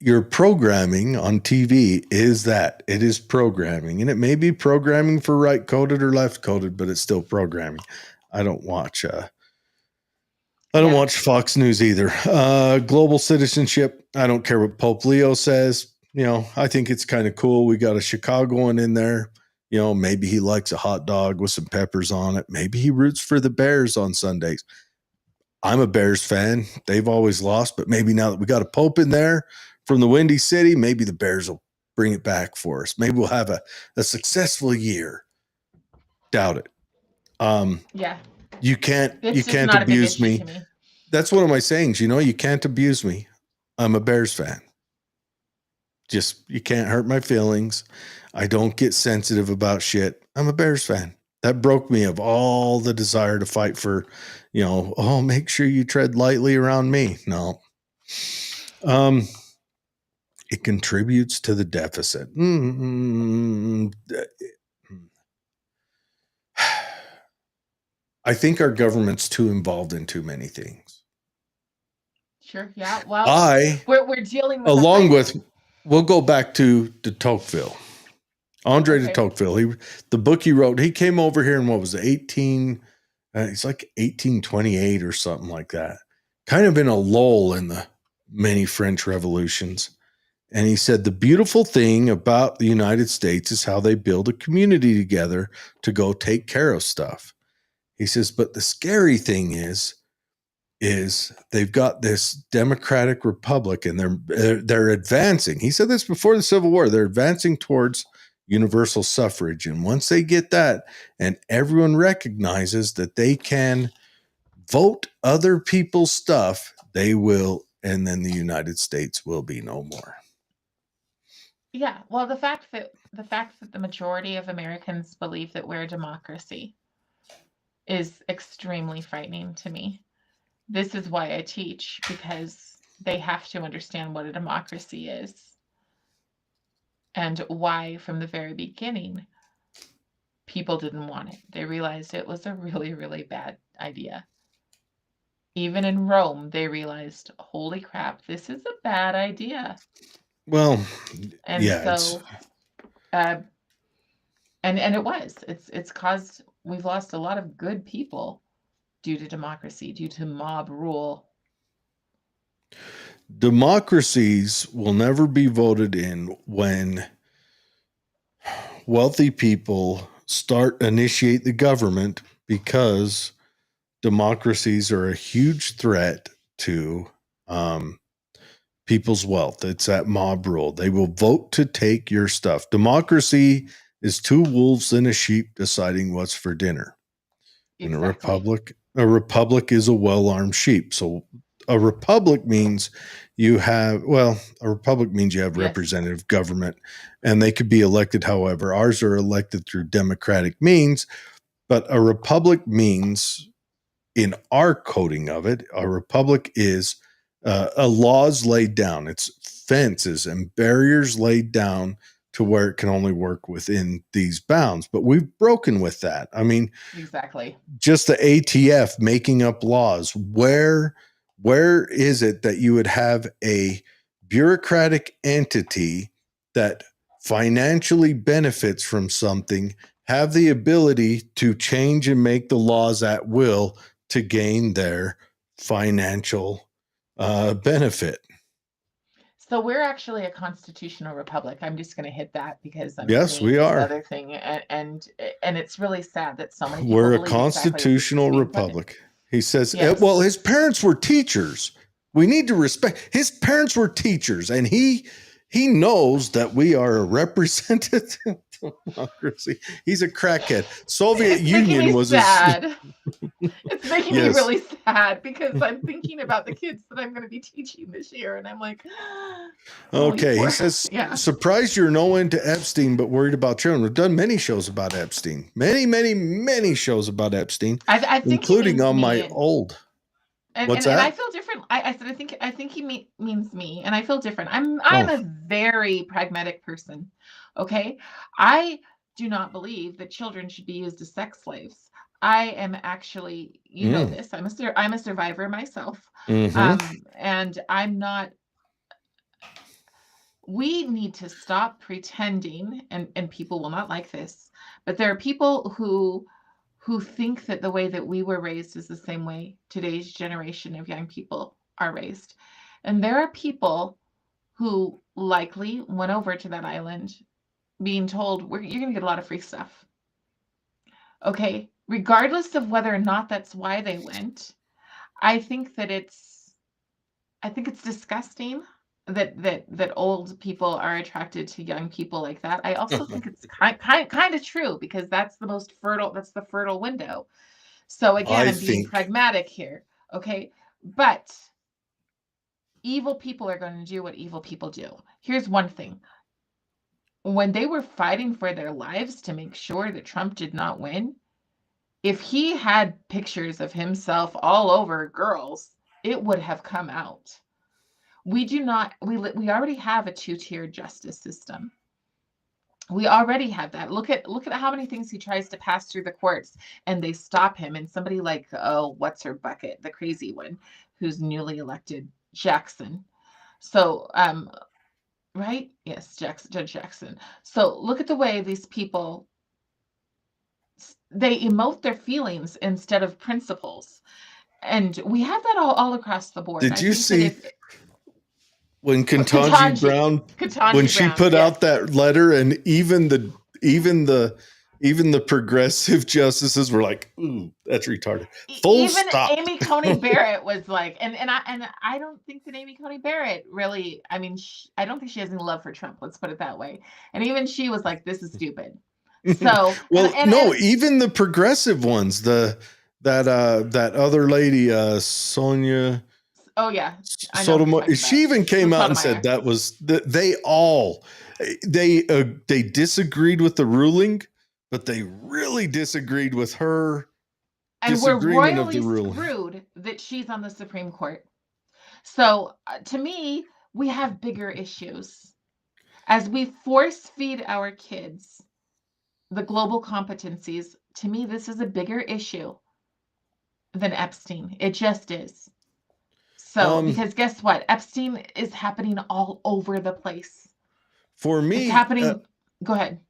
your programming on TV is that. It is programming, and it may be programming for right-coded or left-coded, but it's still programming. I don't watch watch Fox News either. Global citizenship. I don't care what Pope Leo says. I think it's kind of cool. We got a Chicagoan in there. Maybe he likes a hot dog with some peppers on it. Maybe he roots for the Bears on Sundays. I'm a Bears fan. They've always lost, but maybe now that we got a Pope in there from the Windy City, maybe the Bears will bring it back for us. Maybe we'll have a successful year. Doubt it. You can't abuse me. That's one of my sayings. You can't abuse me. I'm a Bears fan. Just, you can't hurt my feelings. I don't get sensitive about shit. I'm a Bears fan. That broke me of all the desire to fight for, make sure you tread lightly around me. No. It contributes to the deficit. I think our government's too involved in too many things. Sure. Yeah. Well, we're dealing with we'll go back to de Tocqueville. Andre de Tocqueville. The book he wrote, he came over here in what was it, it's like 1828 or something like that. Kind of in a lull in the many French revolutions. And he said, the beautiful thing about the United States is how they build a community together to go take care of stuff. He says, but the scary thing is they've got this democratic republic and they're advancing. He said this before the Civil War. They're advancing towards universal suffrage. And once they get that and everyone recognizes that they can vote other people's stuff, they will, and then the United States will be no more. Yeah, well, the fact that the majority of Americans believe that we're a democracy is extremely frightening to me. This is why I teach, because they have to understand what a democracy is and why, from the very beginning, people didn't want it. They realized it was a really, really bad idea. Even in Rome, they realized, holy crap, this is a bad idea. Well, And yeah, it's so, uh, and it's caused, we've lost a lot of good people due to democracy, due to mob rule. democracies will never be voted in when wealthy people initiate the government, because democracies are a huge threat to people's wealth. It's that mob rule. They will vote to take your stuff. Democracy is two wolves and a sheep deciding what's for dinner. In Exactly. a republic is a well-armed sheep. So a republic means you have Yes. representative government, and they could be elected however. Ours are elected through democratic means, but a republic means, in our coding of it, a republic is a laws laid down. It's fences and barriers laid down to where it can only work within these bounds. But we've broken with that. I mean, Exactly. just the ATF making up laws. Where is it that you would have a bureaucratic entity that financially benefits from something have the ability to change and make the laws at will to gain their financial benefit? So we're actually a constitutional republic. I'm just going to hit that because I'm Yes, seeing we this are. other thing, and it's really sad that so many people We're a believe exactly what's constitutional being put in. republic. He says, well, Yes. his parents were teachers. We need to respect his parents were teachers, and he knows that we are a representative democracy. He's a crackhead. Soviet It's making Union me was sad. It's making me yes. really sad because I'm thinking about the kids that I'm going to be teaching this year, and I'm like, holy Okay, he poor. says, Yeah. surprised you're no into Epstein, but worried about children. We've done many shows about Epstein. Many shows about Epstein, I think he including means on me, my old. and What's I that? feel different. I said I think he means me, and I feel different. I'm Oh, a very pragmatic person. Okay, I do not believe that children should be used as sex slaves. I am actually, you know this. I'm a survivor myself, mm-hmm. and I'm not. We need to stop pretending, and people will not like this, but there are people who think that the way that we were raised is the same way today's generation of young people are raised. And there are people who likely went over to that island being told, you're going to get a lot of free stuff. Okay. Regardless of whether or not that's why they went, I think that it's disgusting that old people are attracted to young people like that. I also think it's kind of true because that's the fertile window. So again, I I'm being think pragmatic here, okay? But evil people are going to do what evil people do. Here's one thing. When they were fighting for their lives to make sure that Trump did not win, if he had pictures of himself all over girls, it would have come out. We already have a two-tiered justice system. We already have that. Look at how many things he tries to pass through the courts and they stop him. And somebody like, oh, what's her bucket, the crazy one, who's newly elected, Jackson. So, right? Yes, Judge Jackson. So look at the way these people, they emote their feelings instead of principles. And we have that all across the board. Did you see when Ketanji Brown, when she Brown, put yes. out that letter, and even the progressive justices were like, "Ooh, that's retarded." Full Even stop. Amy Coney Barrett was like, and I don't think that Amy Coney Barrett really. I mean, I don't think she has any love for Trump. Let's put it that way. And even she was like, "This is stupid." So even the progressive ones, that other lady, Sonia Oh yeah, I know who you're Sotomayor. talking She about. even came out and said Sotomayor. that was they all they disagreed with the ruling, but they really disagreed with her And we're disagreement of royally the ruling. screwed that she's on the Supreme Court. So to me, we have bigger issues. As we force feed our kids the global competencies, to me, this is a bigger issue than Epstein. It just is. So, because guess what? Epstein is happening all over the place. For It's me, happening. Go ahead.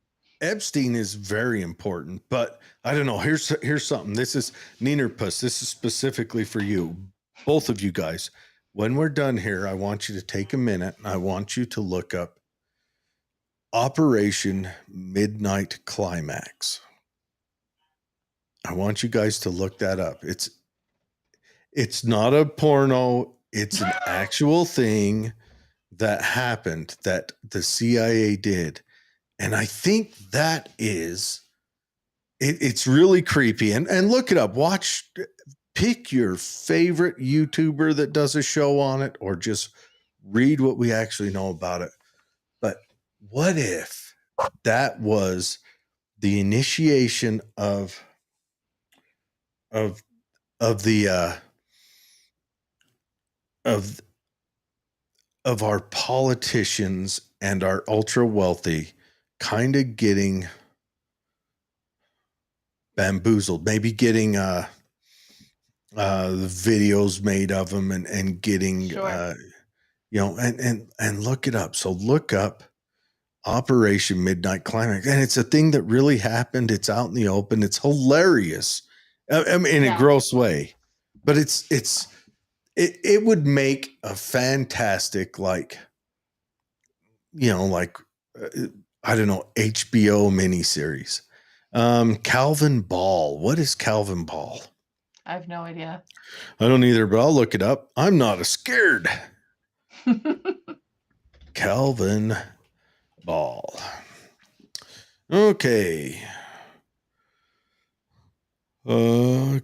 Epstein is very important, but I don't know. Here's something. This is Neenerpuss. This is specifically for you, both of you guys. When we're done here, I want you to take a minute and I want you to look up Operation Midnight Climax. I want you guys to look that up. It's not a porno. It's an actual thing that happened that the CIA did. And I think that is, it's really creepy. And look it up. Pick your favorite YouTuber that does a show on it, or just read what we actually know about it. But what if that was the initiation of the of our politicians and our ultra wealthy kind of getting bamboozled, maybe getting the videos made of them and getting Sure. and look it up. So look up Operation Midnight Climax, and it's a thing that really happened. It's out in the open. It's hilarious, I mean, in a gross way, but it would make a fantastic, like, I don't know, HBO miniseries. Calvin Ball. What is Calvin Ball? I have no idea. I don't either, but I'll look it up. I'm not a scared. Calvin Ball. Okay.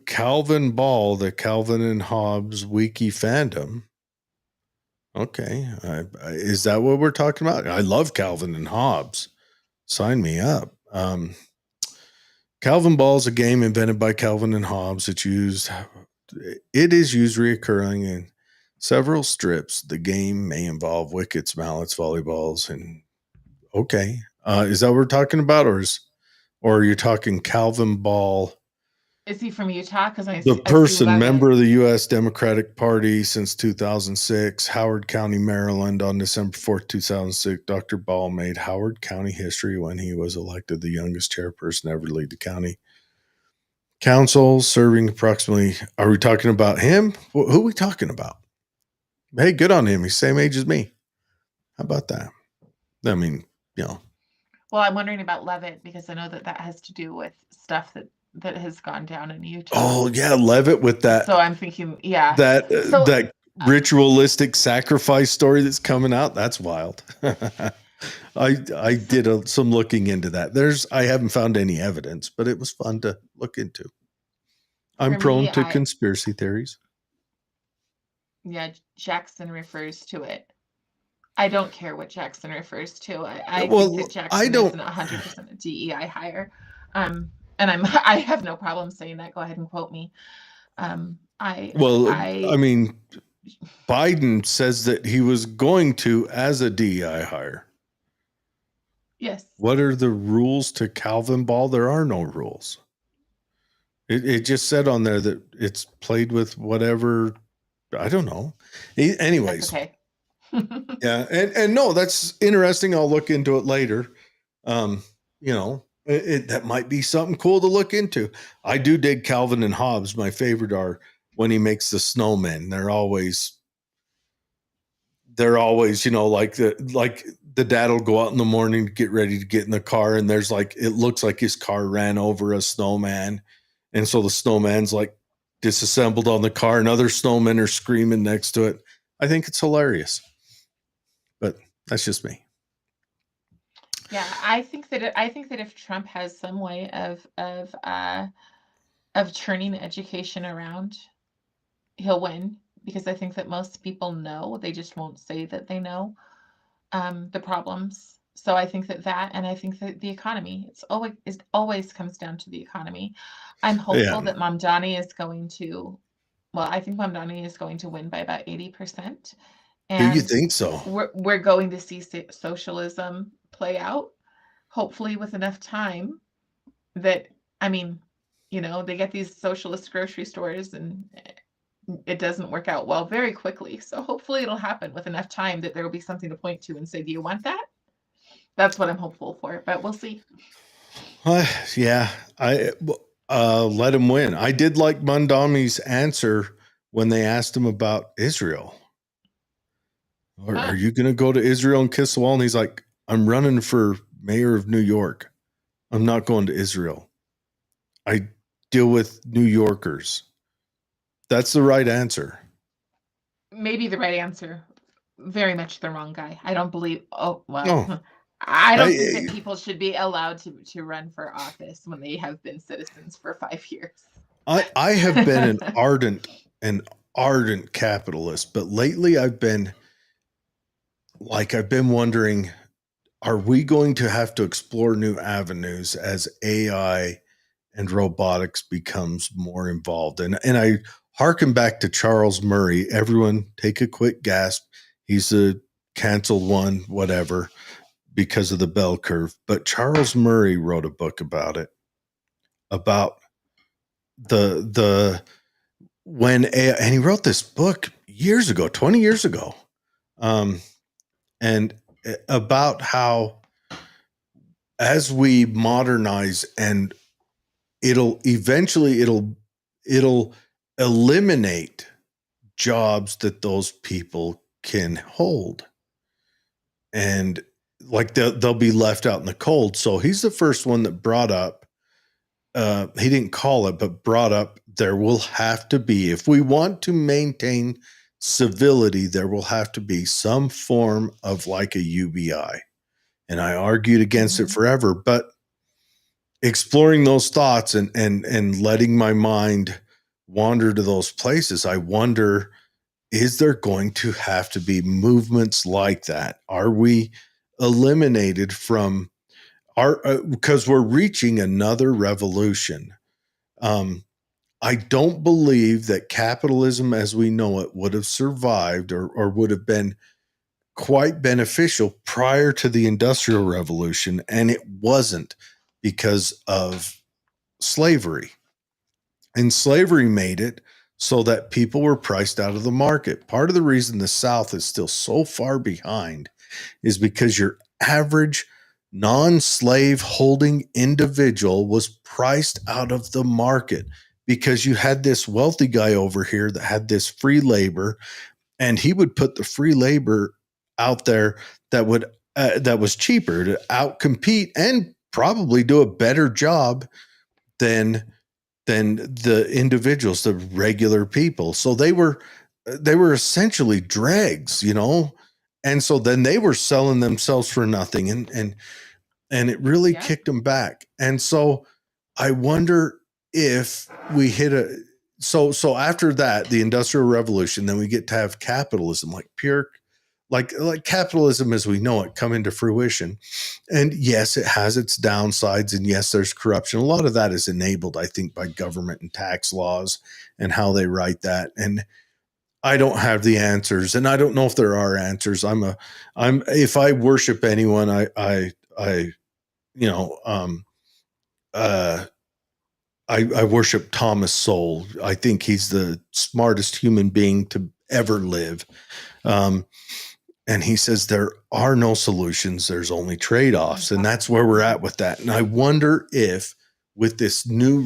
Calvin Ball, the Calvin and Hobbes wiki fandom. Okay. Is that what we're talking about? I love Calvin and Hobbes. Sign me up. Calvin Ball is a game invented by Calvin and Hobbes. It is used reoccurring in several strips. The game may involve wickets, mallets, volleyballs, and okay. Is that what we're talking about, or are you talking Calvin Ball? Is he from Utah? Because member of the U.S. Democratic Party since 2006, Howard County, Maryland. On December 4th, 2006, Dr. Ball made Howard County history when he was elected the youngest chairperson ever to lead the county council, serving approximately. Are we talking about him? Who are we talking about? Hey, good on him. He's the same age as me. How about that? I mean, Well, I'm wondering about Levitt, because I know that has to do with stuff that has gone down in Utah. Oh yeah, Levitt with that. So I'm thinking, yeah, that ritualistic sacrifice story that's coming out. That's wild. I did some looking into that. I haven't found any evidence, but it was fun to look into. I'm prone to conspiracy theories. Yeah, Jackson refers to it. I don't care what Jackson refers to. I think that Jackson isn't 100% a DEI hire. And I have no problem saying that. Go ahead and quote me. I mean, Biden says that he was going to as a DEI hire. Yes. What are the rules to Calvin Ball? There are no rules. It just said on there that it's played with whatever. I don't know. Anyways. That's okay. Yeah. And no, that's interesting. I'll look into it later. That might be something cool to look into. I do dig Calvin and Hobbes. My favorite are when he makes the snowmen. They're always, like the dad will go out in the morning to get ready to get in the car, and there's it looks like his car ran over a snowman. And so the snowman's disassembled on the car, and other snowmen are screaming next to it. I think it's hilarious, but that's just me. Yeah, I think that if Trump has some way of turning education around, he'll win, because I think that most people know, they just won't say that they know the problems. So I think that, and I think that the economy, it always comes down to the economy. I'm hopeful Yeah. that Mamdani is going to, well, I think Mamdani is going to win by about 80%. Do you And think so? we're going to see socialism play out, hopefully with enough time that, I mean, they get these socialist grocery stores and it doesn't work out well very quickly. So hopefully it'll happen with enough time that there will be something to point to and say, do you want that? That's what I'm hopeful for, but we'll see. Yeah, I let him win. I did like Mamdani's answer when they asked him about Israel. Are you going to go to Israel and kiss the wall? And he's like, I'm running for mayor of New York. I'm not going to Israel. I deal with New Yorkers. That's the right answer. Maybe the right answer. Very much the wrong guy. I don't believe. Oh, well. No. I don't think that people should be allowed to run for office when they have been citizens for 5 years. I have been an ardent capitalist, but lately I've been wondering, are we going to have to explore new avenues as AI and robotics becomes more involved? And I hearken back to Charles Murray. Everyone take a quick gasp. He's a canceled one, whatever, because of the bell curve. But Charles Murray wrote a book about it, about when AI, and he wrote this book years ago, 20 years ago. And about how as we modernize, and it'll eliminate jobs that those people can hold, and like they'll be left out in the cold. So he's the first one that brought up, he didn't call it, but brought up, there will have to be, if we want to maintain civility, there will have to be some form of like a UBI. And I argued against it forever, but exploring those thoughts and letting my mind wander to those places, I wonder, is there going to have to be movements like that? Are we eliminated from because we're reaching another revolution? I don't believe that capitalism as we know it would have survived or would have been quite beneficial prior to the Industrial Revolution, and it wasn't because of slavery. And slavery made it so that people were priced out of the market. Part of the reason the South is still so far behind is because your average non-slave holding individual was priced out of the market, because you had this wealthy guy over here that had this free labor, and he would put the free labor out there that was cheaper to outcompete and probably do a better job than the individuals, the regular people. So they were essentially dregs, and so then they were selling themselves for nothing, and it really kicked them back. And so I wonder if we hit so after that, the Industrial Revolution, then we get to have capitalism, like pure, like capitalism as we know it, come into fruition. And yes, it has its downsides, and yes, there's corruption. A lot of that is enabled, I think, by government and tax laws and how they write that. And I don't have the answers, and I don't know if there are answers. If I worship anyone, I worship Thomas Sowell. I think he's the smartest human being to ever live. And he says there are no solutions. There's only trade-offs. And that's where we're at with that. And I wonder if with this new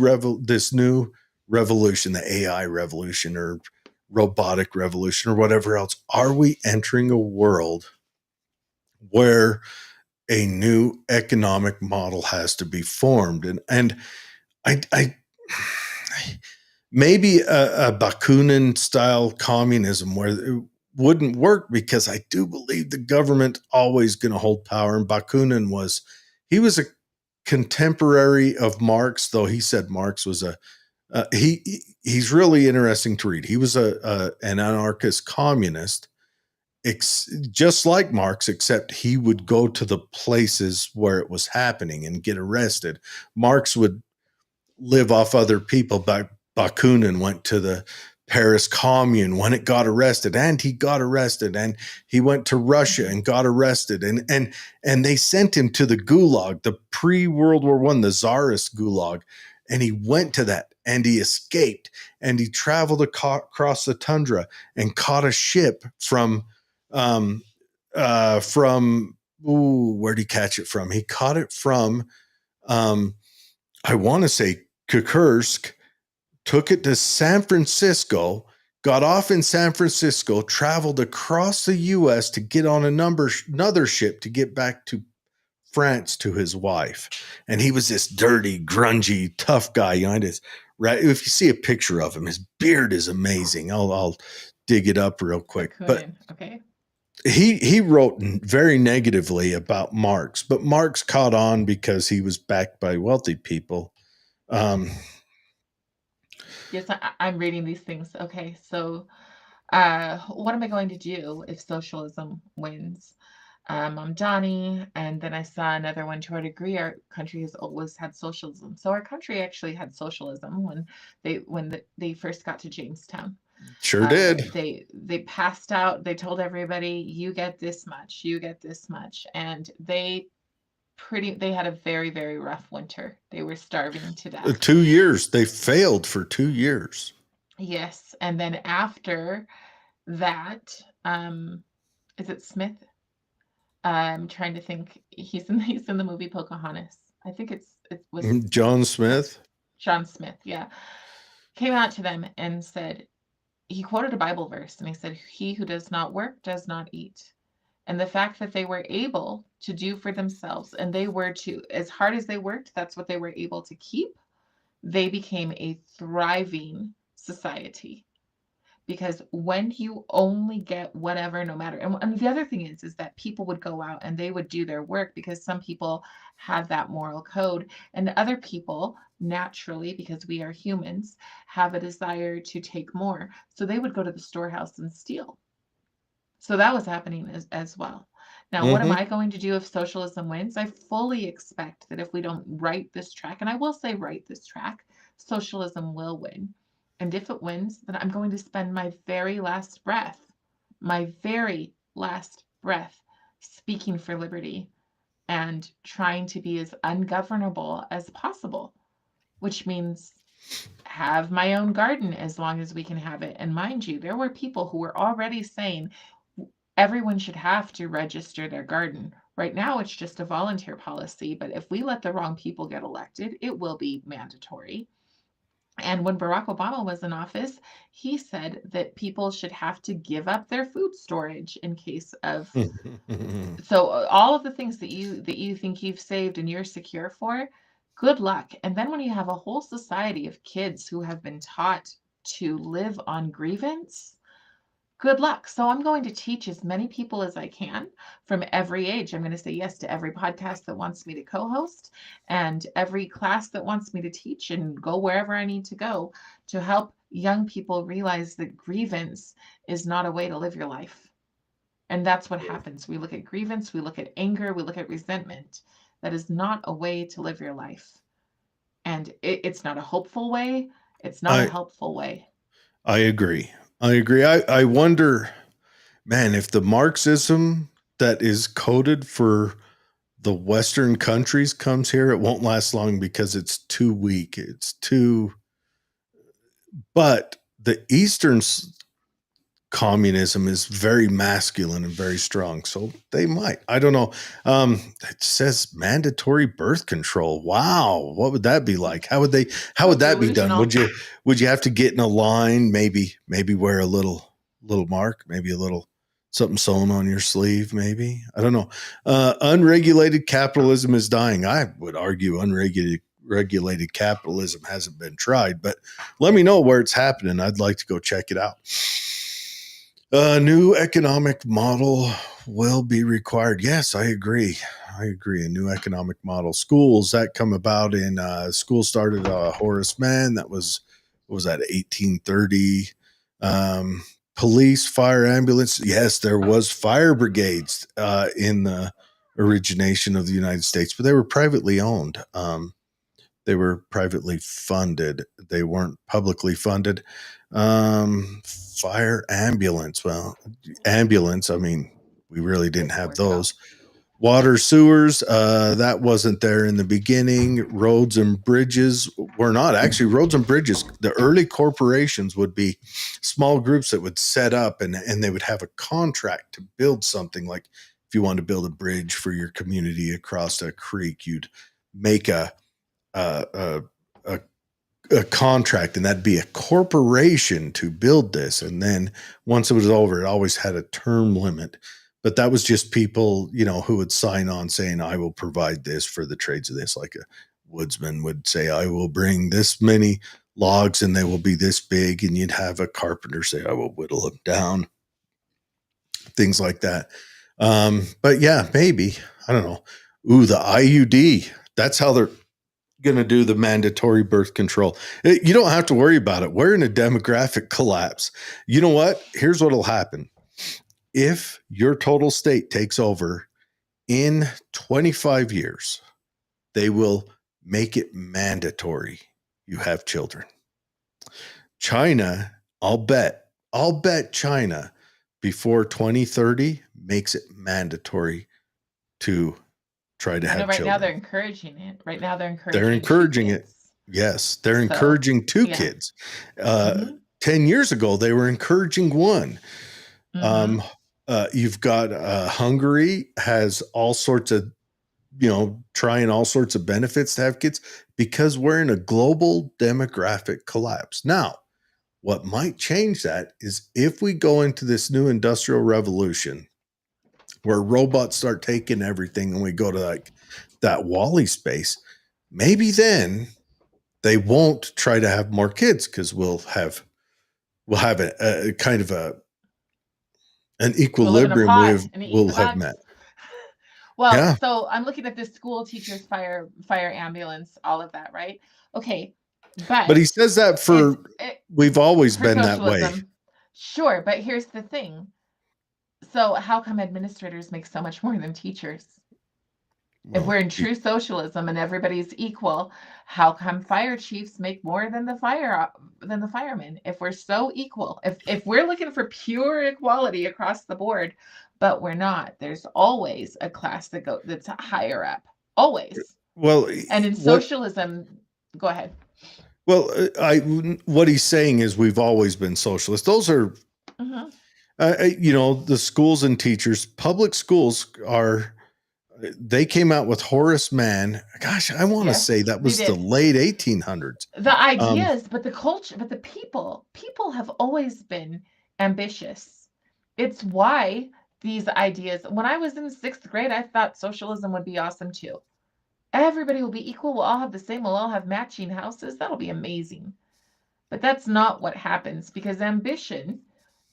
revolution, the AI revolution or robotic revolution or whatever else, are we entering a world where a new economic model has to be formed? And I maybe a Bakunin style communism where it wouldn't work, because I do believe the government always going to hold power. And Bakunin he was a contemporary of Marx, though he said Marx was a He's really interesting to read. He was an anarchist communist, just like Marx, except he would go to the places where it was happening and get arrested. Marx would live off other people. Bakunin went to the Paris Commune when it got arrested, and he got arrested, and he went to Russia and got arrested, and they sent him to the Gulag, the pre-World War I, the Tsarist Gulag, and he went to that, and he escaped, and he traveled across the tundra and caught a ship from where'd he catch it from? He caught it from I want to say Kursk, took it to San Francisco, got off in San Francisco, traveled across the U.S. to get on another ship to get back to France to his wife. And he was this dirty, grungy, tough guy. Right? If you see a picture of him, his beard is amazing. I'll dig it up real quick. But okay. He wrote very negatively about Marx, but Marx caught on because he was backed by wealthy people. Yes, I'm reading these things. Okay, so what am I going to do if socialism wins? I'm Johnny, and then I saw another one. To our degree, our country has always had socialism. So our country actually had socialism when they first got to Jamestown. Sure did. They passed out. They told everybody, "You get this much. You get this much," and they had a very, very rough winter. They were starving to death. 2 years. They failed for 2 years. Yes, and then after that, is it Smith? I'm trying to think. He's in the movie Pocahontas. I think it was John Smith. John Smith. Yeah, came out to them and said, he quoted a Bible verse, and he said, "He who does not work does not eat." And the fact that they were able to do for themselves, and they were to, as hard as they worked, that's what they were able to keep. They became a thriving society. Because when you only get whatever, no matter, and the other thing is that people would go out and they would do their work because some people have that moral code, and other people naturally, because we are humans, have a desire to take more. So they would go to the storehouse and steal. So that was happening as well. Now, what am I going to do if socialism wins? I fully expect that if we don't right this track, and I will say right this track, socialism will win. And if it wins, then I'm going to spend my very last breath speaking for liberty and trying to be as ungovernable as possible, which means have my own garden as long as we can have it. And mind you, there were people who were already saying everyone should have to register their garden. Right now, it's just a volunteer policy, but if we let the wrong people get elected, it will be mandatory. And when Barack Obama was in office, he said that people should have to give up their food storage in case of. So all of the things that you think you've saved and you're secure for, good luck. And then when you have a whole society of kids who have been taught to live on grievance, good luck. So I'm going to teach as many people as I can from every age. I'm going to say yes to every podcast that wants me to co-host and every class that wants me to teach, and go wherever I need to go to help young people realize that grievance is not a way to live your life. And that's what happens. We look at grievance, we look at anger, we look at resentment. That is not a way to live your life. And it's not a hopeful way. It's not a helpful way. I agree. I wonder, man, if the Marxism that is coded for the Western countries comes here, it won't last long because it's too weak. But the Eastern communism is very masculine and very strong. So they might, I don't know. It says mandatory birth control. Wow. What would that be like? How would that be done? Would you have to get in a line, maybe wear a little mark, maybe a little something sewn on your sleeve, maybe? I don't know. Unregulated capitalism is dying. I would argue unregulated capitalism hasn't been tried, but let me know where it's happening. I'd like to go check it out. A new economic model will be required. Yes, I agree. A new economic model. Schools that come about in school started Horace Mann. That was what was that, 1830? Police, fire, ambulance. Yes, there was fire brigades in the origination of the United States, but they were privately owned. They were privately funded. They weren't publicly funded. Fire, ambulance. Well, ambulance, I mean, we really didn't have those. Water, sewers, that wasn't there in the beginning. Roads and bridges were not. Actually, roads and bridges, the early corporations would be small groups that would set up and they would have a contract to build something. Like if you wanted to build a bridge for your community across a creek, you'd make a contract, and that'd be a corporation to build this. And then once it was over, it always had a term limit. But that was just people, who would sign on saying, I will provide this for the trades of this. Like a woodsman would say, I will bring this many logs and they will be this big. And you'd have a carpenter say, I will whittle them down. Things like that. But yeah, maybe. I don't know. Ooh, the IUD. That's how they're going to do the mandatory birth control. You don't have to worry about it. We're in a demographic collapse. You know what? Here's what will happen. If your total state takes over in 25 years, they will make it mandatory you have children. China, I'll bet China before 2030 makes it mandatory to try to have children. Right now they're encouraging it. They're encouraging it. Yes, they're encouraging two kids. 10 years ago, they were encouraging one. You've got Hungary has all sorts of, trying all sorts of benefits to have kids because we're in a global demographic collapse. Now, what might change that is if we go into this new industrial revolution where robots start taking everything and we go to like that Wall-E space, maybe then they won't try to have more kids because we'll have a kind of an equilibrium we'll have met. Well, yeah. So I'm looking at this school teachers, fire ambulance, all of that, right? Okay. But he says that we've always been socialism. That way. Sure. But here's the thing. So how come administrators make so much more than teachers? Well, if we're in true socialism and everybody's equal, how come fire chiefs make more than the firemen? If we're so equal, if we're looking for pure equality across the board, but we're not, there's always a class that's higher up. Always. Well, and in socialism, go ahead. Well, what he's saying is we've always been socialist. Those are, the schools and teachers, public schools they came out with Horace Mann. Gosh, I want to say that was the late 1800s. The ideas, but the culture, but the people have always been ambitious. It's why these ideas, when I was in 6th grade, I thought socialism would be awesome too. Everybody will be equal. We'll all have the same. We'll all have matching houses. That'll be amazing. But that's not what happens because ambition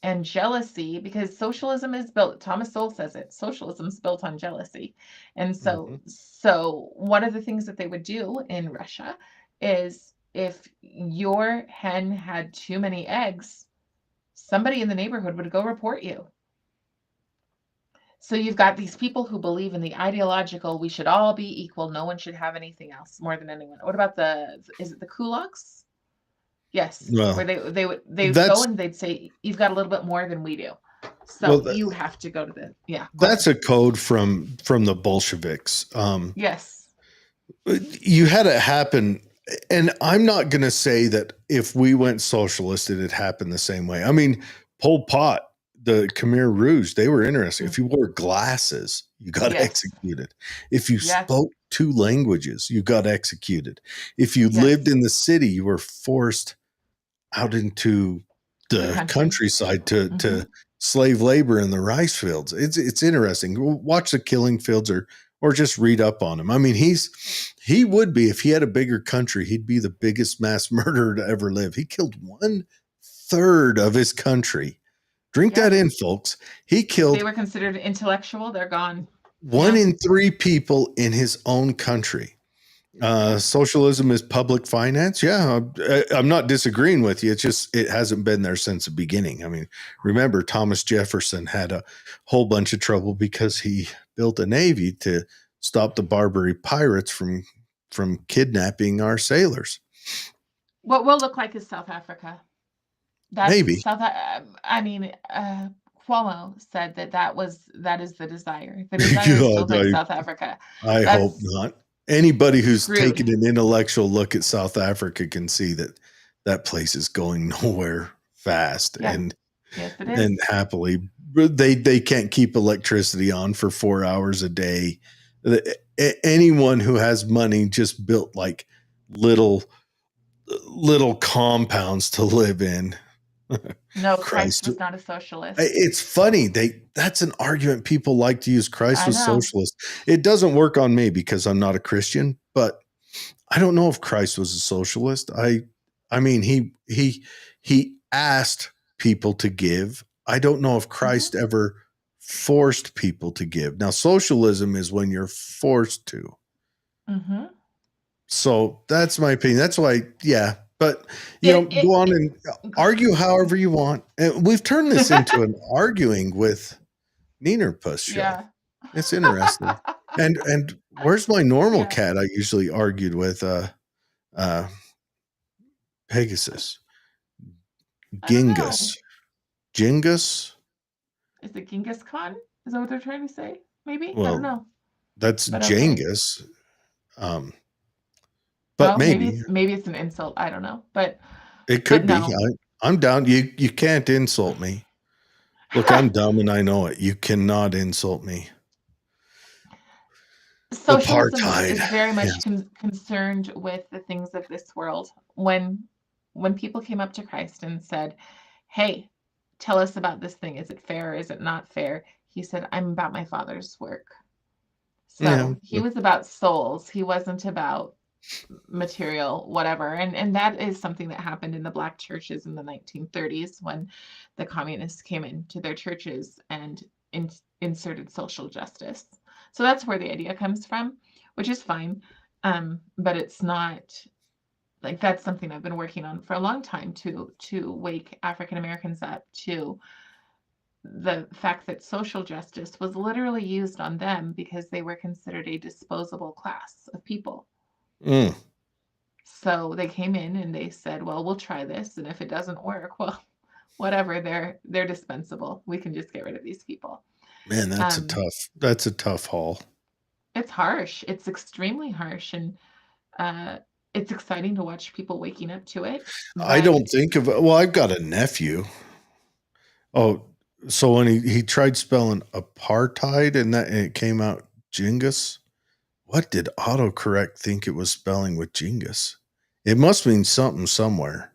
and jealousy, because socialism is built, Thomas Sowell says it, socialism is built on jealousy. And so one of the things that they would do in Russia is if your hen had too many eggs, somebody in the neighborhood would go report you. So you've got these people who believe in the ideological, we should all be equal. No one should have anything else more than anyone. What about is it the kulaks? Yes. Well, where they would go and they'd say, you've got a little bit more than we do. So you have to go to that's a code from the Bolsheviks. Yes. You had it happen. And I'm not going to say that if we went socialist, it'd happen the same way. I mean, Pol Pot, the Khmer Rouge, they were interesting. If you wore glasses, you got executed. If you spoke 2 languages, you got executed. If you lived in the city, you were forced out into the countryside to slave labor in the rice fields. It's interesting. Watch the Killing Fields or just read up on him. I mean, he would be, if he had a bigger country, he'd be the biggest mass murderer to ever live. He killed 1/3 of his country. Drink that in, folks. He killed. They were considered intellectual. They're gone. 1 in 3 people in his own country. Socialism is public finance. Yeah, I'm not disagreeing with you. It's just it hasn't been there since the beginning. I mean, remember Thomas Jefferson had a whole bunch of trouble because he built a navy to stop the Barbary pirates from kidnapping our sailors. What will look like is South Africa. That's Maybe. South. I mean, Cuomo said that is the desire. The desire is to look like South Africa. I hope That's not. Anybody who's rude. taken an intellectual look at South Africa can see that that place is going nowhere fast. Yeah. And Yes, it is. and happily they can't keep electricity on for 4 hours a day. Anyone who has money just built like little compounds to live in. No, Christ was not a socialist. It's funny. That's an argument people like to use. Christ I was know. socialist. It doesn't work on me because I'm not a Christian, but I don't know if Christ was a socialist. I mean he asked people to give. I don't know if Christ ever forced people to give. Now, socialism is when you're forced to. Mm-hmm. So that's my opinion. That's why, yeah. But go on and argue however you want. And we've turned this into an arguing with Neenerpuss show. Yeah. It's interesting. And where's my normal cat I usually argued with? Pegasus. Genghis. Is it Genghis Khan? Is that what they're trying to say? Maybe? Well, I don't know. That's But Genghis. okay. But Well, maybe it's an insult. I don't know. But it could be. No. I'm down. You can't insult me. Look, I'm dumb and I know it. You cannot insult me. Socialism Apartheid. is very much concerned with the things of this world. When people came up to Christ and said, "Hey, tell us about this thing. Is it fair? Is it not fair?" He said, "I'm about my Father's work." So he was about souls. He wasn't about material, whatever. And that is something that happened in the Black churches in the 1930s when the communists came into their churches and inserted social justice. So that's where the idea comes from, which is fine. But it's not like that's something I've been working on for a long time to wake African Americans up to the fact that social justice was literally used on them because they were considered a disposable class of people. So they came in and they said, "Well, we'll try this, and if it doesn't work, well, whatever, they're dispensable. We can just get rid of these people." Man, that's a tough haul. It's harsh. It's extremely harsh, and it's exciting to watch people waking up to it. I don't think of it. Well, I've got a nephew. Oh, so when he tried spelling apartheid and it came out Genghis, what did autocorrect think it was spelling with Genghis? It must mean something somewhere.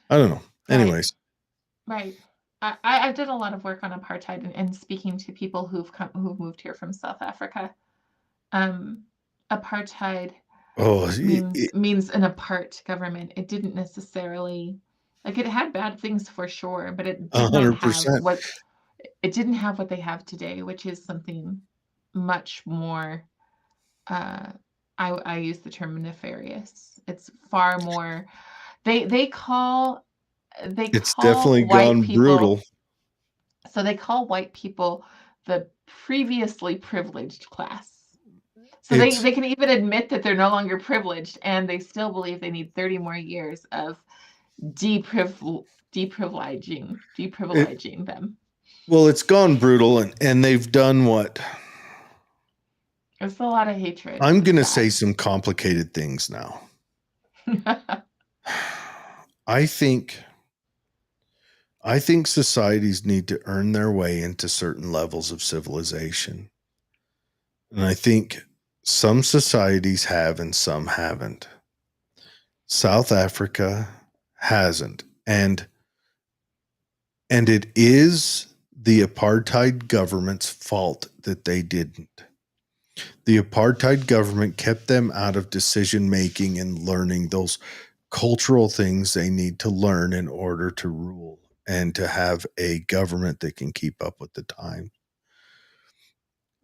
I don't know. Right. Anyways. Right. I did a lot of work on apartheid and speaking to people who've moved here from South Africa. Apartheid means an apart government. It didn't necessarily it had bad things for sure, but it did not have it didn't have what they have today, which is something much more I use the term nefarious. It's far more it's definitely gone brutal. So they call white people the previously privileged class. So they can even admit that they're no longer privileged, and they still believe they need 30 more years of deprivileging them. Well, it's gone brutal, and they've done what? There's a lot of hatred. I'm going to say some complicated things now. I think societies need to earn their way into certain levels of civilization. And I think some societies have and some haven't. South Africa hasn't. And it is the apartheid government's fault that they didn't. The apartheid government kept them out of decision making and learning those cultural things they need to learn in order to rule and to have a government that can keep up with the time.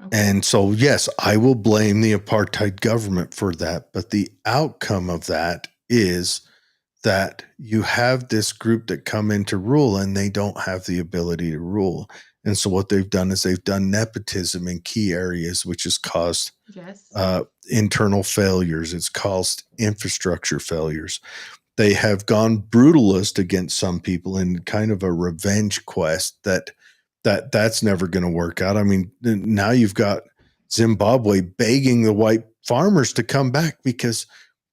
Okay. And so, yes, I will blame the apartheid government for that. But the outcome of that is that you have this group that come in to rule and they don't have the ability to rule. And so what they've done is they've done nepotism in key areas, which has caused Yes. internal failures. It's caused infrastructure failures. They have gone brutalist against some people in kind of a revenge quest that's never going to work out. I mean, now you've got Zimbabwe begging the white farmers to come back because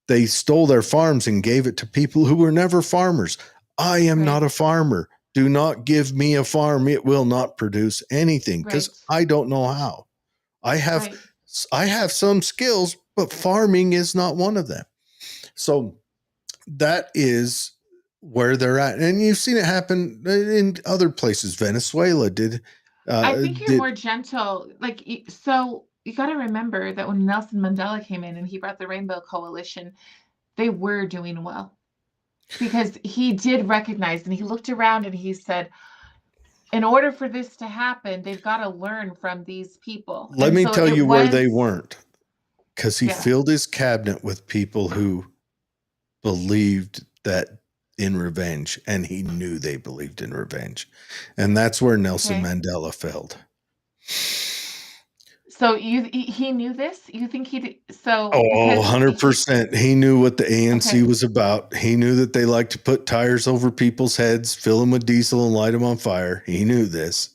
they stole their farms and gave it to people who were never farmers. I am not a farmer. Do not give me a farm. It will not produce anything because I don't know how. I have some skills, but farming is not one of them. So that is where they're at. And you've seen it happen in other places. Venezuela did. I think you're more gentle. So you got to remember that when Nelson Mandela came in and he brought the Rainbow Coalition, they were doing well because he did recognize and he looked around and he said, in order for this to happen, they've got to learn from these people. Let me tell you where they weren't, because he filled his cabinet with people who believed that in revenge, and he knew they believed in revenge. And that's where Nelson Mandela failed. So he knew this? You think he did? So 100%. He knew what the ANC was about. He knew that they like to put tires over people's heads, fill them with diesel, and light them on fire. He knew this.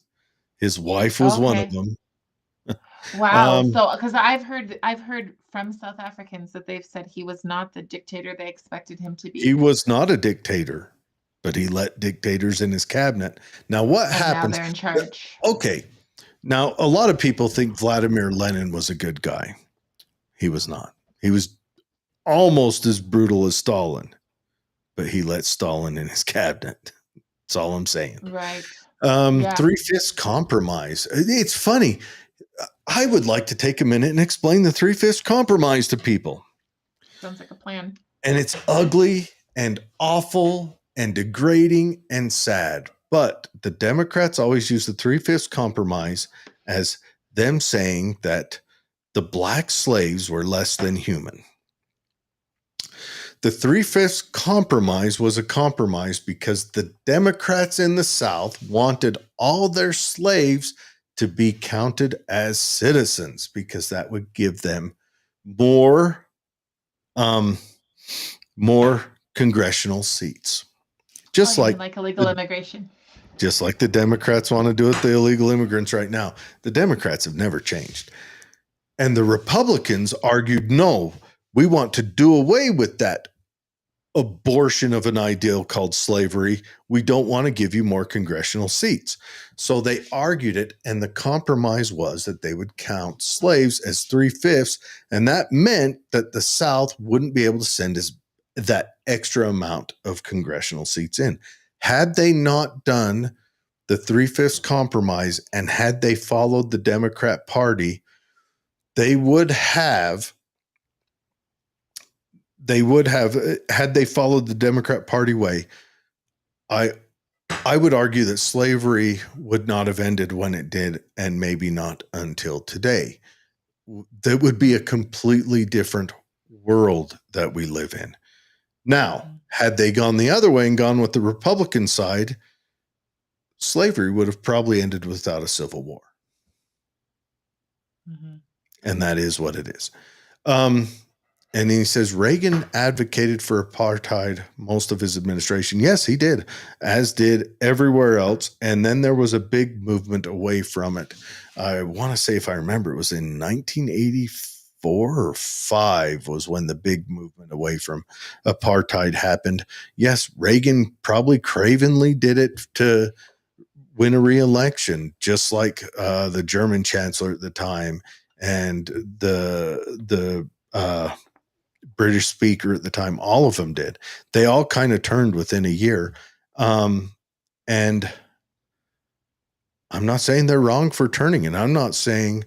His wife was one of them. Wow. So because I've heard from South Africans that they've said he was not the dictator they expected him to be. He was not a dictator, but he let dictators in his cabinet. Now what happens? Now they're in charge. Okay. Now, a lot of people think Vladimir Lenin was a good guy. He was not. He was almost as brutal as Stalin, but he let Stalin in his cabinet. That's all I'm saying. Right. 3/5 compromise. It's funny. I would like to take a minute and explain the 3/5 compromise to people. Sounds like a plan. And it's ugly and awful and degrading and sad. But the Democrats always use the 3/5 compromise as them saying that the black slaves were less than human. The 3/5 compromise was a compromise because the Democrats in the South wanted all their slaves to be counted as citizens because that would give them more congressional seats. Just like illegal immigration. Just like the Democrats want to do with the illegal immigrants right now. The Democrats have never changed. And the Republicans argued, no, we want to do away with that abortion of an ideal called slavery. We don't want to give you more congressional seats. So they argued it, and the compromise was that they would count slaves as 3/5, and that meant that the South wouldn't be able to send that extra amount of congressional seats in. Had they not done the 3/5 compromise and had they followed the Democrat Party, they would have, had they followed the Democrat Party way, I would argue that slavery would not have ended when it did, and maybe not until today. That would be a completely different world that we live in. Now, had they gone the other way and gone with the Republican side, slavery would have probably ended without a civil war. Mm-hmm. And that is what it is. And he says Reagan advocated for apartheid most of his administration. Yes, he did, as did everywhere else. And then there was a big movement away from it. I want to say, if I remember, it was in 1984 or 5 was when the big movement away from apartheid happened. Yes, Reagan probably cravenly did it to win a re-election, just like the German chancellor at the time and the British speaker at the time. All of them did. They all kind of turned within a year. And I'm not saying they're wrong for turning, and I'm not saying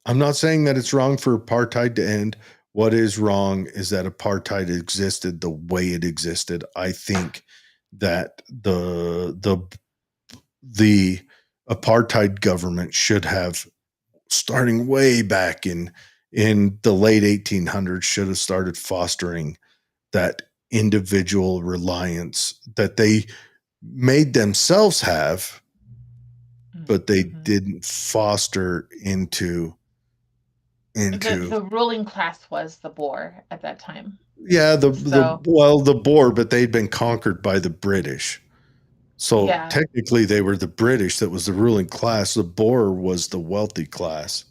I'm not saying that it's wrong for apartheid to end. What is wrong is that apartheid existed the way it existed. I think that the the apartheid government should have, starting way back in the late 1800s, should have started fostering that individual reliance that they made themselves have, but they didn't foster into the ruling class was the Boer at that time. the Boer, but they'd been conquered by the British. So technically they were the British that was the ruling class. The Boer was the wealthy class.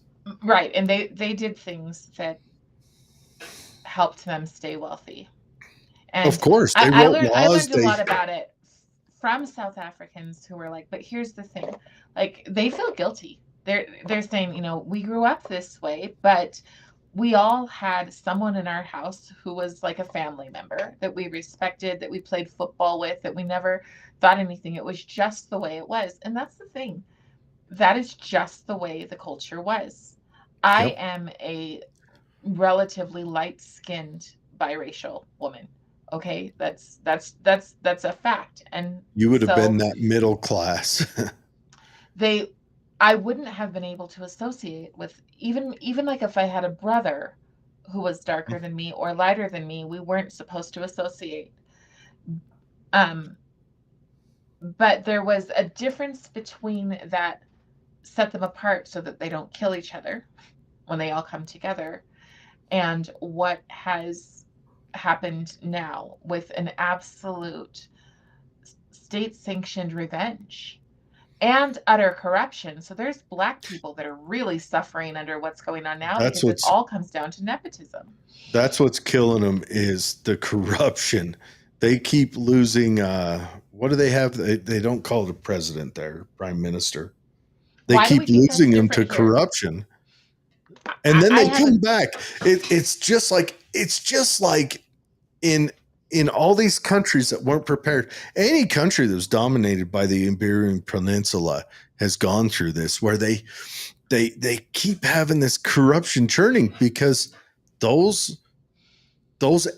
Right. And they did things that helped them stay wealthy. And of course, I learned a lot about it from South Africans who were like, but here's the thing, like they feel guilty. They're saying, you know, we grew up this way, but we all had someone in our house who was like a family member that we respected, that we played football with, that we never thought anything. It was just the way it was. And that's the thing. That is just the way the culture was. I am a relatively light-skinned biracial woman. Okay, that's a fact. And you would have been that middle class. I wouldn't have been able to associate with even like if I had a brother who was darker than me or lighter than me, we weren't supposed to associate. But there was a difference between that set them apart so that they don't kill each other when they all come together, and what has happened now with an absolute state-sanctioned revenge and utter corruption. So there's Black people that are really suffering under what's going on now, because it all comes down to nepotism. That's what's killing them, is the corruption. They keep losing. What do they have? They don't call it a president there, prime minister. They keep losing them to corruption. And then they come back. It's just like in all these countries that weren't prepared. Any country that was dominated by the Iberian Peninsula has gone through this, where they keep having this corruption churning, because those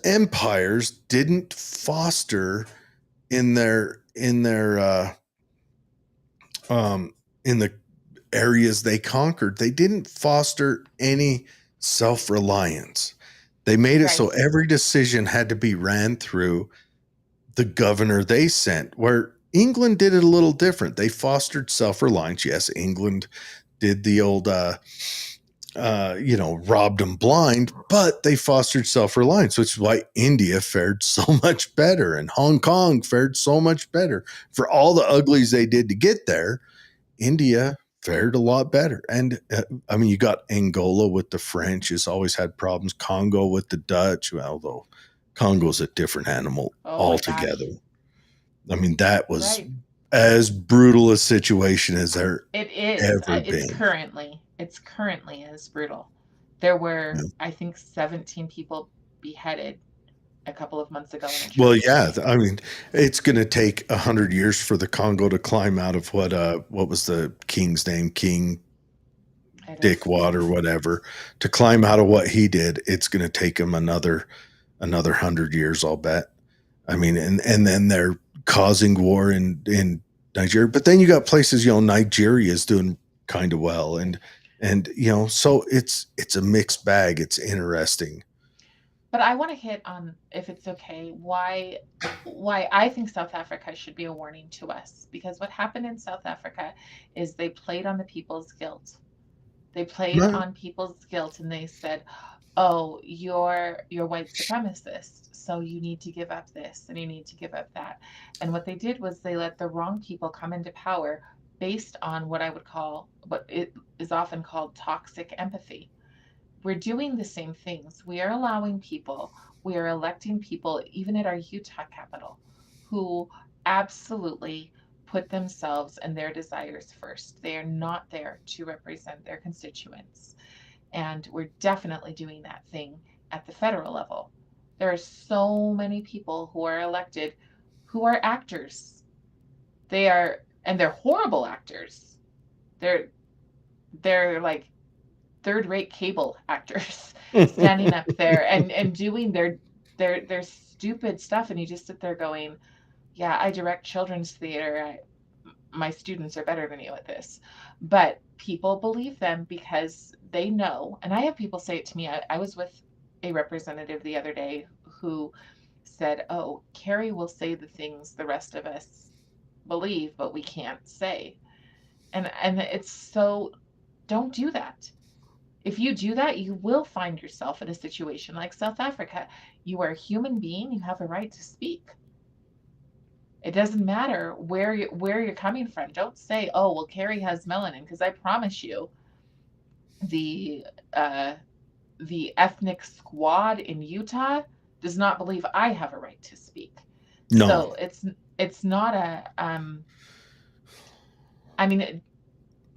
empires didn't foster in the areas they conquered. They didn't foster any self-reliance. They made it so every decision had to be ran through the governor they sent, where England did it a little different. They fostered self-reliance. Yes, England did the old, robbed them blind, but they fostered self-reliance, which is why India fared so much better and Hong Kong fared so much better. For all the uglies they did to get there, India fared a lot better. And you got Angola with the French, has always had problems. Congo with the Dutch, although Congo's a different animal altogether. That was as brutal a situation as there ever been. It's currently as brutal. There were, I think, 17 people beheaded a couple of months ago. Well, yeah, it's going to take 100 years for the Congo to climb out of what was the king's name, King Dickwad or whatever, to climb out of what he did. It's going to take him another 100 years, I'll bet. And then they're causing war in Nigeria, but then you got places, Nigeria is doing kind of well, and so it's a mixed bag. It's interesting. But I want to hit on, if it's okay, why I think South Africa should be a warning to us. Because what happened in South Africa is they played on the people's guilt. They played on people's guilt, and they said, oh, you're white supremacist, so you need to give up this and you need to give up that. And what they did was they let the wrong people come into power based on what I would call, what it is often called, toxic empathy. We're doing the same things. We are allowing people, we are electing people, even at our Utah Capitol, who absolutely put themselves and their desires first. They are not there to represent their constituents. And we're definitely doing that thing at the federal level. There are so many people who are elected who are actors. They're horrible actors. They're like third-rate cable actors standing up there and doing their stupid stuff, and you just sit there going, yeah, I direct children's theater. my students are better than you at this. But people believe them because they know. And I have people say it to me. I was with a representative the other day who said, "Oh, Carrie will say the things the rest of us believe, but we can't say." And it's so, don't do that. If you do that, you will find yourself in a situation like South Africa. You are a human being, you have a right to speak. It doesn't matter where you're coming from. Don't say, "Oh, well, Carrie has melanin," because I promise you, the uh, the ethnic squad in Utah does not believe I have a right to speak. No. So it's not a I mean,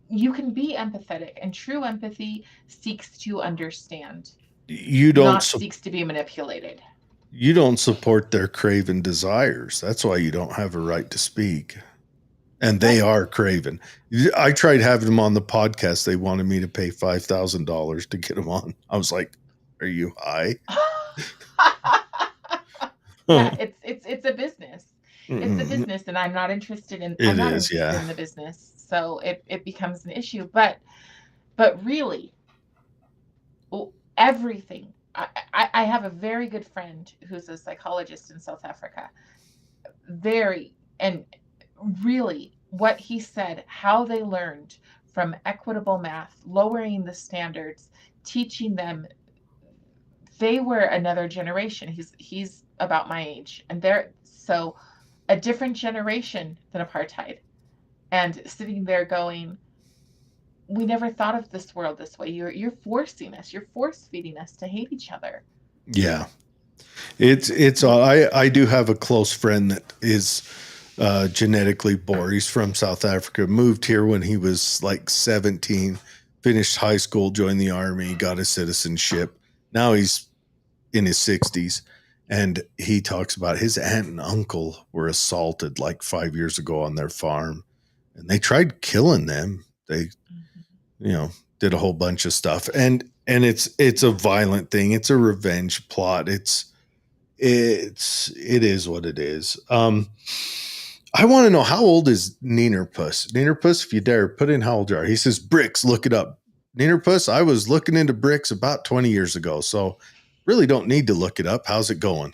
you can be empathetic, and true empathy seeks to understand, You don't not seeks to be manipulated. you don't support their craven desires. That's why you don't have a right to speak. And they are craven. I tried having them on the podcast. They wanted me to pay $5,000 to get them on. I was like, "Are you high?" Yeah, it's a business. It's a business, and I'm not interested in It I'm not is, interested yeah. in the business. So it becomes an issue. But really, everything. I have a very good friend who's a psychologist in South Africa. And really, what he said, how they learned from equitable math, lowering the standards, teaching them. They were another generation. He's about my age, and they're so a different generation than apartheid. And sitting there going, "We never thought of this world this way. You're forcing us. You're force feeding us to hate each other." Yeah. It's I do have a close friend that is genetically Boer. He's from South Africa, moved here when he was like 17, finished high school, joined the army, got his citizenship. Now he's in his 60s, and he talks about his aunt and uncle were assaulted like 5 years ago on their farm, and they tried killing them. They, did a whole bunch of stuff, and it's a violent thing. It's a revenge plot. It is what it is. I want to know, how old is Neenerpuss? Neenerpuss, if you dare, put in how old you are. He says, "Bricks, look it up." Neenerpuss, I was looking into bricks about 20 years ago, so really don't need to look it up. How's it going?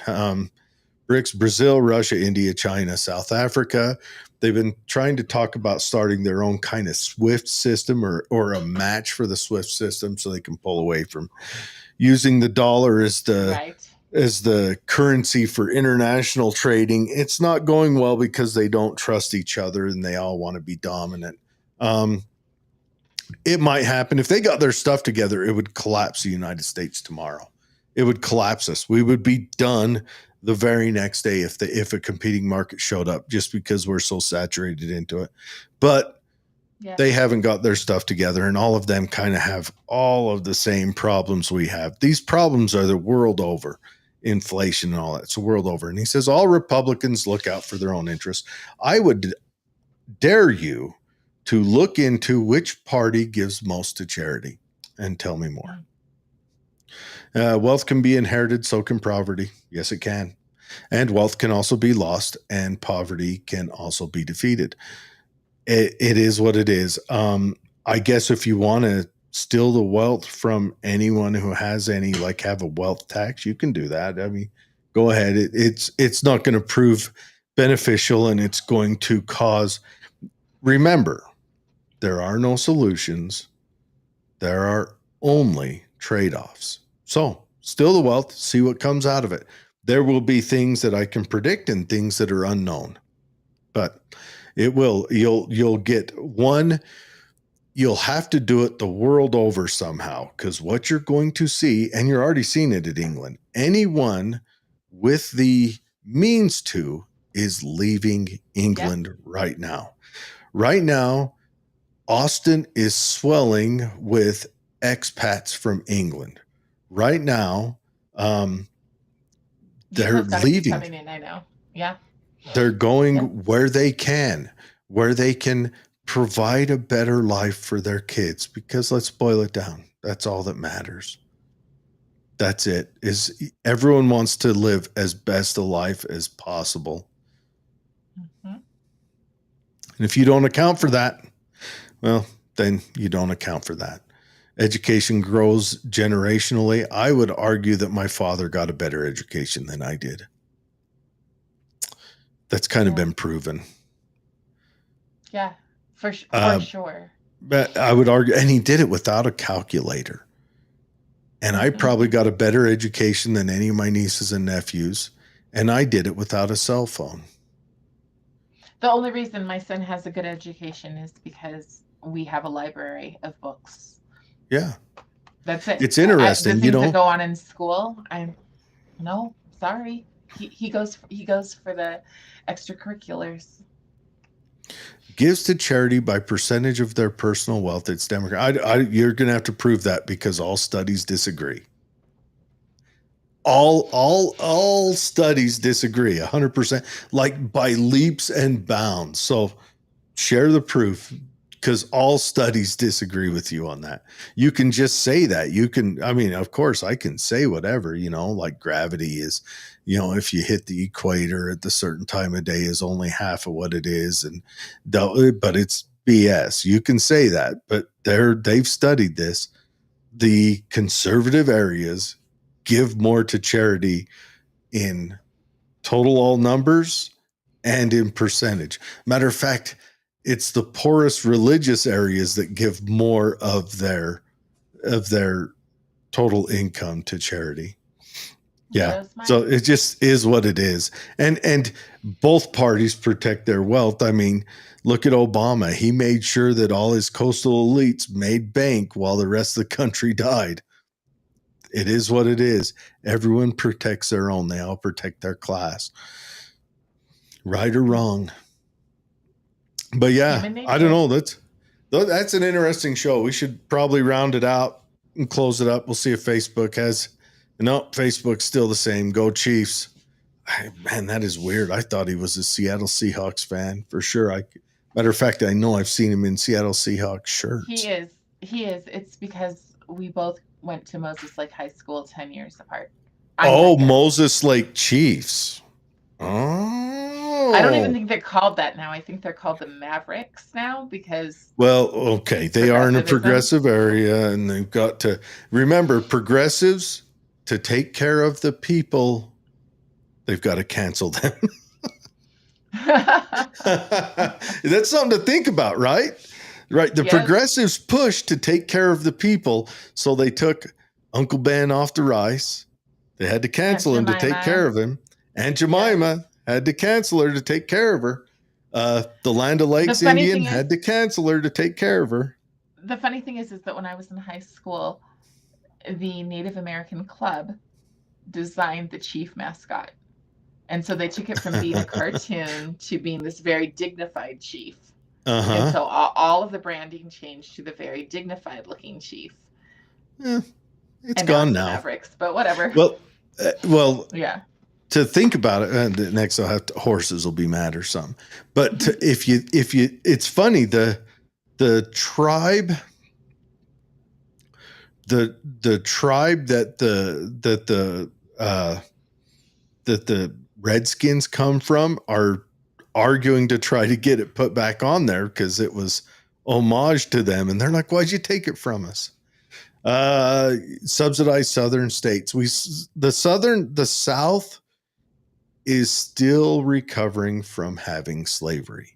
Bricks, Brazil, Russia, India, China, South Africa. They've been trying to talk about starting their own kind of SWIFT system or a match for the SWIFT system, so they can pull away from using the dollar as the currency for international trading. It's not going well because they don't trust each other and they all want to be dominant. It might happen. If they got their stuff together, it would collapse the United States tomorrow. It would collapse us. We would be done the very next day if a competing market showed up, just because we're so saturated into it. But they haven't got their stuff together, and all of them kind of have all of the same problems we have. These problems are the world over. Inflation and all that. It's the world over. And he says all Republicans look out for their own interests. I would dare you to look into which party gives most to charity and tell me more. Wealth can be inherited, so can poverty. Yes, it can. And wealth can also be lost, and poverty can also be defeated. It is what it is. I guess if you want to steal the wealth from anyone who has any, like have a wealth tax, you can do that. I mean, go ahead. It's not going to prove beneficial, and it's going to cause. Remember, there are no solutions. There are only trade-offs. So steal the wealth, see what comes out of it. There will be things that I can predict and things that are unknown, but it will. You'll get one. You'll have to do it the world over somehow, because what you're going to see, and you're already seeing it in England, anyone with the means to is leaving England right now. Right now, Austin is swelling with expats from England. Right now, they're leaving. Coming in, I know. Yeah. They're going where they can provide a better life for their kids, because let's boil it down. That's all that matters. That's it. Is everyone wants to live as best a life as possible. And if you don't account for that, well, then you don't account for that. Education grows generationally. I would argue that my father got a better education than I did. That's kind of been proven. Yeah, for sure. But I would argue, and he did it without a calculator. And I probably got a better education than any of my nieces and nephews. And I did it without a cell phone. The only reason my son has a good education is because we have a library of books. Yeah. That's it. It's interesting, the things that go on in school, sorry. He goes for the extracurriculars. Gives to charity by percentage of their personal wealth. It's Democrat. You're going to have to prove that because all studies disagree. All studies disagree 100%, like by leaps and bounds. So share the proof, because all studies disagree with you on that. You can just say that. Of course I can say whatever, like gravity is, if you hit the equator at the certain time of day is only half of what it is. But it's BS. You can say that, but they've studied this. The conservative areas give more to charity in total all numbers and in percentage. Matter of fact, it's the poorest religious areas that give more of their total income to charity. Yeah. So it just is what it is. And both parties protect their wealth. I mean, look at Obama. He made sure that all his coastal elites made bank while the rest of the country died. It is what it is. Everyone protects their own. They all protect their class. Right or wrong. But yeah, I don't know. That's an interesting show. We should probably round it out and close it up. We'll see if Facebook has. No, Facebook's still the same. Go Chiefs. Man, that is weird. I thought he was a Seattle Seahawks fan for sure. Matter of fact, I know I've seen him in Seattle Seahawks shirts. He is. It's because we both went to Moses Lake High School 10 years apart. Moses Lake Chiefs. Oh. I don't even think they're called that now. I think they're called the Mavericks now because... Well, okay. They are in a progressive area, and they've got to... Remember, progressives, to take care of the people, they've got to cancel them. That's something to think about, right? Right. The progressives pushed to take care of the people, so they took Uncle Ben off the rice. They had to cancel him to take care of him. And Jemima had to cancel her to take care of her. The Land O'Lakes Indian had to cancel her to take care of her. The funny thing is that when I was in high school, the Native American Club designed the chief mascot. And so they took it from being a cartoon to being this very dignified chief. Uh-huh. And so all of the branding changed to the very dignified looking chief. Yeah, it's gone now. Mavericks, but whatever. Well, yeah. To think about it, next I'll have horses will be mad or something. But if you, it's funny, the tribe, the tribe that the Redskins come from are arguing to try to get it put back on there because it was homage to them, and they're like, "Why'd you take it from us?" Subsidized southern states. The South is still recovering from having slavery.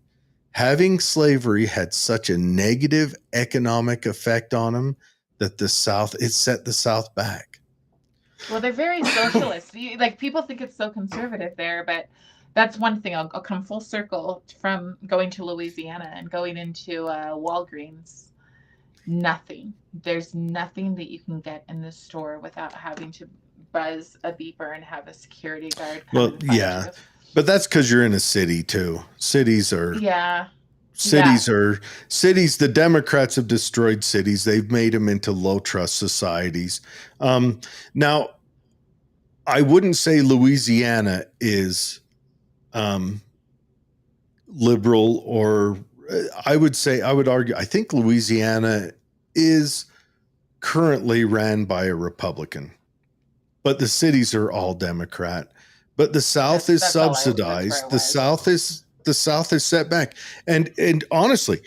Having slavery had such a negative economic effect on them that it set the South back. Well, they're very socialist. People think it's so conservative there, but that's one thing. I'll come full circle from going to Louisiana and going into Walgreens. There's nothing that you can get in this store without having to buzz a beeper and have a security guard come and find you. But that's because you're in a city too. Cities. The Democrats have destroyed cities. They've made them into low trust societies. Now, I wouldn't say Louisiana is liberal, or I would argue, I think Louisiana is currently ran by a Republican, but the cities are all Democrat. But the South is subsidized. The South is the South is set back. And honestly,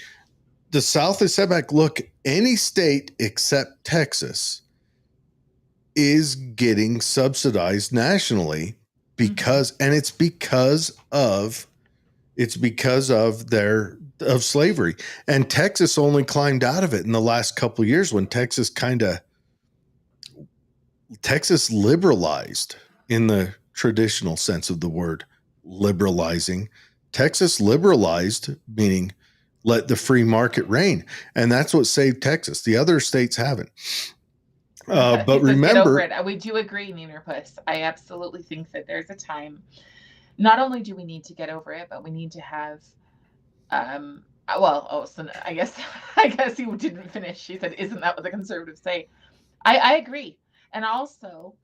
the South is set back. Look, any state except Texas is getting subsidized nationally because it's because of slavery. And Texas only climbed out of it in the last couple of years when Texas liberalized in the traditional sense of the word, liberalizing. Texas liberalized, meaning let the free market reign. And that's what saved Texas. The other states haven't. But remember, get over it. We do agree, Neener Puss. I absolutely think that there's a time. Not only do we need to get over it, but we need to have so I guess he didn't finish. She said, isn't that what the conservatives say? I agree. And also,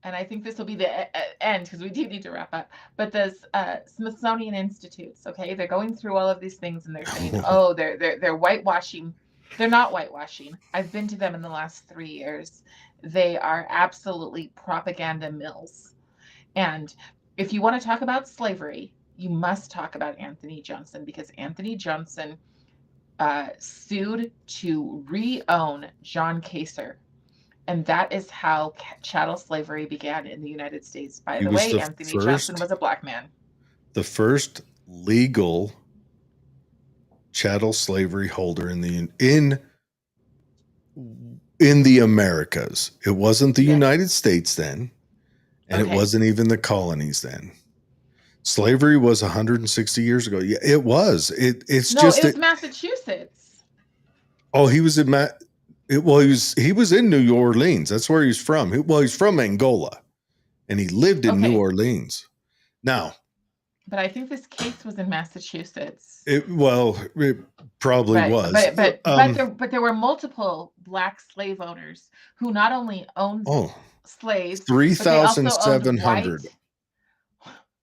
and I think this will be the end because we do need to wrap up, but the Smithsonian Institutes, okay, they're going through all of these things and they're saying, oh, they're whitewashing. They're not whitewashing. I've been to them in the last 3 years. They are absolutely propaganda mills. And if you want to talk about slavery, you must talk about Anthony Johnson, because Anthony Johnson sued to re-own John Kaser. And that is how chattel slavery began in the United States. By the way, Anthony Johnson was a black man. The first legal chattel slavery holder in the Americas. It wasn't the United States then, and it wasn't even the colonies then. Slavery was 160 years ago. Yeah, it was. It was Massachusetts. Oh, he was in he was in New Orleans. That's where he's from. He's from Angola, and he lived in New Orleans. Now, but I think this case was in Massachusetts. It probably was. But there were multiple black slave owners who not only owned slaves, 3,700.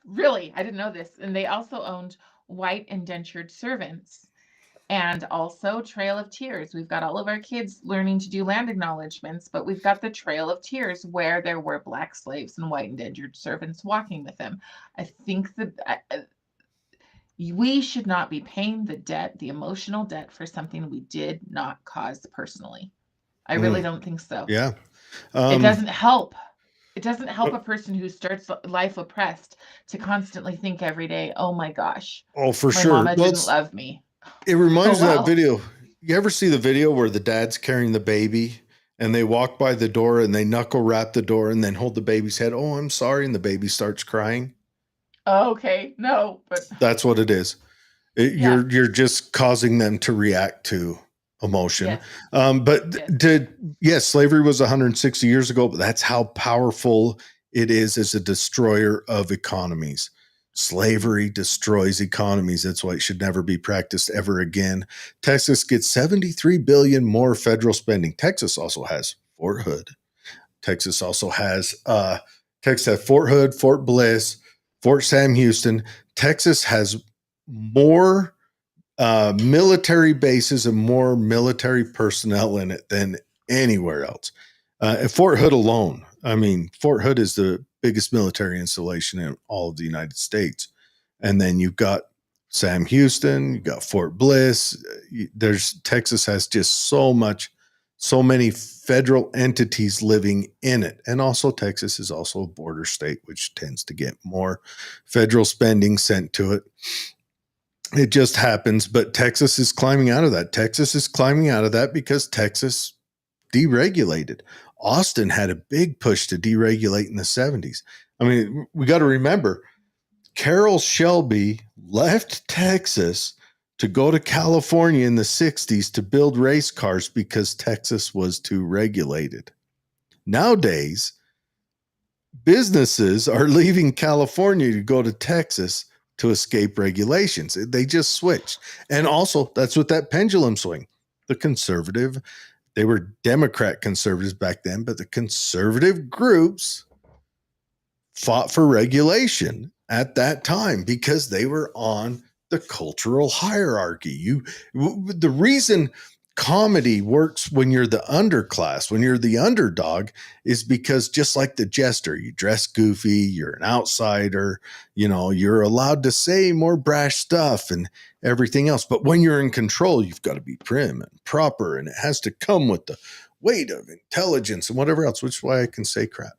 Really, I didn't know this. And they also owned white indentured servants. And also Trail of Tears. We've got all of our kids learning to do land acknowledgements, but we've got the Trail of Tears where there were black slaves and white indentured servants walking with them. I think that we should not be paying the emotional debt for something we did not cause personally. I really don't think so. Yeah. It doesn't help. It doesn't help a person who starts life oppressed to constantly think every day, oh my gosh. Oh, for sure. Mama didn't love me. It reminds me of that video. You ever see the video where the dad's carrying the baby and they walk by the door and they knuckle wrap the door and then hold the baby's head? Oh, I'm sorry. And the baby starts crying. Oh, okay. No, but that's what it is. You're just causing them to react to emotion. Yes. Slavery was 160 years ago, but that's how powerful it is as a destroyer of economies. Slavery destroys economies. That's why it should never be practiced ever again. Texas gets $73 billion more federal spending. Texas also has Fort Hood. Texas also has Fort Hood, Fort Bliss, Fort Sam Houston. Texas has more military bases and more military personnel in it than anywhere else. At Fort Hood alone, Fort Hood is the biggest military installation in all of the United States. And then you've got Sam Houston, you've got Fort Bliss. Texas has just so many federal entities living in it. And also Texas is also a border state, which tends to get more federal spending sent to it. It just happens, but Texas is climbing out of that. Texas is climbing out of that because Texas deregulated. Austin had a big push to deregulate in the 70s. We got to remember, Carroll Shelby left Texas to go to California in the 60s to build race cars because Texas was too regulated. Nowadays, businesses are leaving California to go to Texas to escape regulations. They just switched. And also, that's what that pendulum swing. The conservative, they were Democrat conservatives back then, but the conservative groups fought for regulation at that time because they were on the cultural hierarchy. The reason comedy works when you're the underclass, when you're the underdog, is because just like the jester, you dress goofy, you're an outsider, you're allowed to say more brash stuff and everything else. But when you're in control, you've got to be prim and proper, and it has to come with the weight of intelligence and whatever else, which is why I can say crap.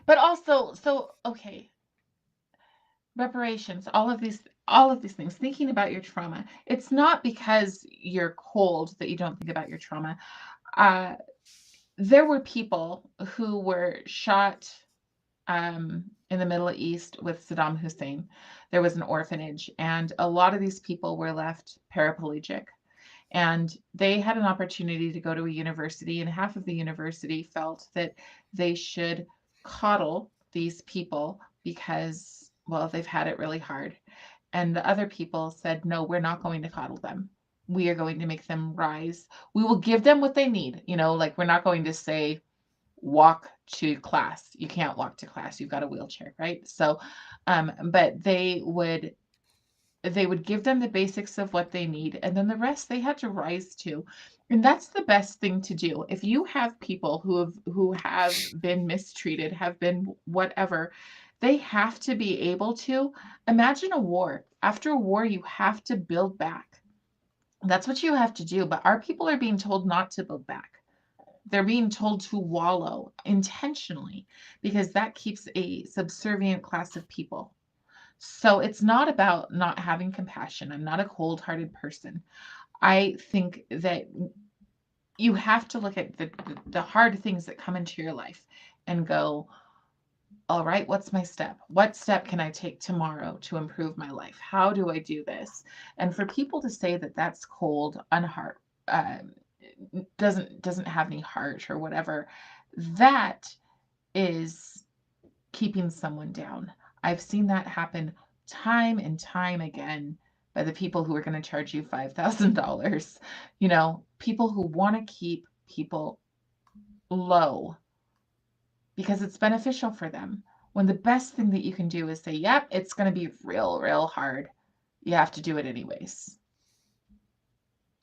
But also, okay, reparations, all of these things, thinking about your trauma. It's not because you're cold that you don't think about your trauma. There were people who were shot in the Middle East with Saddam Hussein. There was an orphanage, and a lot of these people were left paraplegic. And they had an opportunity to go to a university, and half of the university felt that they should coddle these people because, well, they've had it really hard. And the other people said, no, we're not going to coddle them. We are going to make them rise. We will give them what they need. Like, we're not going to say, walk to class. You can't walk to class. You've got a wheelchair, right? So, but they would give them the basics of what they need, and then the rest they had to rise to. And that's the best thing to do. If you have people who have been mistreated, have been whatever, they have to be able to imagine a war. After a war, you have to build back. That's what you have to do. But our people are being told not to build back. They're being told to wallow intentionally, because that keeps a subservient class of people. So it's not about not having compassion. I'm not a cold-hearted person. I think that you have to look at the hard things that come into your life and go, all right, what's my step? What step can I take tomorrow to improve my life? How do I do this? And for people to say that that's cold, unheart, doesn't have any heart or whatever, that is keeping someone down. I've seen that happen time and time again by the people who are going to charge you $5,000. People who want to keep people low because it's beneficial for them, when the best thing that you can do is say, yep, it's going to be real, real hard. You have to do it anyways.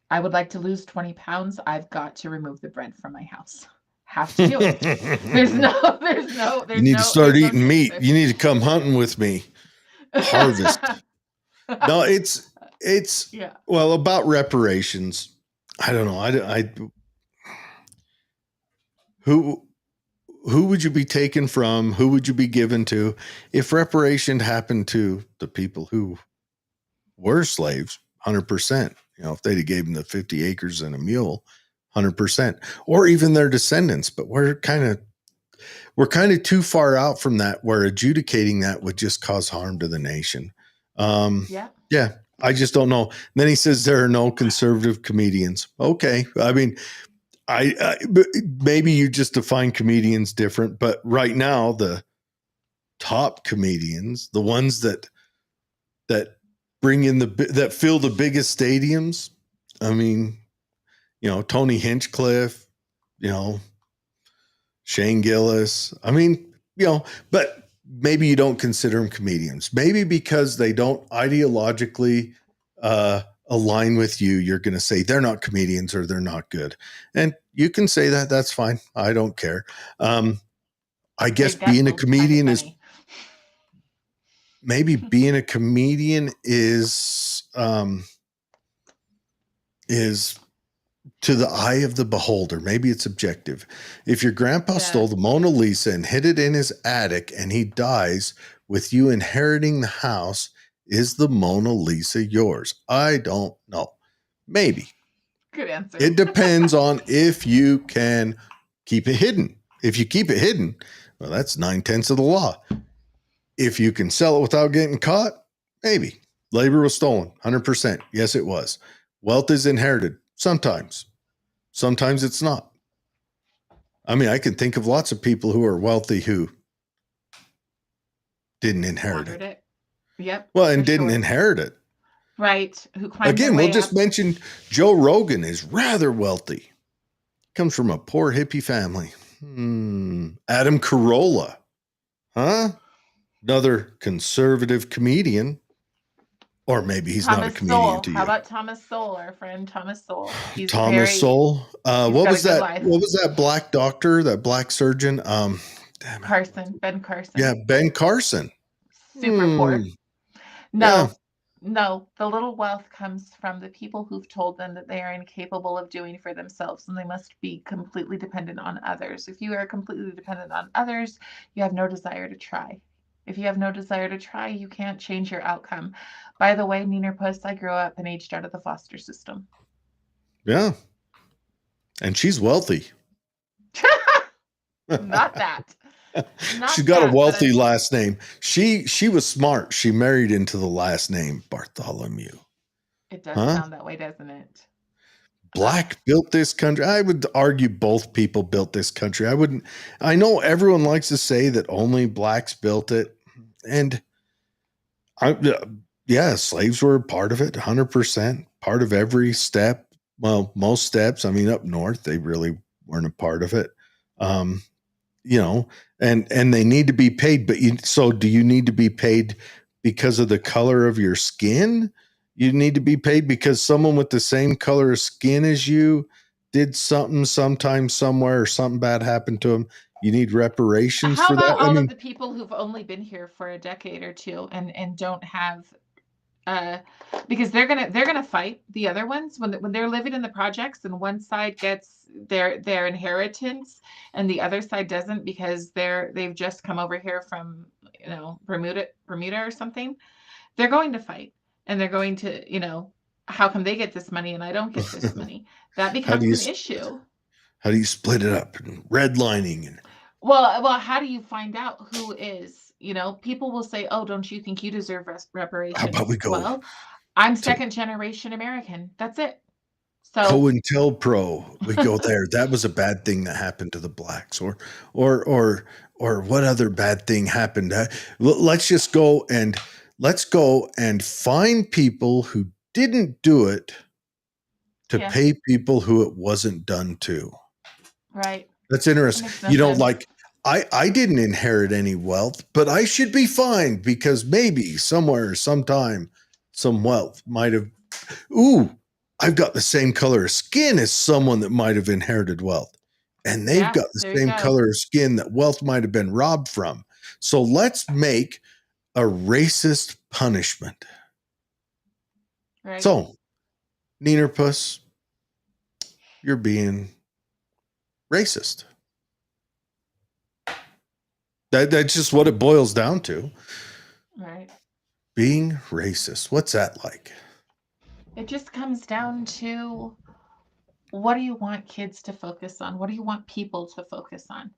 I would like to lose 20 pounds. I've got to remove the bread from my house. Have to do it. You need to start eating meat. You need to come hunting with me. Harvest. No, it's yeah. Well, about reparations. I don't know. Who would you be taken from? Who would you be given to? If reparation happened to the people who were slaves, 100%. If they'd have gave them the 50 acres and a mule, 100%, or even their descendants. But we're kind of too far out from that, where adjudicating that would just cause harm to the nation. Yeah, I just don't know. And then he says there are no conservative comedians. Okay, I mean, I maybe you just define comedians different, but right now the top comedians, the ones that bring in that fill the biggest stadiums. I mean, Tony Hinchcliffe, Shane Gillis. I mean, but maybe you don't consider them comedians. Maybe because they don't ideologically align with you, you're going to say they're not comedians or they're not good. And you can say that. That's fine. I don't care. I guess being a comedian is to the eye of the beholder. Maybe it's objective. If your grandpa stole the Mona Lisa and hid it in his attic and he dies with you inheriting the house, is the Mona Lisa yours? I don't know. Maybe. Good answer. It depends on if you can keep it hidden. If you keep it hidden, well, that's 9/10 of the law. If you can sell it without getting caught, maybe. Labor was stolen, 100%. Yes, it was. Wealth is inherited. Sometimes it's not. I mean, I can think of lots of people who are wealthy who didn't inherit it. Yep. Well, and didn't inherit it. Right. Who climbed Again, their way we'll just up. mention Joe Rogan is rather wealthy. Comes from a poor hippie family. Adam Carolla. Huh? Another conservative comedian. Or maybe he's not a Thomas comedian Sowell. to How you. about Thomas Sowell, our friend Thomas Sowell? He's Thomas very, Sowell. he's What got a was good that? life. What was that black doctor? That black surgeon? Damn it. Ben Carson. Yeah, Ben Carson. Super poor. Yeah. No, the little wealth comes from the people who've told them that they are incapable of doing for themselves and they must be completely dependent on others. If you are completely dependent on others, you have no desire to try. If you have no desire to try, you can't change your outcome. By the way, Neener Puss, I grew up and aged out of the foster system. Yeah. And she's wealthy. Not that. She's got a wealthy last name. She was smart. She married into the last name Bartholomew. It does sound that way, doesn't it? Black built this country. I would argue both people built this country. I know everyone likes to say that only blacks built it. And slaves were part of it, 100%, part of every step. Well, most steps. I mean, up north, they really weren't a part of it. And they need to be paid. But so do you need to be paid because of the color of your skin? You need to be paid because someone with the same color of skin as you did something sometime somewhere or something bad happened to them. You need reparations for that. How about all of the people who've only been here for a decade or two and don't have because they're gonna fight the other ones when they're living in the projects and one side gets their inheritance and the other side doesn't because they've just come over here from Bermuda or something. They're going to fight and they're going to how come they get this money and I don't get this money? That becomes an issue. How do you split it up and redlining and well how do you find out who is? People will say, oh, don't you think you deserve reparations? How about we go? Well, I'm second generation American. That's it. So COINTELPRO, we go there. That was a bad thing that happened to the blacks, or what other bad thing happened? Let's go and find people who didn't do it to pay people who it wasn't done to. Right. That's interesting. I didn't inherit any wealth, but I should be fine because maybe somewhere, sometime, some wealth might have. Ooh, I've got the same color of skin as someone that might have inherited wealth. And they've got the same color of skin that wealth might have been robbed from. So let's make a racist punishment. Right. So, Neener Puss, you're being racist. That's just what it boils down to. Right. Being racist. What's that like? It just comes down to what do you want kids to focus on? What do you want people to focus on?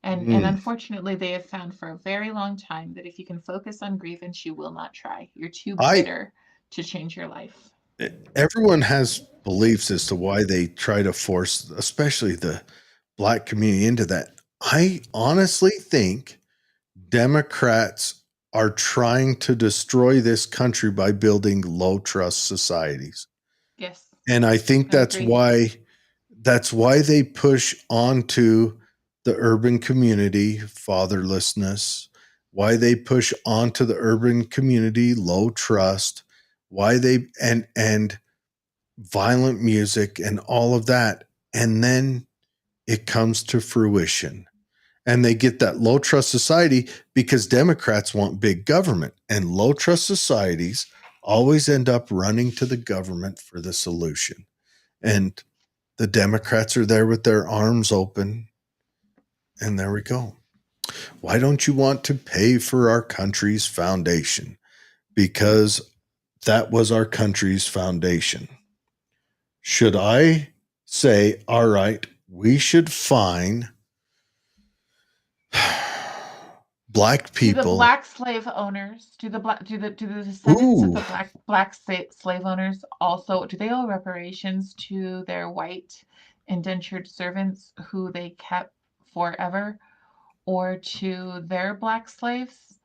And unfortunately, they have found for a very long time that if you can focus on grievance, you will not try. You're too bitter to change your life. Everyone has beliefs as to why they try to force, especially the black community, into that. I honestly think Democrats are trying to destroy this country by building low trust societies. Yes. And I think that's why they push onto the urban community fatherlessness, why they push onto the urban community low trust, why they and violent music and all of that. And then it comes to fruition. And they get that low trust society because Democrats want big government, and low trust societies always end up running to the government for the solution. And the Democrats are there with their arms open. And there we go. Why don't you want to pay for our country's foundation? Because that was our country's foundation. Should I say, all right, we should fine black people, do the black slave owners, do the descendants of the black slave owners also, do they owe reparations to their white indentured servants who they kept forever, or to their black slaves?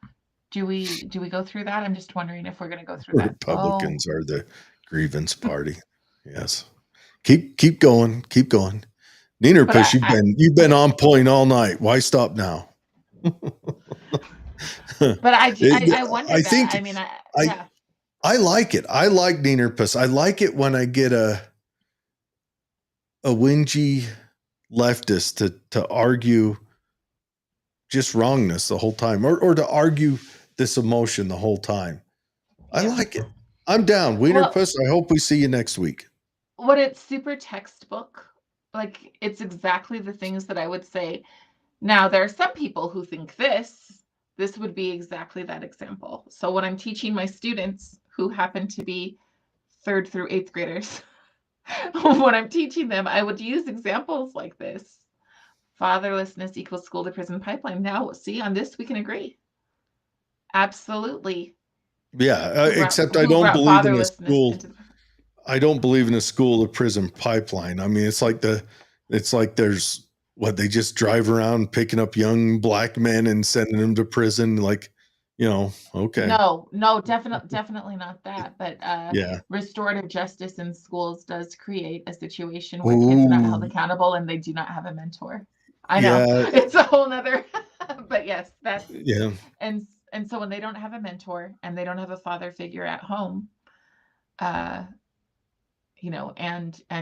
Do we go through that? I'm just wondering if we're going to go through that. Republicans are the grievance party. Yes. Keep going. Keep going. Neener Puss, you've been on point all night. Why stop now? But I wonder. I like it. I like Neenerpuss. I like it when I get a whingy leftist to argue just wrongness the whole time, or to argue this emotion the whole time. I Yeah. like it. I'm down. Wienerpuss, I hope we see you next week. What it's super textbook. Like, it's exactly the things that I would say. Now, there are some people who think this would be exactly that example. So when I'm teaching my students who happen to be 3rd through 8th graders, when I'm teaching them, I would use examples like this. Fatherlessness equals school to prison pipeline. Now, see, on this we can agree. Absolutely. Yeah, except I don't believe in a school. I don't believe in a school to prison pipeline. I mean, it's like there's what, they just drive around picking up young black men and sending them to prison. Like, okay. No, definitely not that. But Yeah. restorative justice in schools does create a situation where kids are not held accountable and they do not have a mentor. I know. Yeah. It's a whole nother, but yes, that's, yeah. And so when they don't have a mentor and they don't have a father figure at home, and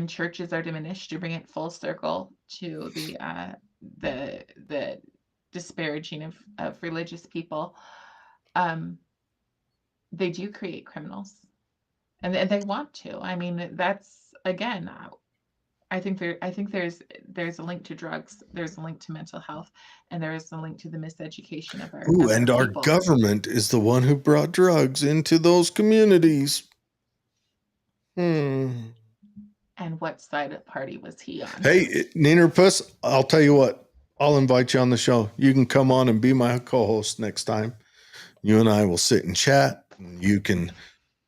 churches are diminished, to bring it full circle to the disparaging of religious people, they do create criminals, and they want to. I mean, that's, again, I think there's a link to drugs, there's a link to mental health, and there is a link to the miseducation of our and our people. Government is the one who brought drugs into those communities. And what side of the party was he on? Hey, Neenerpuss, I'll tell you what, I'll invite you on the show. You can come on and be my co-host next time. You and I will sit and chat, and you can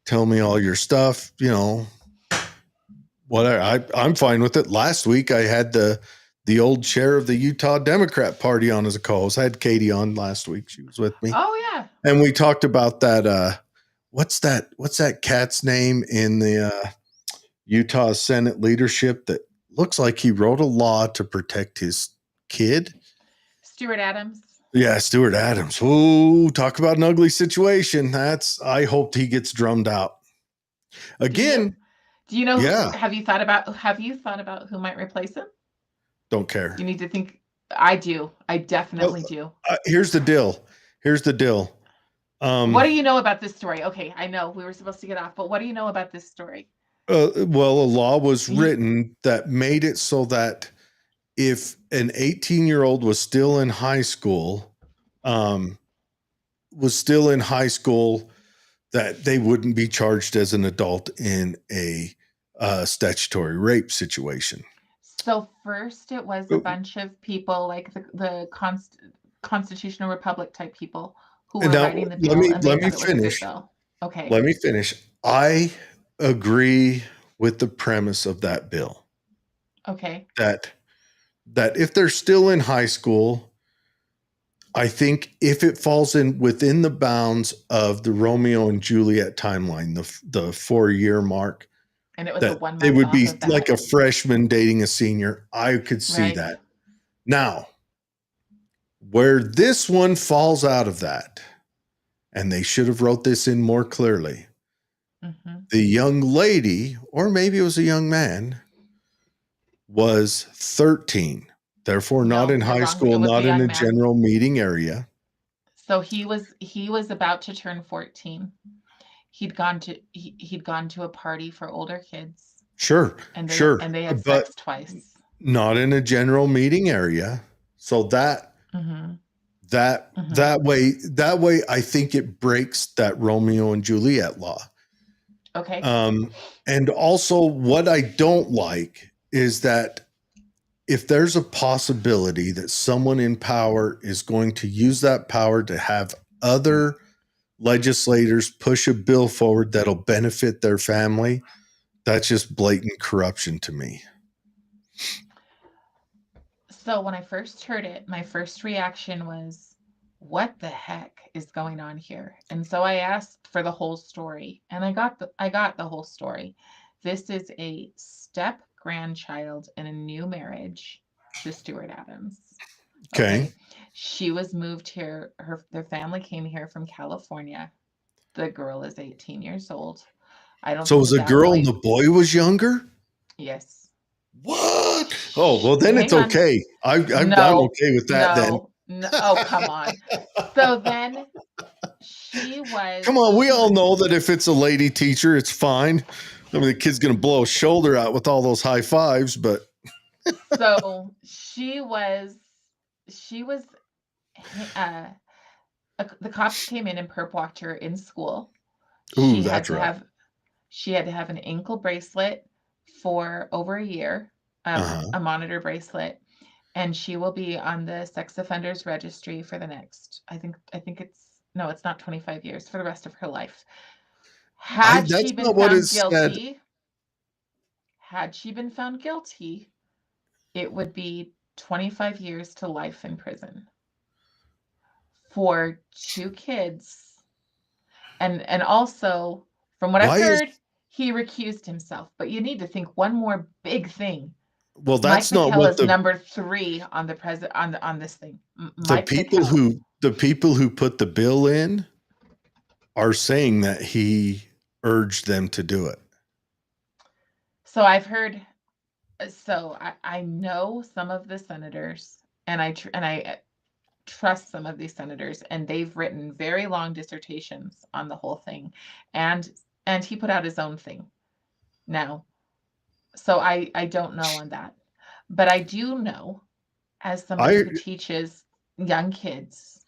tell me all your stuff, whatever. I'm fine with it. Last week I had the old chair of the Utah Democrat Party on as a co-host. I had Katie on last week. She was with me. Oh yeah. And we talked about that. What's that cat's name in the Utah Senate leadership that looks like he wrote a law to protect his kid? Stuart Adams. Yeah, Stuart Adams. Oh, talk about an ugly situation. I hoped he gets drummed out. Again. Do you know? Yeah. Have you thought about who might replace him? Don't care. You need to think. I do. I definitely do. Here's the deal. What do you know about this story? Okay, I know we were supposed to get off, but what do you know about this story? Well, a law was written that made it so that if an 18-year-old was still in high school, that they wouldn't be charged as an adult in a statutory rape situation. So first it was a bunch of people like the constitutional republic type people who were writing the bill. Let me finish. Okay. Let me finish. I agree with the premise of that bill. Okay. That if they're still in high school, I think if it falls within the bounds of the Romeo and Juliet timeline, the 4-year mark, and it was a 1 month it would be off of like a freshman dating a senior. I could see that. Now, where this one falls out of that, and they should have wrote this in more clearly, the young lady, or maybe it was a young man, was 13. Therefore, not in high school, not in a general meeting area. So he was about to turn 14. He'd gone to a party for older kids. Sure. And they had sex twice. Not in a general meeting area. So that way I think it breaks that Romeo and Juliet law. Okay. And also what I don't like is that if there's a possibility that someone in power is going to use that power to have other legislators push a bill forward that'll benefit their family, that's just blatant corruption to me. So when I first heard it, my first reaction was, what the heck is going on here? And so I asked for the whole story, and I got the whole story. This is a step grandchild in a new marriage to Stuart Adams. Okay. She was moved here. Their family came here from California. The girl is 18 years old. I don't So it think was a that girl boy. and the boy was younger? Yes. What? Oh, well, then it's Hang on. okay. I'm No, okay with that then. no. Oh, come on. So then she was. Come on, we She all was. know that if it's a lady teacher, it's fine. I mean, the kid's going to blow a shoulder out with all those high fives, but So she was. She was. Uh, the cops came in and perp walked her in school. ooh, She had that's to rough. have. She had to have an ankle bracelet for over a year, Uh-huh. a monitor bracelet, and she will be on the sex offenders registry for the next. I think it's no, it's not 25 years, for the rest of her life. Had she That's been not what it found said. guilty, had she been found guilty, it would be 25 years to life in prison for 2 kids. And also, from what I've Why is heard, he recused himself. But you need to think one more big thing. well, Mike that's not McKell what is number 3 on the on this thing. Mike McKell. the people who put the bill in are saying that he urged them to do it. So I've heard. So I know some of the senators, and I trust some of these senators, and they've written very long dissertations on the whole thing, and he put out his own thing now. So I don't know on that, but I do know, as somebody I who teaches young kids,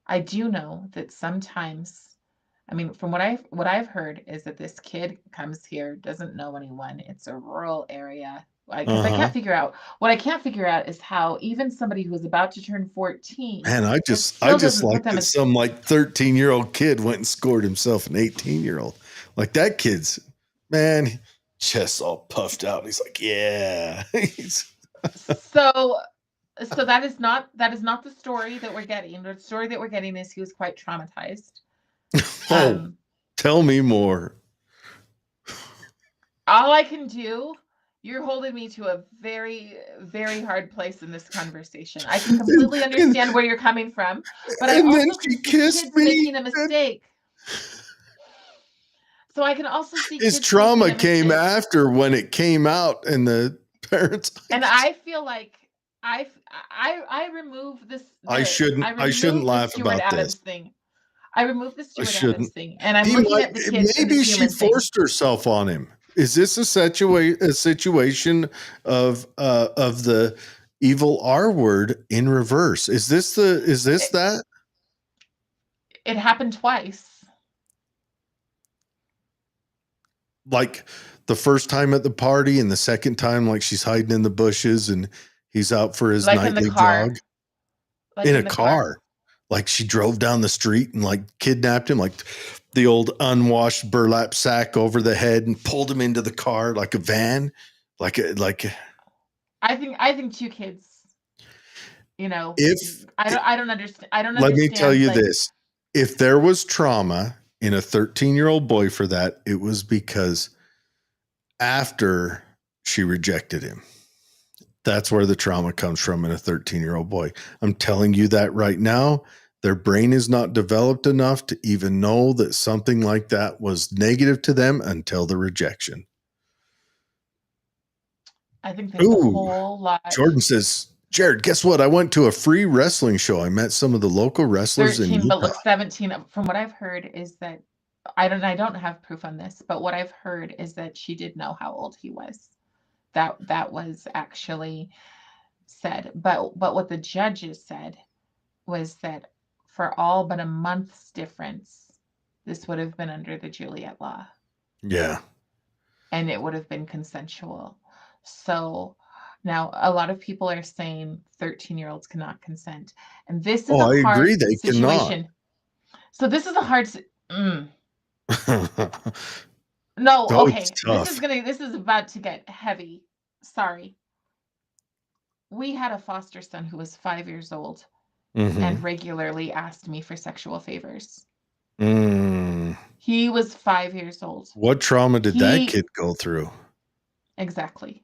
I do know that sometimes, I mean, from what I've heard is that this kid comes here, doesn't know anyone. It's a rural area. Because I uh-huh. can't figure out what I can't figure out is how even somebody who was about to turn 14, Man, I that just still doesn't like put them that as some like 13-year-old kid went and scored himself an 18-year-old. Like that kid's man, chest all puffed out. He's like, yeah. so that is not the story that we're getting. The story that we're getting is he was quite traumatized. Oh, tell me more. All I can do, you're holding me to a very, very hard place in this conversation. I can completely understand where you're coming from, but I And then also can she see kissed kids me. making a mistake. So I can also see His kids trauma making a came mistake. after when it came out and the parents. And I feel like I remove this. I shouldn't The laugh Stuart about Adams this. thing. I removed the I Stuart Adams shouldn't. thing, and I'm looking at the kids and the Maybe she human thing. forced herself on him. Is this a situation of the evil R word in reverse? Is this that? It happened twice. Like the first time at the party and the second time like she's hiding in the bushes and he's out for his Like in the nightly car. jog Like in in a the car. Like she drove down the street and like kidnapped him, like the old unwashed burlap sack over the head and pulled him into the car like a van. I think 2 kids, If I don't understand. let me tell you like, this. If there was trauma in a 13-year-old boy for that, it was because after she rejected him. That's where the trauma comes from in a 13-year-old boy. I'm telling you that right now. Their brain is not developed enough to even know that something like that was negative to them until the rejection. I think there's a whole lot. Jordan says, Jared, guess what? I went to a free wrestling show. I met some of the local wrestlers 13, in Utah. but look, 17. From what I've heard is that I don't have proof on this, but what I've heard is that she did know how old he was. That was actually said. But what the judges said was that for all but a month's difference, this would have been under the Juliet law. Yeah. And it would have been consensual. So now a lot of people are saying 13-year-olds cannot consent. And this is a hard situation. So this is a hard No, okay. This is about to get heavy. Sorry. We had a foster son who was 5 years old and regularly asked me for sexual favors. He was 5 years old. What trauma did that kid go through? Exactly.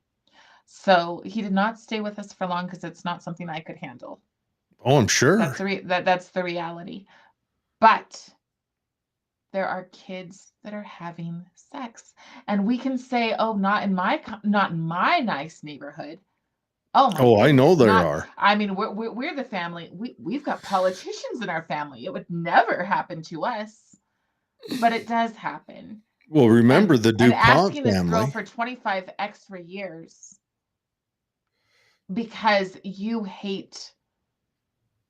So he did not stay with us for long because it's not something I could handle. Oh, I'm sure. That's the reality. But there are kids that are having sex, and we can say, "Oh, not in my nice neighborhood." Oh my Oh, I know goodness, there not. are. I mean, we're the family. We've got politicians in our family. It would never happen to us, but it does happen. Well, remember the And DuPont asking this girl family. for 25 extra years because you hate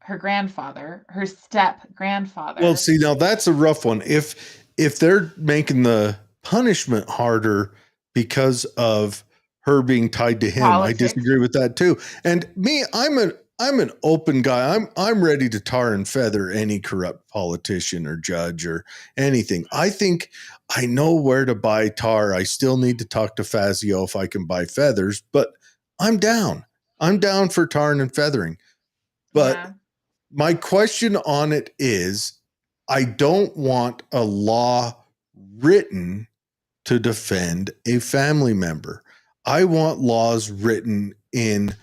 her grandfather, her step Well, grandfather. see, now that's a rough one. If they're making the punishment harder because of her being tied to him, I Politics. disagree with that too. And me, I'm an open guy. I'm ready to tar and feather any corrupt politician or judge or anything. I think I know where to buy tar. I still need to talk to Fazio if I can buy feathers, but I'm down. I'm down for tarring and feathering. But Yeah. my question on it is, I don't want a law written to defend a family member. I want laws written in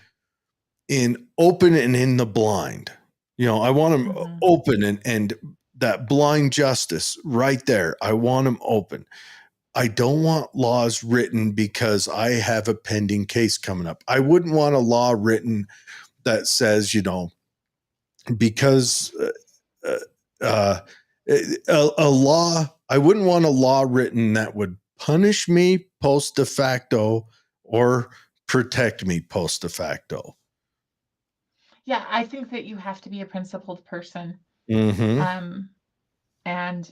open and in the blind. I want them Mhm. open and that blind justice right there. I want them open. I don't want laws written because I have a pending case coming up. I wouldn't want a law written that says, because uh, uh, a law, I wouldn't want a law written that would punish me post de facto or protect me post de facto. Yeah, I think that you have to be a principled person. Mm-hmm. And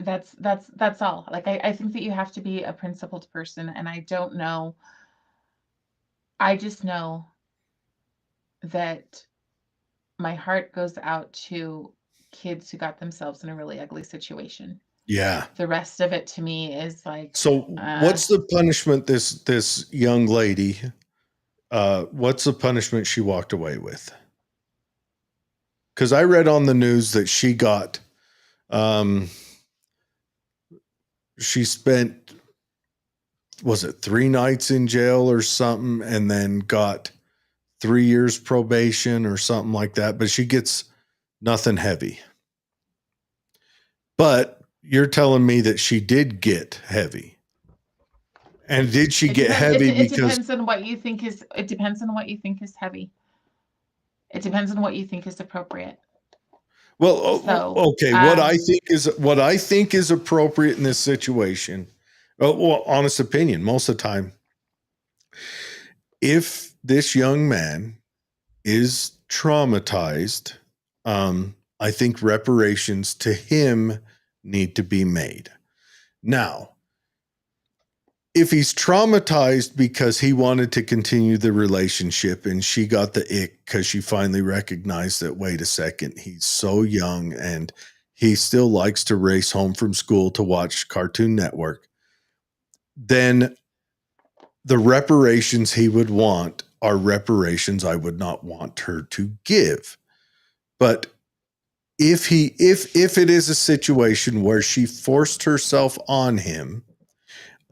that's all. Like I think that you have to be a principled person, and I don't know. I just know that my heart goes out to kids who got themselves in a really ugly situation. Yeah. The rest of it to me is like, So what's the punishment this young lady, what's the punishment she walked away with? Because I read on the news that she got, she spent, was it 3 nights in jail or something, and then got 3 years probation or something like that, but she gets nothing heavy. But you're telling me that she did get heavy. And did she get heavy it because depends on what you think is it depends on what you think is heavy. It depends on what you think is appropriate. well, So, okay, what I think is appropriate in this situation, well, honest opinion, most of the time, if this young man is traumatized, I think reparations to him need to be made. Now, if he's traumatized because he wanted to continue the relationship and she got the ick because she finally recognized that, wait a second, he's so young and he still likes to race home from school to watch Cartoon Network, then the reparations he would want are reparations I would not want her to give. But if it is a situation where she forced herself on him,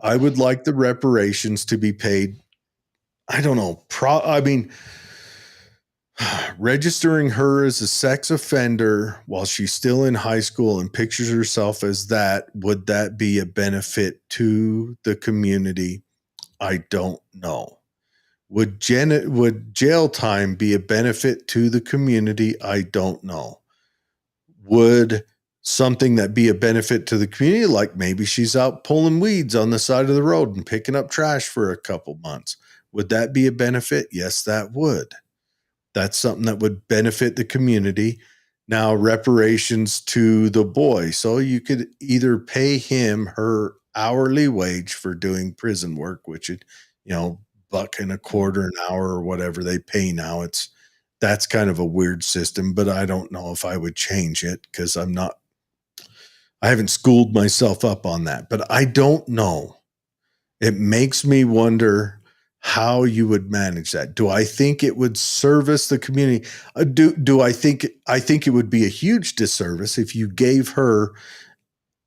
I would like the reparations to be paid. I don't know. Registering her as a sex offender while she's still in high school and pictures herself as that, would that be a benefit to the community? I don't know. Would jail time be a benefit to the community? I don't know. Would something that be a benefit to the community, like maybe she's out pulling weeds on the side of the road and picking up trash for a couple months, would that be a benefit? Yes, that would. That's something that would benefit the community. Now, reparations to the boy. So you could either pay him her hourly wage for doing prison work, which it, $1.25 an hour or whatever they pay now. That's kind of a weird system, but I don't know if I would change it because I haven't schooled myself up on that, but I don't know. It makes me wonder how you would manage that. Do I think it would service the community? Do I think it would be a huge disservice if you gave her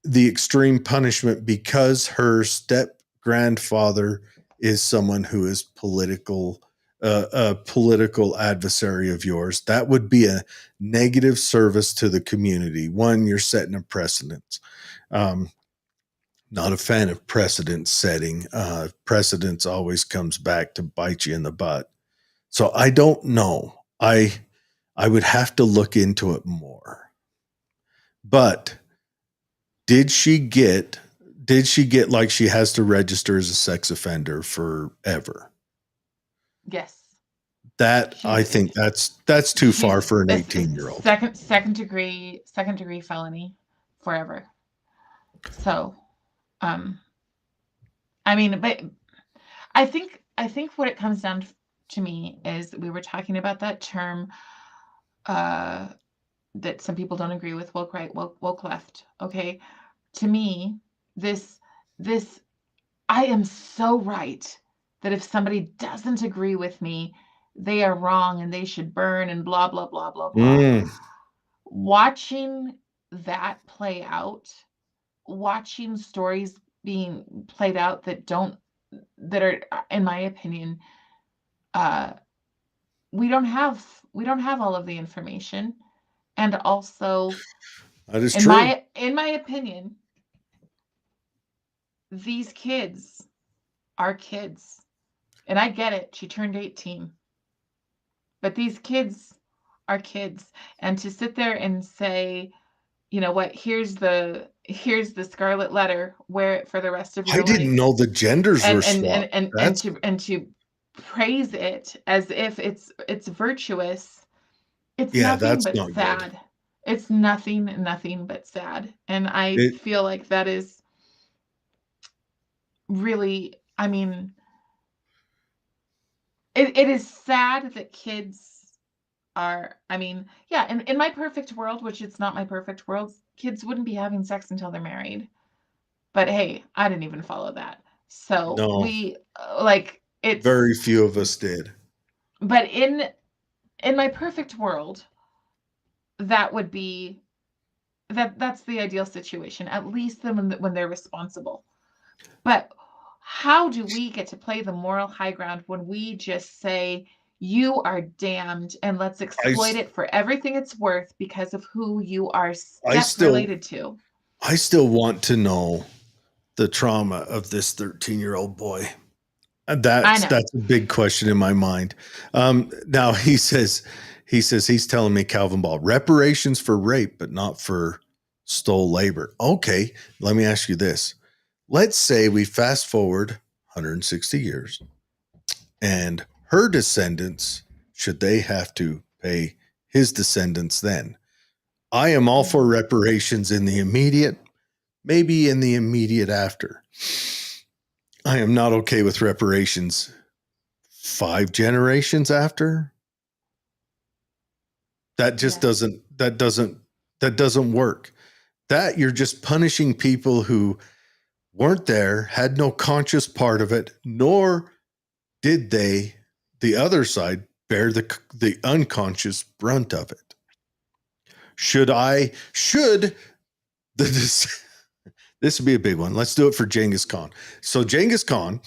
the extreme punishment because her step grandfather is someone who is political a political adversary of yours. That would be a negative service to the community. One, you're setting a precedent. Not a fan of precedent setting. Precedence always comes back to bite you in the butt. So I don't know. I would have to look into it more. But did she get like she has to register as a sex offender forever? Yes. That I think that's too far for an 18-year-old. Second degree felony forever. So, I mean, but I think what it comes down to me is we were talking about that term that some people don't agree with, woke right, woke left. Okay, to me, this I am so right that if somebody doesn't agree with me, they are wrong and they should burn and blah blah blah blah blah. Watching that play out, watching stories being played out that are, in my opinion, we don't have all of the information, and also that is true. In my opinion, these kids are kids, and I get it. She turned 18, but these kids are kids, and to sit there and say, you know what, here's the scarlet letter, wear it for the rest of your life. I didn't know the genders were swapped. And to praise it as if it's virtuous. It's nothing but sad. Good. It's nothing but sad. And I feel like that is really, I mean, it is sad that kids are, I mean, yeah, in my perfect world, which it's not my perfect world, kids wouldn't be having sex until they're married. But hey, I didn't even follow that. So no, we it's very few of us did. But in my perfect world, that would be that's the ideal situation, at least when they're responsible. But how do we get to play the moral high ground when we just say, you are damned and let's exploit it for everything it's worth because of who you are related to? I still want to know the trauma of this 13-year-old boy. That's a big question in my mind. Now he says he's telling me, Calvin Ball, reparations for rape, but not for stole labor. Okay, let me ask you this. Let's say we fast forward 160 years and her descendants, should they have to pay his descendants then? I am all for reparations in the immediate, maybe in the immediate after. I am not okay with reparations 5 generations after. That just doesn't work. That you're just punishing people who weren't there, had no conscious part of it, nor did they, the other side, bear the unconscious brunt of it. This would be a big one. Let's do it for Genghis Khan. So Genghis Khan,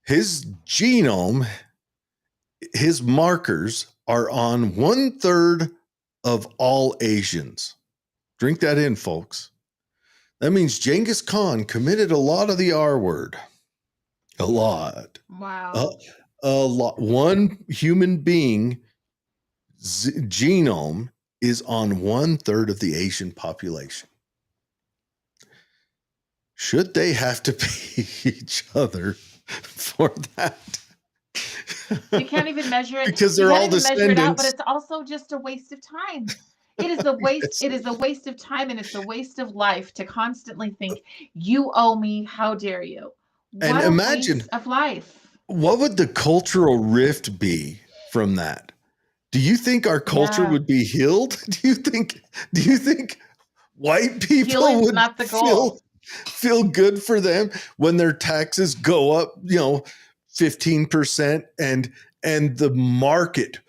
his genome, his markers are on 1/3 of all Asians. Drink that in, folks. That means Genghis Khan committed a lot of the R word. A lot. Wow. A lot. One human being genome is on 1/3 of the Asian population. Should they have to pay each other for that? You can't even measure it because they're all descendants. But it's also just a waste of time. It is a waste. It is a waste of time, and it's a waste of life to constantly think, "You owe me. How dare you?" And what imagine a waste of life. What would the cultural rift be from that? Do you think our culture would be healed? Do you think white people Healing's would not the goal. Feel good for them when their taxes go up, 15% and the market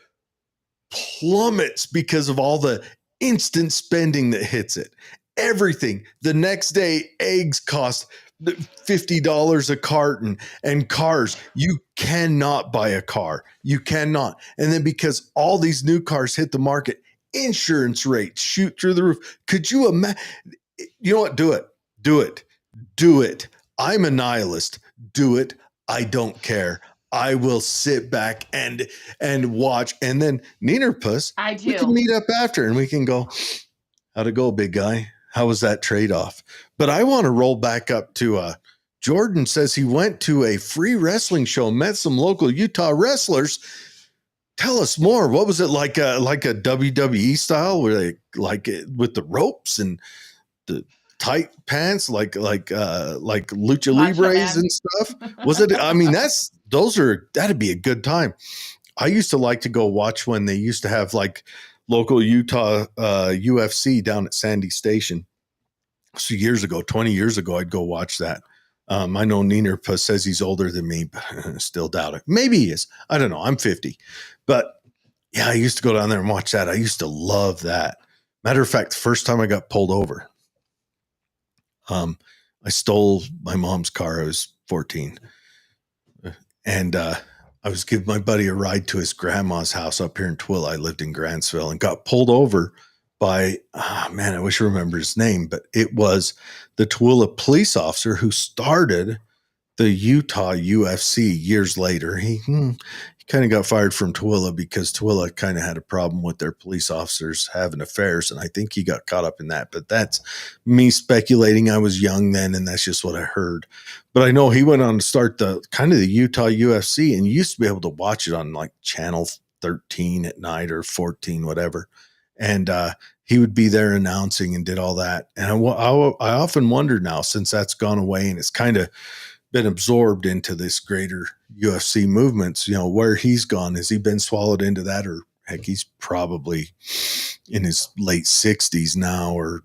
plummets because of all the instant spending that hits it? Everything. The next day, eggs cost $50 a carton, and cars. You cannot buy a car. You cannot. And then because all these new cars hit the market, insurance rates shoot through the roof. Could you imagine? You know what? Do it. Do it. Do it. I'm a nihilist. Do it. I don't care. I will sit back and watch. And then Neenerpuss, I do. we can meet up after and we can go, how'd it go, big guy? How was that trade-off? But I want to roll back up to Jordan says he went to a free wrestling show, met some local Utah wrestlers. Tell us more. What was it like a WWE style where they like it with the ropes and the tight pants, like lucha libres and stuff? Was it? I mean, that'd be a good time. I used to like to go watch when they used to have like local Utah UFC down at Sandy Station. So years ago, 20 years ago, I'd go watch that. I know Neenerpuss says he's older than me, but I still doubt it. Maybe he is. I don't know. I'm 50. But yeah, I used to go down there and watch that. I used to love that. Matter of fact, the first time I got pulled over, I stole my mom's car. I was 14. And I was giving my buddy a ride to his grandma's house up here in Twilla. I lived in Grantsville and got pulled over by, I wish I remember his name, but it was the Twilla police officer who started the Utah UFC years later. He kind of got fired from Twilla because Twilla kind of had a problem with their police officers having affairs, and I think he got caught up in that. But that's me speculating. I was young then, and that's just what I heard. But I know he went on to start the Utah UFC, and you used to be able to watch it on like channel 13 at night or 14, whatever. And he would be there announcing and did all that. And I often wonder now, since that's gone away and it's kind of been absorbed into this greater UFC movements, where he's gone. Has he been swallowed into that? Or heck, he's probably in his late 60s now, or,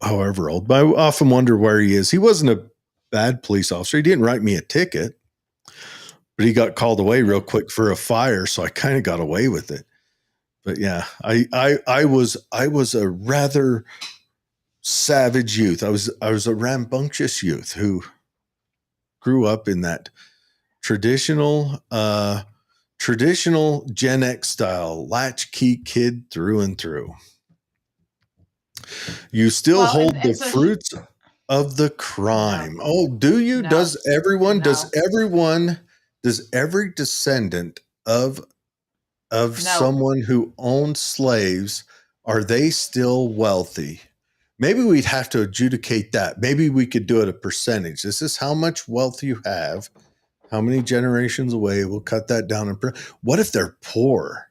however old. But I often wonder where he is. He wasn't a bad police officer. He didn't write me a ticket, but he got called away real quick for a fire. So I kind of got away with it. But yeah, I was a rather savage youth. I was a rambunctious youth who grew up in that traditional Gen X style, latchkey kid through and through. You still hold the fruits of the crime. No. Oh, do you? No. Does everyone? No. Does every descendant of someone who owned slaves, are they still wealthy? Maybe we'd have to adjudicate that. Maybe we could do it a percentage. This is how much wealth you have, how many generations away. We'll cut that down. What if they're poor?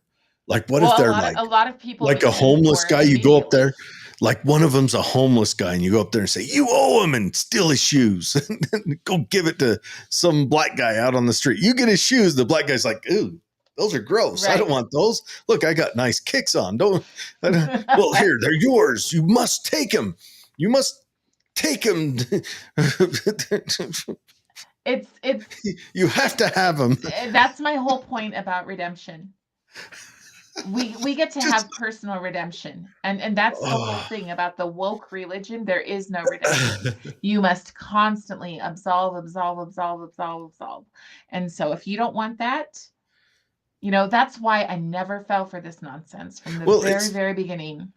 Like, what if they're a lot of people like a homeless guy? You go up there, like one of them's a homeless guy, and you go up there and say, "You owe him," and steal his shoes. Go give it to some black guy out on the street. You get his shoes. The black guy's like, "Ooh, those are gross. Right. I don't want those. Look, I got nice kicks on. Well, here, they're yours. You must take them. You must take them." It's you have to have them. That's my whole point about redemption. We get to have personal redemption. And that's the whole thing about the woke religion. There is no redemption. You must constantly absolve. And so if you don't want that, that's why I never fell for this nonsense from the very beginning.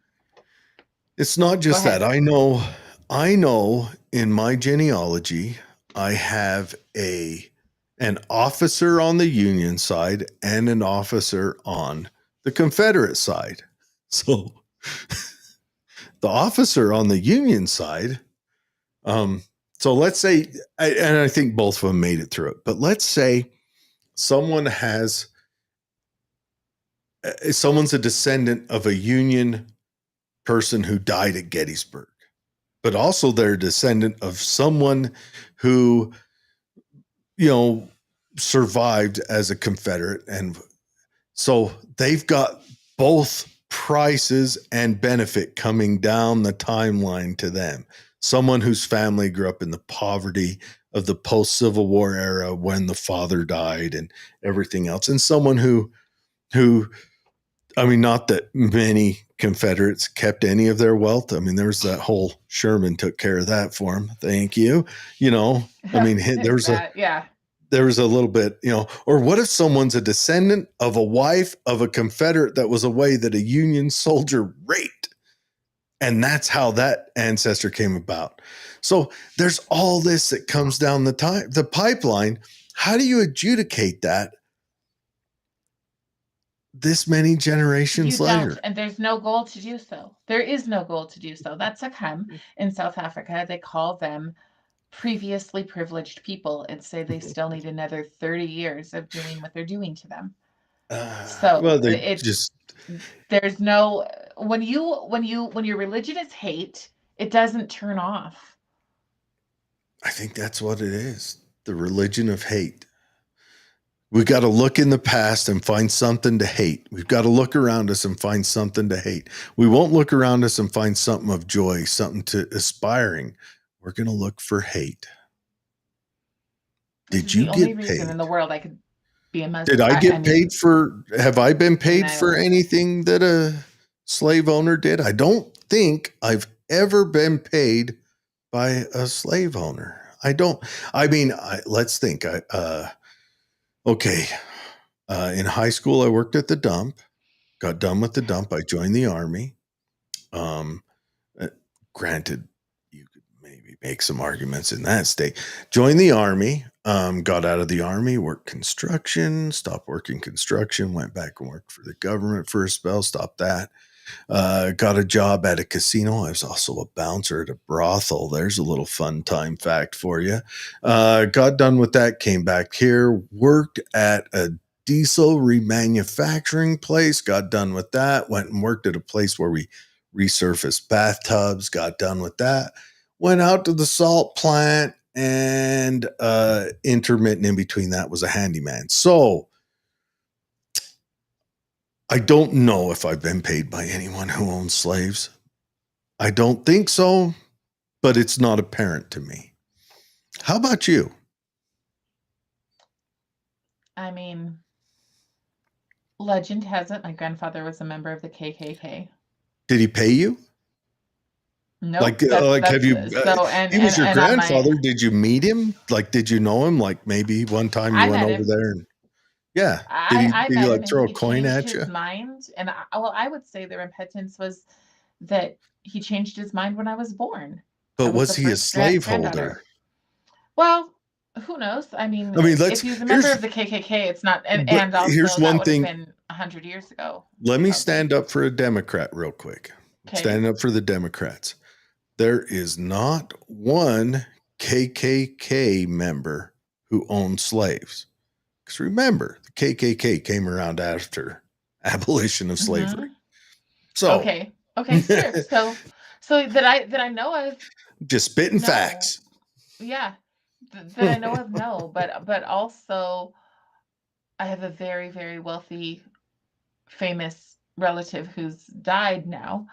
It's not just that. I know in my genealogy, I have an officer on the Union side and an officer on the Confederate side. So the officer on the Union side, so let's say, and I think both of them made it through it, but let's say someone's a descendant of a Union person who died at Gettysburg, but also they're a descendant of someone who, survived as a Confederate. And so they've got both prices and benefit coming down the timeline to them. Someone whose family grew up in the poverty of the post-Civil War era when the father died and everything else. And someone who I mean, not that many Confederates kept any of their wealth. I mean, there was that whole Sherman took care of that for him. Thank you. You know, I mean, there was a little bit, you know, or what if someone's a descendant of a wife of a Confederate that was away that a Union soldier raped? And that's how that ancestor came about. So there's all this that comes down the pipeline. How do you adjudicate that this many generations later? Don't, and there's no goal to do so. There is no goal to do so. That's a come in South Africa. They call them previously privileged people and say they still need another 30 years of doing what they're doing to them. So well, there's no when your religion is hate, it doesn't turn off. I think that's what it is. The religion of hate. We got to look in the past and find something to hate. We've got to look around us and find something to hate. We won't look around us and find something of joy, something to aspiring. We're going to look for hate. Did you get paid? The only reason in the world I could be a Muslim. Did I get paid for? Have I been paid for anything that a slave owner did? I don't think I've ever been paid by a slave owner. I don't. I mean, let's think. Okay. In high school, I worked at the dump, got done with the dump. I joined the Army. Granted, you could maybe make some arguments in that state. Joined the Army, got out of the Army, worked construction, stopped working construction, went back and worked for the government for a spell, stopped that. Got a job at a casino. I was also a bouncer at a brothel. There's a little fun time fact for you. Got done with that, came back here, worked at a diesel remanufacturing place, got done with that, went and worked at a place where we resurfaced bathtubs, got done with that, went out to the salt plant, and intermittent in between that was a handyman. So I don't know if I've been paid by anyone who owns slaves. I don't think so, but it's not apparent to me. How about you? I mean, legend has it my grandfather was a member of the KKK. Did he pay you? No. Like have you? He was your grandfather. Did you meet him? Like, did you know him? Like, maybe one time you went over there and. Yeah. Did he like throw a coin at you? His mind, and I would say the repentance was that he changed his mind when I was born. But was he a slaveholder? Well, who knows? I mean, if he's a member of the KKK, it's not. And also, here's one thing. That would have been 100 years ago. Let me stand up for a Democrat real quick. Okay. Stand up for the Democrats. There is not one KKK member who owned slaves. Because remember, the KKK came around after abolition of slavery. So okay, sure. So that I know of, just spitting facts. Yeah, that I know of, no, but also, I have a very, very wealthy, famous relative who's died now,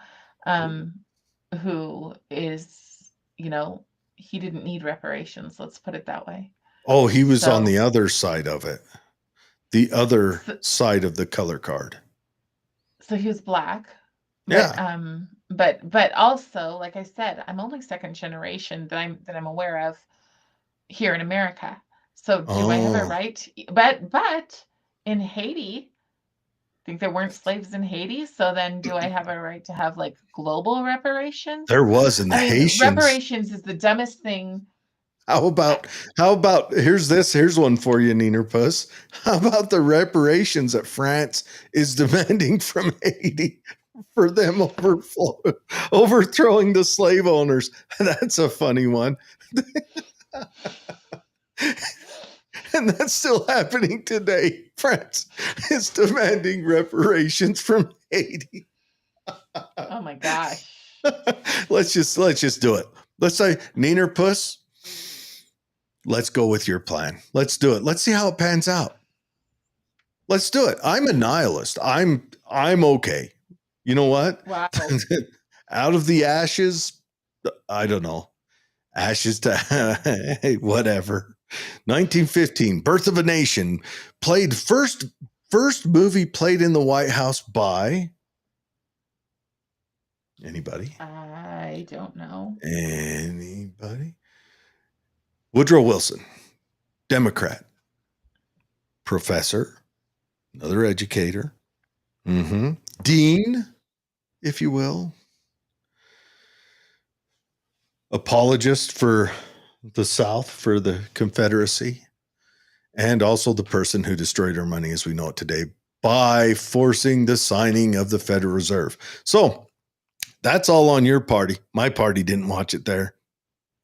who is, he didn't need reparations. Let's put it that way. Oh, he was on the other side of it. The other side of the color card. So he was black. Yeah. But also, like I said, I'm only second generation that I'm aware of here in America. So do I have a right? But in Haiti, I think there weren't slaves in Haiti. So then do I have a right to have like global reparations? There was in the Haitians. Reparations is the dumbest thing. How about here's one for you, Neener Puss. How about the reparations that France is demanding from Haiti for them overthrowing the slave owners? That's a funny one. And that's still happening today. France is demanding reparations from Haiti. Oh my gosh. Let's just do it. Let's say, Neener Puss, let's go with your plan. Let's do it. Let's see how it pans out. Let's do it. I'm a nihilist. I'm okay. You know what? Wow. Out of the ashes, I don't know. Ashes to whatever. 1915, Birth of a Nation, played first first movie played in the White House by anybody? I don't know. Anybody? Woodrow Wilson, Democrat, professor, another educator, dean, if you will, apologist for the South, for the Confederacy, and also the person who destroyed our money as we know it today by forcing the signing of the Federal Reserve. So that's all on your party. My party didn't watch it there.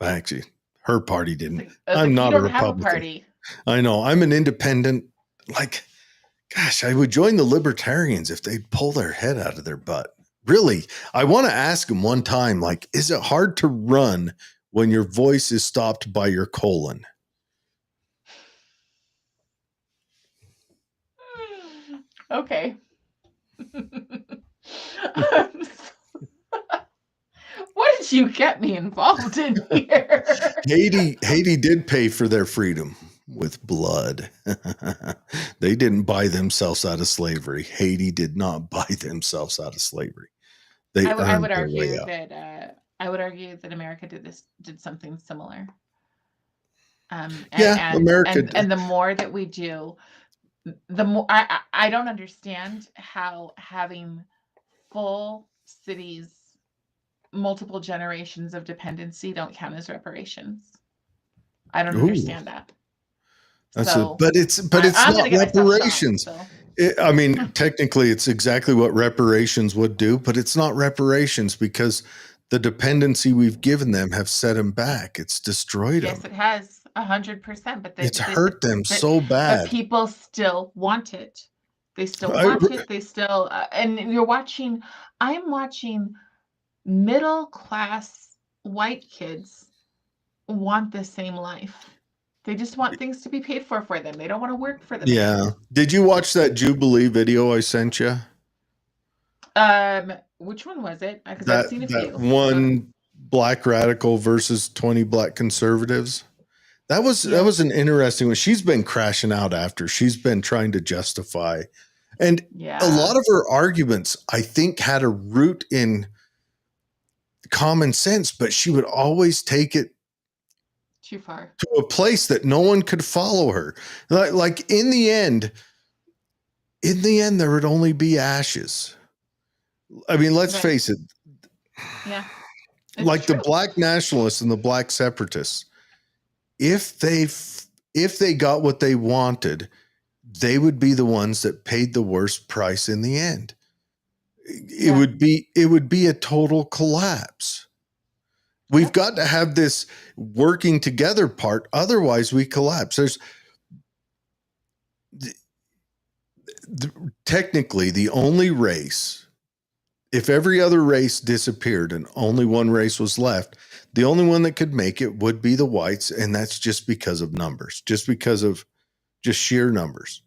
Actually, her party didn't. I'm not a Republican. Have a party. I know. I'm an independent. Like, gosh, I would join the libertarians if they'd pull their head out of their butt. Really, I want to ask them one time, like, is it hard to run when your voice is stopped by your colon? Okay. What did you get me involved in here? Haiti did pay for their freedom with blood. They didn't buy themselves out of slavery. Haiti did not buy themselves out of slavery. I would argue that America did something similar. America did. And the more that we do, the more I don't understand how having full cities, multiple generations of dependency don't count as reparations. I don't understand that. But it's not reparations. I mean, technically, it's exactly what reparations would do, but it's not reparations because the dependency we've given them have set them back. It's destroyed them. Yes, it has 100%. But it's hurt them so bad. But people still want it. They still want it. They still, and I'm watching middle class white kids want the same life. They just want things to be paid for them. They don't want to work for them. Yeah. Did you watch that Jubilee video I sent you? Which one was it? Because I've seen a few. One black radical versus 20 black conservatives. That was an interesting one. She's been crashing out after. She's been trying to justify. And a lot of her arguments, I think, had a root in common sense, but she would always take it too far to a place that no one could follow her. Like in the end, there would only be ashes. I mean, let's face it. Yeah. Like true. The black nationalists and the black separatists, if they got what they wanted, they would be the ones that paid the worst price in the end. It would be a total collapse. We've got to have this working together part. Otherwise we collapse. There's technically the only race, if every other race disappeared and only one race was left, the only one that could make it would be the whites. And that's just because of numbers, just because of just sheer numbers,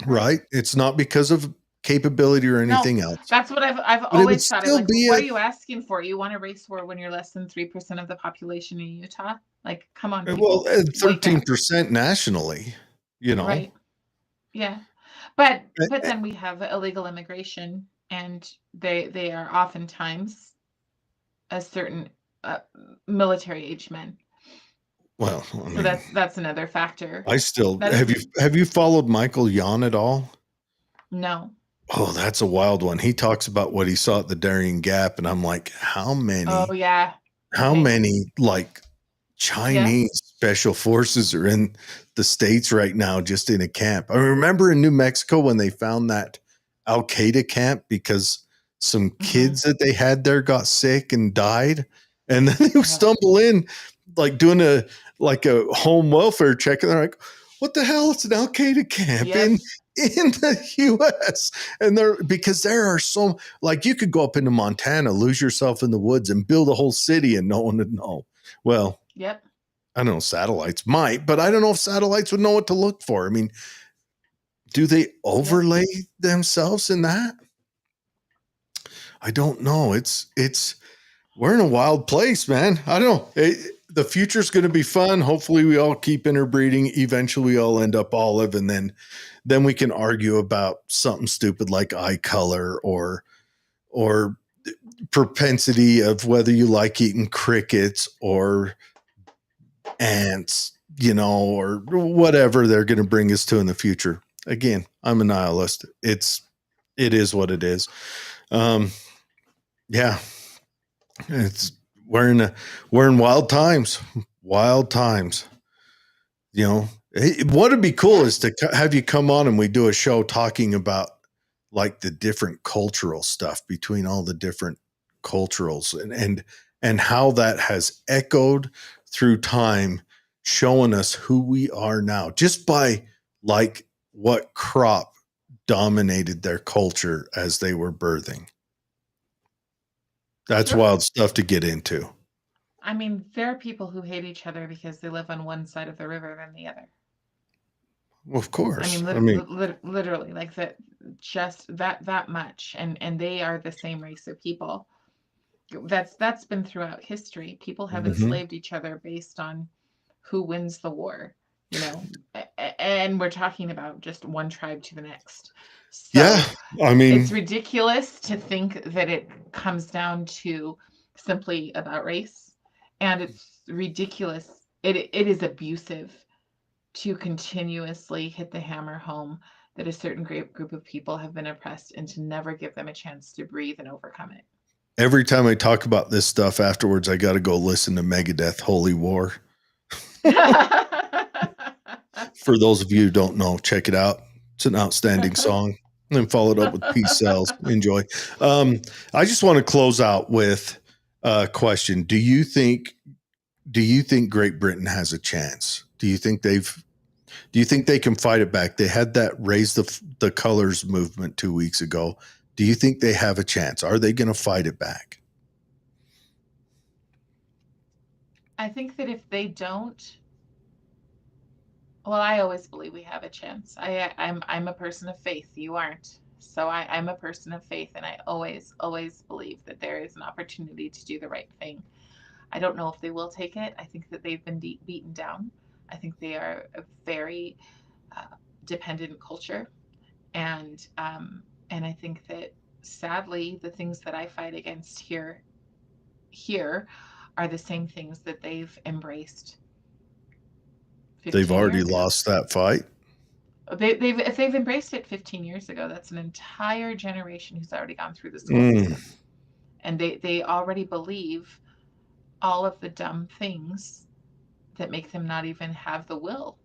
right? It's not because of capability or anything else. That's what I've always thought. Like, what are you asking for? You want a race war when you're less than 3% of the population in Utah? Like, come on. Well, 13% nationally, you know. Right. Yeah. But then we have illegal immigration, and they are oftentimes a certain military age men. Well, I mean, so that's another factor. Have you followed Michael Yon at all? No. Oh, that's a wild one. He talks about what he saw at the Darien Gap, and I'm like, how many? Oh yeah. How many like Chinese special forces are in the States right now, just in a camp? I remember in New Mexico when they found that Al Qaeda camp because some kids that they had there got sick and died, and then they stumble in, like doing a home welfare check, and they're like, "What the hell? It's an Al Qaeda camp in the U.S." And because there are so, like, you could go up into Montana, lose yourself in the woods, and build a whole city, and no one would know. Well, I don't know. Satellites might, but I don't know if satellites would know what to look for. I mean, do they overlay themselves in that? I don't know. We're in a wild place, man. I don't know. the future's going to be fun. Hopefully we all keep interbreeding. Eventually we all end up olive, and then we can argue about something stupid like eye color or propensity of whether you like eating crickets or ants, or whatever they're going to bring us to in the future. Again, I'm a nihilist. It is what it is. Yeah, we're in wild times. Wild times. What would be cool is to have you come on and we do a show talking about like the different cultural stuff between all the different culturals and how that has echoed through time, showing us who we are now just by like what crop dominated their culture as they were birthing. That's wild stuff to get into. I mean, there are people who hate each other because they live on one side of the river than the other. Well, of course. Literally, like that, just that much, and they are the same race of people. That's been throughout history. People have enslaved each other based on who wins the war, and we're talking about just one tribe to the next. So yeah, I mean, it's ridiculous to think that it comes down to simply about race, and it's ridiculous. It is abusive to continuously hit the hammer home that a certain group of people have been oppressed and to never give them a chance to breathe and overcome it. Every time I talk about this stuff afterwards, I got to go listen to Megadeth Holy War. For those of you who don't know, check it out. It's an outstanding song. And then followed up with Peace Sells. Enjoy. I just want to close out with a question. Do you think Great Britain has a chance? Do you think they can fight it back? They had that Raise the Colors movement 2 weeks ago. Do you think they have a chance? Are they going to fight it back? I think that if they don't, well, I always believe we have a chance. I'm a person of faith. You aren't. So I'm a person of faith, and I always believe that there is an opportunity to do the right thing. I don't know if they will take it. I think that they've been beaten down. I think they are a very dependent culture, and I think that sadly the things that I fight against here are the same things that they've embraced. They've already lost that fight. If they've embraced it 15 years ago, that's an entire generation who's already gone through the school system, and they already believe all of the dumb things that make them not even have the will.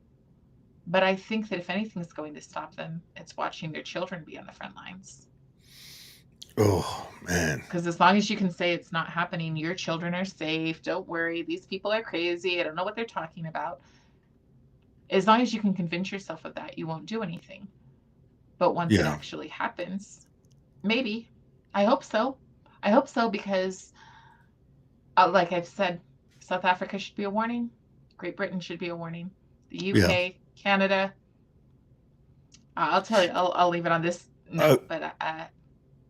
But I think that if anything's going to stop them, it's watching their children be on the front lines. Oh, man. Because as long as you can say it's not happening, your children are safe, don't worry, these people are crazy, I don't know what they're talking about. As long as you can convince yourself of that, you won't do anything. But once it actually happens, maybe. I hope so. I hope so because, like I've said, South Africa should be a warning. Great Britain should be a warning. The UK, Canada. I'll tell you, I'll leave it on this note, but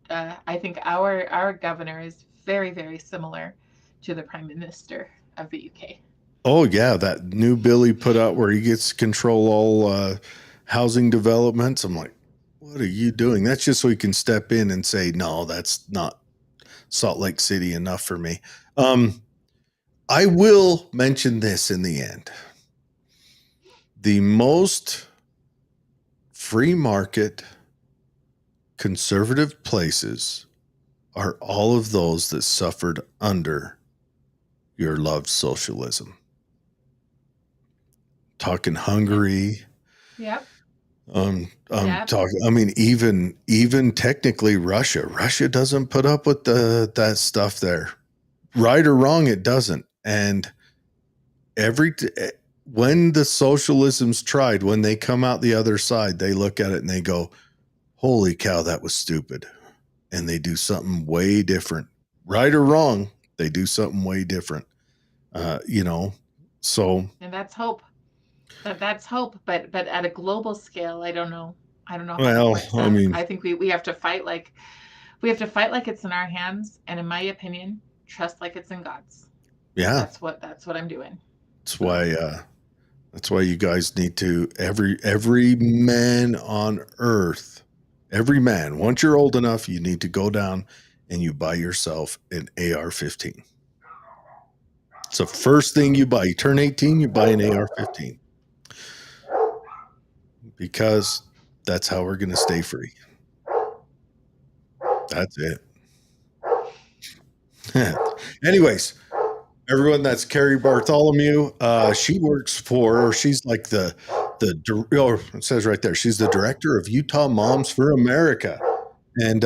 I think our governor is very, very similar to the Prime Minister of the UK. Oh, yeah. That new bill he put out where he gets to control all housing developments. I'm like, what are you doing? That's just so he can step in and say, no, that's not Salt Lake City enough for me. I will mention this in the end. The most free market conservative places are all of those that suffered under your loved socialism. Talking Hungary. Yep. Talking. I mean, even technically Russia. Russia doesn't put up with that stuff there. Right or wrong, it doesn't. And when the socialism's tried, when they come out the other side, they look at it and they go, holy cow, that was stupid. And they do something way different. Right or wrong, they do something way different. So. And that's hope. That's hope. But at a global scale, I don't know. Well, I mean, I think we have to fight like it's in our hands. And in my opinion, trust like it's in God's. Yeah. That's what I'm doing. That's why you guys need to, every man on earth, every man, once you're old enough, you need to go down and you buy yourself an AR-15. It's the first thing you buy. You turn 18, you buy an AR-15. Because that's how we're going to stay free. That's it. Anyways, everyone, that's Carrie Bartholomew. She works for, she's like it says right there, she's the director of Utah Moms for America. And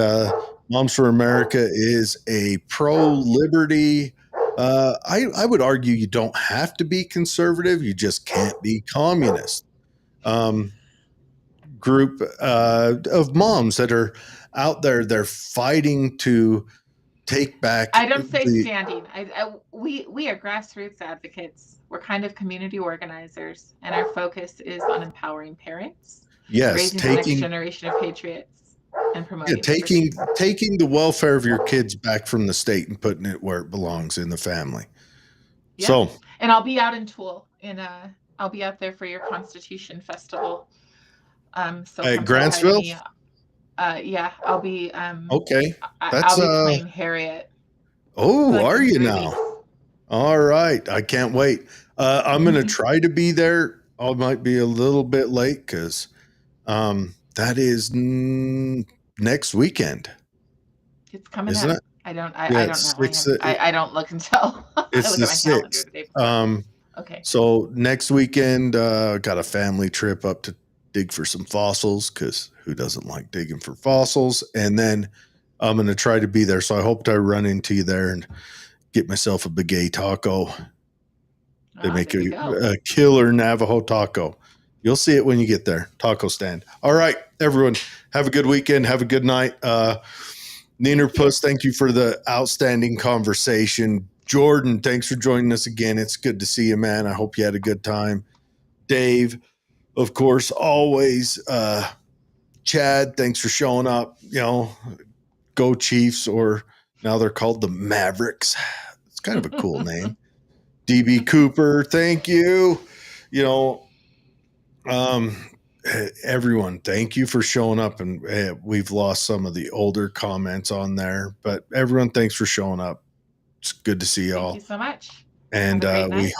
Moms for America is a pro-liberty. I would argue you don't have to be conservative. You just can't be communist. Group of moms that are out there. They're fighting to take back. I don't say standing. We are grassroots advocates. We're kind of community organizers, and our focus is on empowering parents, raising the next generation of patriots, and promoting taking the welfare of your kids back from the state and putting it where it belongs, in the family. Yeah. So, and I'll be out in Toole, I'll be out there for your Constitution Festival. So at Grantsville. Yeah, I'll be. Okay, I'll be playing Harriet. Oh, like are you now? All right, I can't wait. I'm going to try to be there. I might be a little bit late because that is next weekend. It's coming Isn't up. It? I don't know. I don't look until it's the 6th. Okay. So next weekend, got a family trip up to dig for some fossils, because who doesn't like digging for fossils? And then I'm going to try to be there. So I hope I run into you there and get myself a Begay taco. They make a killer Navajo taco. You'll see it when you get there. Taco stand. All right, everyone, have a good weekend. Have a good night. Neener Puss, thank you for the outstanding conversation. Jordan, thanks for joining us again. It's good to see you, man. I hope you had a good time. Dave, of course, always. Chad, thanks for showing up. Go Chiefs, or now they're called the Mavericks. It's kind of a cool name. DB Cooper, thank you. Everyone, thank you for showing up. And we've lost some of the older comments on there, but everyone, thanks for showing up. It's good to see y'all. Thank you so much. And hopefully